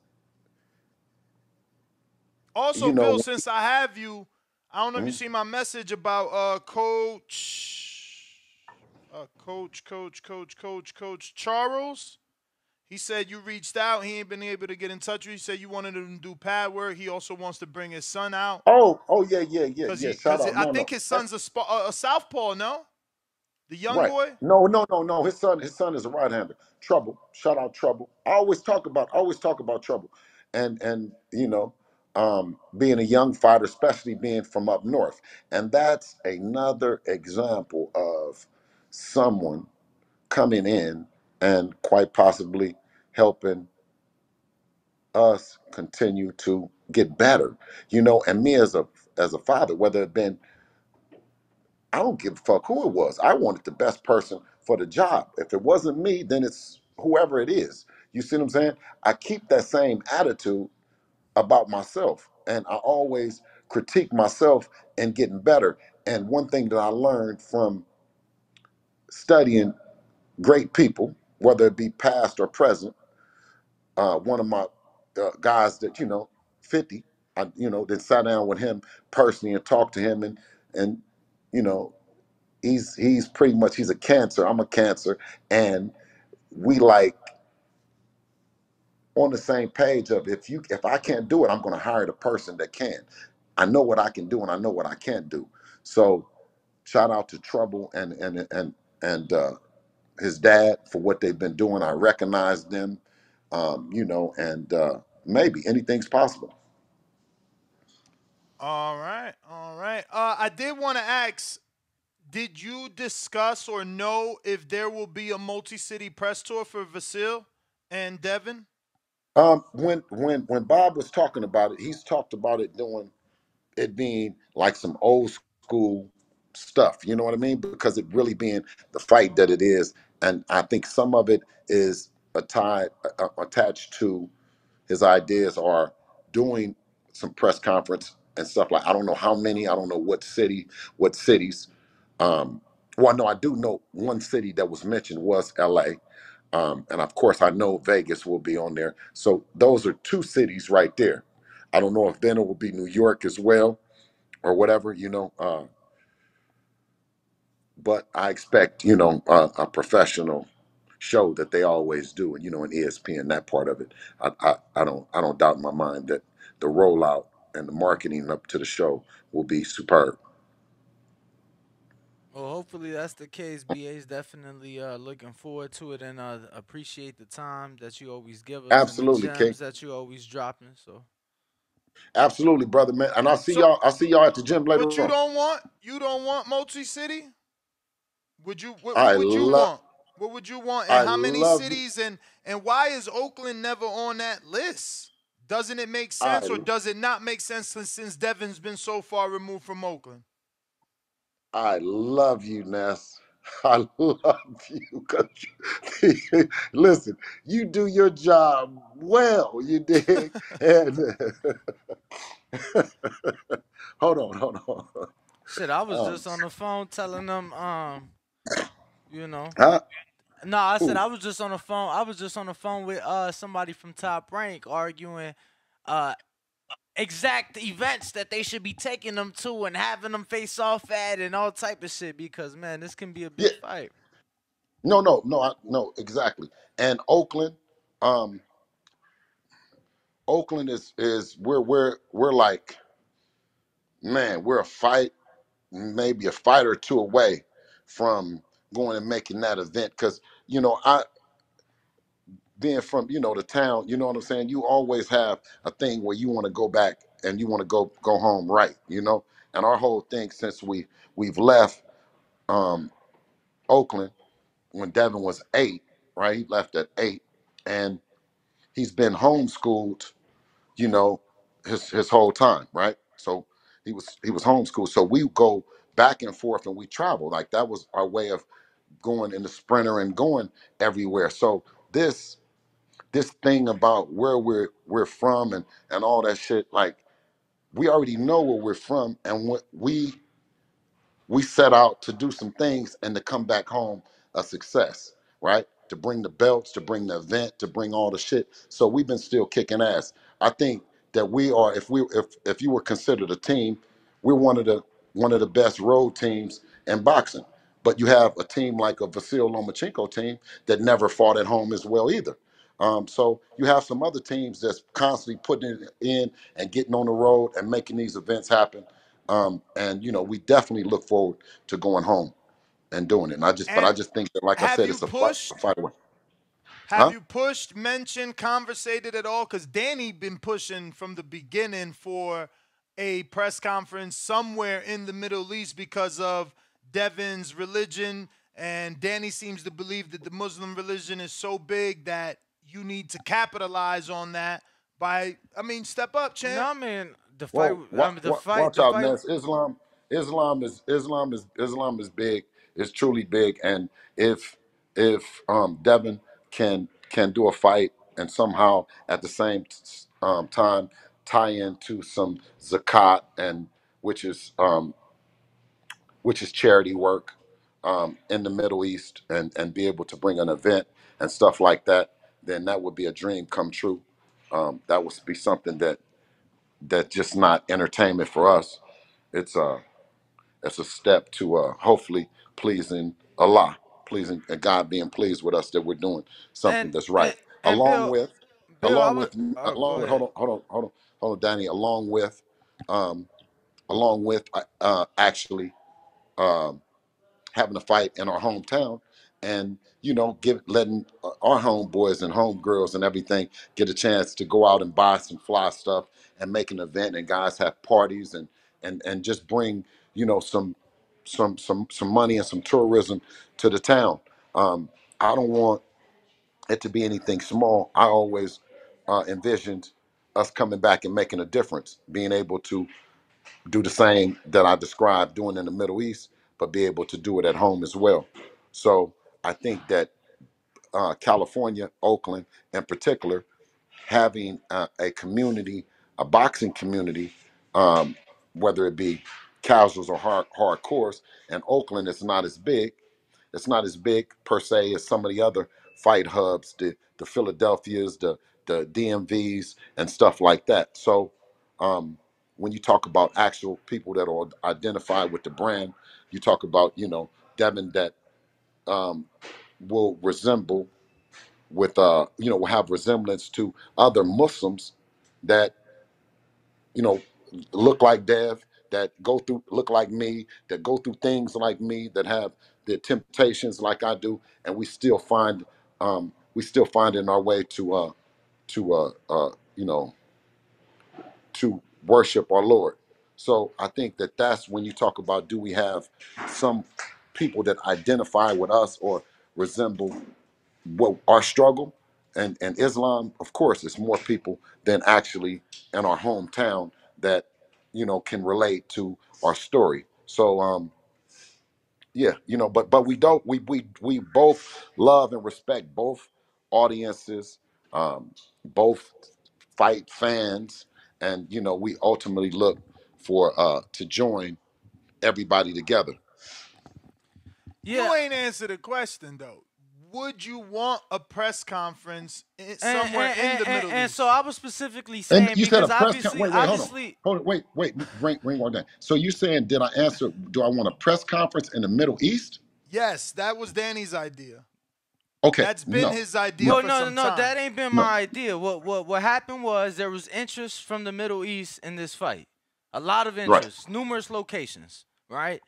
Also, you know Bill, since I have you, I don't know if you mhm. see my message about Coach Charles. He said you reached out. He ain't been able to get in touch with you. He said you wanted him to do pad work. He also wants to bring his son out. Oh yeah. Shout Because out, I no, think his that's son's a southpaw, no? The young right. boy? No. His son is a right hander. Trouble. Shout out Trouble. I always talk about Trouble, and being a young fighter, especially being from up north, and that's another example of someone coming in and quite possibly helping us continue to get better. And me as a father, whether it been, I don't give a fuck who it was. I wanted the best person for the job. If it wasn't me, then it's whoever it is. You see what I'm saying? I keep that same attitude about myself, and I always critique myself and getting better. And one thing that I learned from studying great people, whether it be past or present, one of my guys that 50, that sat down with him personally and talked to him, and you know he's pretty much he's a cancer. I'm a cancer, and we like on the same page of if I can't do it, I'm going to hire the person that can. I know what I can do, and I know what I can't do. So shout out to Trouble and his dad for what they've been doing. I recognize them, and maybe anything's possible. All right, all right. I did want to ask, did you discuss or know if there will be a multi-city press tour for Vasil and Devin? When Bob was talking about it, he's talked about it doing it being like some old school stuff. You know what I mean? Because it really being the fight that it is, and I think some of it is attached to his ideas are doing some press conference and stuff like I don't know how many, I don't know what cities. Um, well, no, I do know one city that was mentioned was LA. And of course, I know Vegas will be on there. So those are two cities right there. I don't know if then it will be New York as well or whatever, but I expect, a professional show that they always do, and in ESPN, that part of it, I don't doubt in my mind that the rollout and the marketing up to the show will be superb. Well, hopefully that's the case. BA's definitely looking forward to it and appreciate the time that you always give us and the Absolutely, King. gems that you always dropping. So Absolutely, brother, man. And I'll see So, y'all. I'll see y'all at the gym later but you on. don't want multi-city? Would you? What I would you love. want? What would you want? And I how many love you. cities? And why is Oakland never on that list? Doesn't it make sense, or I does it not make sense since Devin's been so far removed from Oakland? I love you, Ness. I love you. 'Cause listen, you do your job well, you dig? And hold on. shit, I was Um, just on the phone telling them, you know. huh? No, I said Who? I was just on the phone. I was just on the phone with somebody from Top Rank arguing uh exact events that they should be taking them to and having them face off at and all type of shit because man, this can be a Yeah. big fight. No, exactly. And um, Oakland is we're like, man, we're a fight, maybe a fight or two away from going and making that event. Because I being from the town, you know what I'm saying. You always have a thing where you want to go back and you want to go home right, And our whole thing since we've left um, Oakland when Devin was 8, right? He left at 8, and he's been homeschooled, you know, his whole time, right? So he was homeschooled. So we go back and forth and we travel. Like that was our way of going in the sprinter and going everywhere. So this thing about where we're from and all that shit, like we already know where we're from, and what we set out to do some things and to come back home a success, right? To bring the belts, to bring the event, to bring all the shit. So we've been still kicking ass. I think that we are, if you were considered a team, we're one of the best road teams in boxing. But you have a team like a Vasil-Lomachenko team that never fought at home as well either. So you have some other teams that's constantly putting it in and getting on the road and making these events happen. And we definitely look forward to going home and doing it. But And I just think that, like I have said, you it's a pushed? fight away. Have Huh? you pushed, mentioned, conversated at all? Because Danny been pushing from the beginning for a press conference somewhere in the Middle East because of Devin's religion, and Danny seems to believe that the Muslim religion is so big that you need to capitalize on that by, I mean, step up, No, champ. I mean the fight. Well, I mean watch the out, fight. Ness. Islam is big. It's truly big. And if Devin can do a fight and somehow at the same time tie into some zakat and which is um, which is charity work in the Middle East, and be able to bring an event and stuff like that, then that would be a dream come true. That would be something that just not entertainment for us. It's a it's a step to hopefully pleasing Allah, pleasing God, being pleased with us that we're doing something And that's right. and Along Bill, with, I along would. with, Oh, go ahead. hold on, Danny. Um, along with actually um, having a fight in our hometown, and letting our homeboys and homegirls and everything get a chance to go out and buy some fly stuff and make an event, and guys have parties and just bring some money and some tourism to the town. I don't want it to be anything small. I always envisioned us coming back and making a difference, being able to do the same that I described doing in the Middle East, but be able to do it at home as well. So I think that California, Oakland in particular, having a community, a boxing community, um, whether it be casuals or hardcores, and Oakland is not as big. It's not as big per se as some of the other fight hubs, the Philadelphias, the DMVs, and stuff like that. So when you talk about actual people that are identified with the brand, you talk about Devin that um, will resemble with will have resemblance to other Muslims that you know look like Dev, that go through look like me, that go through things like me, that have the temptations like I do, and we still find in our way to to worship our Lord. So I think that that's when you talk about, do we have some people that identify with us or resemble what our struggle, and Islam, of course, it's more people than actually in our hometown that can relate to our story. So yeah, but we both love and respect both audiences, both fight fans, and we ultimately look for to join everybody together. You Yeah, ain't answered the question though. Would you want a press conference and somewhere and, in and, the and, Middle and East? so I was specifically And saying you said a because press con. obviously, Wait, hold on, wait, ring one down. So you saying, did I answer? Do I want a press conference in the Middle East? Yes, that was Danny's idea. Okay, That's been no, his idea no, well, for no, some no, time. that ain't been no. my idea. What happened was there was interest from the Middle East in this fight, a lot of Right. interest, numerous locations, right?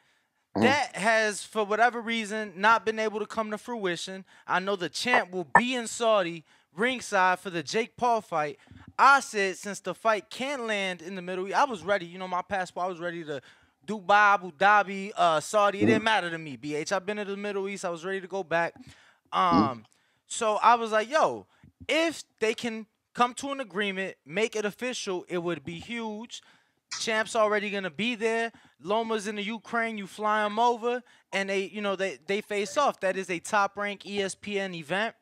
Mhm. That has, for whatever reason, not been able to come to fruition. I know the champ will be in Saudi ringside for the Jake Paul fight. I said since the fight can land in the Middle East, I was ready. My passport, I was ready to Dubai, Abu Dhabi, Saudi. It Mhm. didn't matter to me, BH. I've been to the Middle East. I was ready to go back. Mhm. So I was like, yo, if they can come to an agreement, make it official, it would be huge. Champ's already gonna be there. Loma's in the Ukraine. You fly him over, and they face off. That is a top rank ESPN event.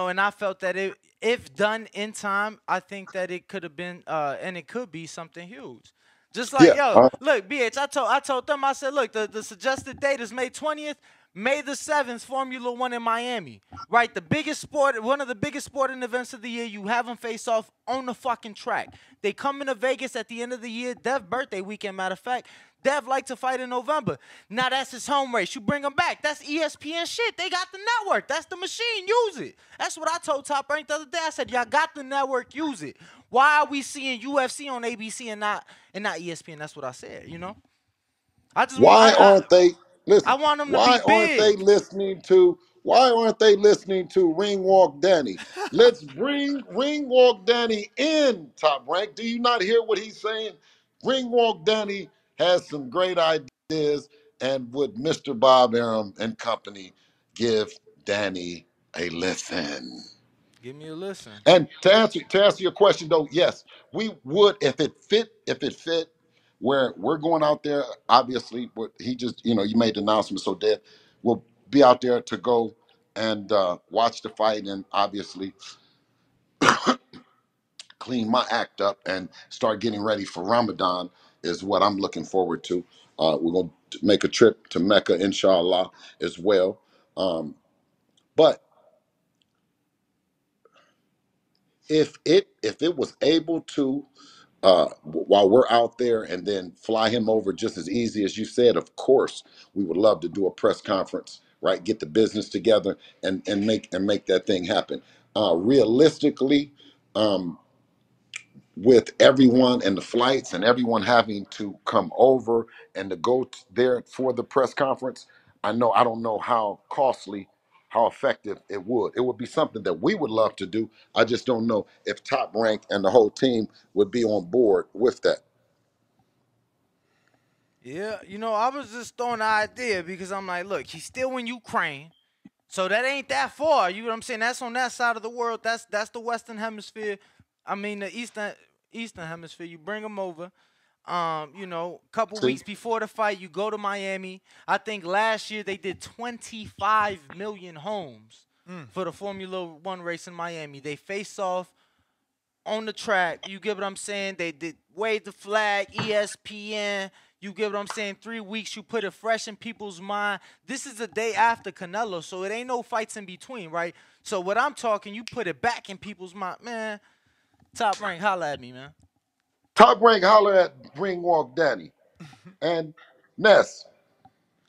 And I felt that if done in time, I think that it could have been and it could be something huge. Just like Yeah. yo, look, BH. I told them. I said, look, the suggested date is May 20th. May the 7th, Formula One in Miami. Right, the biggest sport, one of the biggest sporting events of the year. You have them face off on the fucking track. They come into Vegas at the end of the year. Dev birthday weekend, matter of fact. Dev like to fight in November. Now that's his home race. You bring him back. That's ESPN shit. They got the network. That's the machine. Use it. That's what I told Top Rank the other day. I said, y'all got the network. Use it. Why are we seeing UFC on ABC and not ESPN? That's what I said. I just want Why aren't they I listen? want them to be Why aren't they big. listening to? Why aren't they listening to Ring Walk Danny? Let's bring Ring Walk Danny in, Top Rank. Do you not hear what he's saying? Ring Walk Danny has some great ideas, and would Mr. Bob Arum and company give Danny a listen? Give me a listen. And to answer your question though, yes, we would if it fit where we're going out there. Obviously, what he just you made the announcement, so Dad will be out there to go and watch the fight, and obviously clean my act up and start getting ready for Ramadan is what I'm looking forward to. We're going to make a trip to Mecca, inshallah, as well. But if it was able to while we're out there, and then fly him over just as easy as you said. Of course, we would love to do a press conference, right? Get the business together and make that thing happen. Realistically, with everyone and the flights and everyone having to come over and to go there for the press conference, I don't know how costly, how effective it would. It would be something that we would love to do. I just don't know if Top Rank and the whole team would be on board with that. Yeah, you know, I was just throwing the idea because I'm like, look, he's still in Ukraine. So that ain't that far. You know what I'm saying? That's on that side of the world. That's the Western Hemisphere. I mean the Eastern Hemisphere. You bring them over. You know, a couple weeks before the fight, you go to Miami. I think last year they did 25 million homes for the Formula One race in Miami. They face off on the track. You get what I'm saying? They did wave the flag, ESPN. You get what I'm saying? 3 weeks, you put it fresh in people's mind. This is the day after Canelo, so it ain't no fights in between, right? So what I'm talking, you put it back in people's mind. Man, Top Rank, holla at me, man. Top Rank, holler at Ringwalk Danny. And Ness,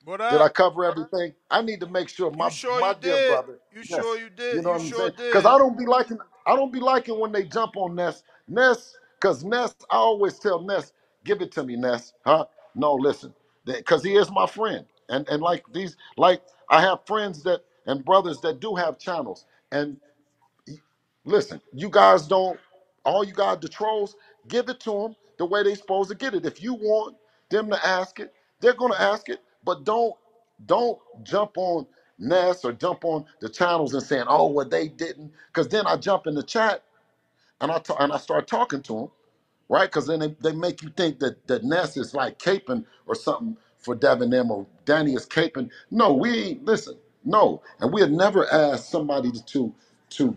What up? did I cover everything? I need to make sure my dear brother. You sure you did. You know what I'm sure saying? did. Because I don't be liking when they jump on Ness. Because Ness, I always tell Ness, give it to me, Ness. Huh? No, listen. Because he is my friend. And like I have friends and brothers that do have channels. And listen, you guys don't, all you guys, the trolls, give it to them the way they supposed to get it. If you want them to ask it, they're going to ask it. But don't jump on Ness or jump on the channels and saying, oh, well, they didn't. Because then I jump in the chat and I start talking to them, right? Because then they make you think that Ness is like caping or something for Devin M or Danny is caping. No, we ain't, listen, no. And we had never asked somebody to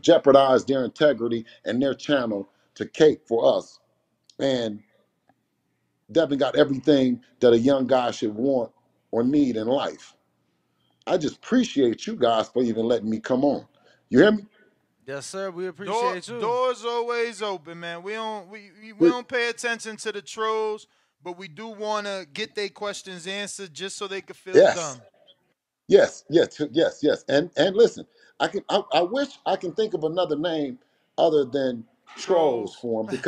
jeopardize their integrity and their channel to cape for us. And Devin got everything that a young guy should want or need in life. I just appreciate you guys for even letting me come on. You hear me? Yes, sir. We appreciate you. Doors always open, man. We don't pay attention to the trolls, but we do want to get their questions answered just so they can feel dumb. Yes. And listen, I wish I can think of another name other than trolls for them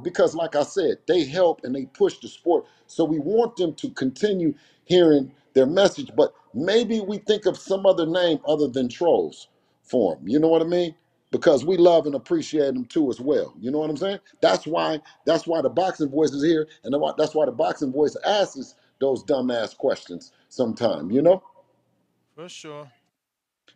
because like I said, they help and they push the sport. So we want them to continue hearing their message, but maybe we think of some other name other than trolls for them. You know what I mean? Because we love and appreciate them too as well. You know what I'm saying? That's why the Boxing Voice is here, and that's why the Boxing Voice asks those dumbass questions sometime, you know? For sure.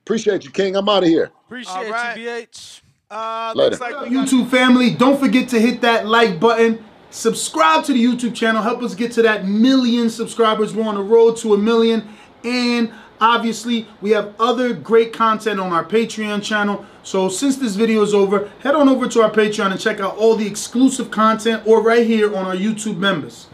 Appreciate you, King. I'm out of here. Appreciate you, BH. Later. Looks like YouTube family, don't forget to hit that like button. Subscribe to the YouTube channel. Help us get to that 1 million subscribers. We're on the road to 1 million. And obviously, we have other great content on our Patreon channel. So since this video is over, head on over to our Patreon and check out all the exclusive content or right here on our YouTube members.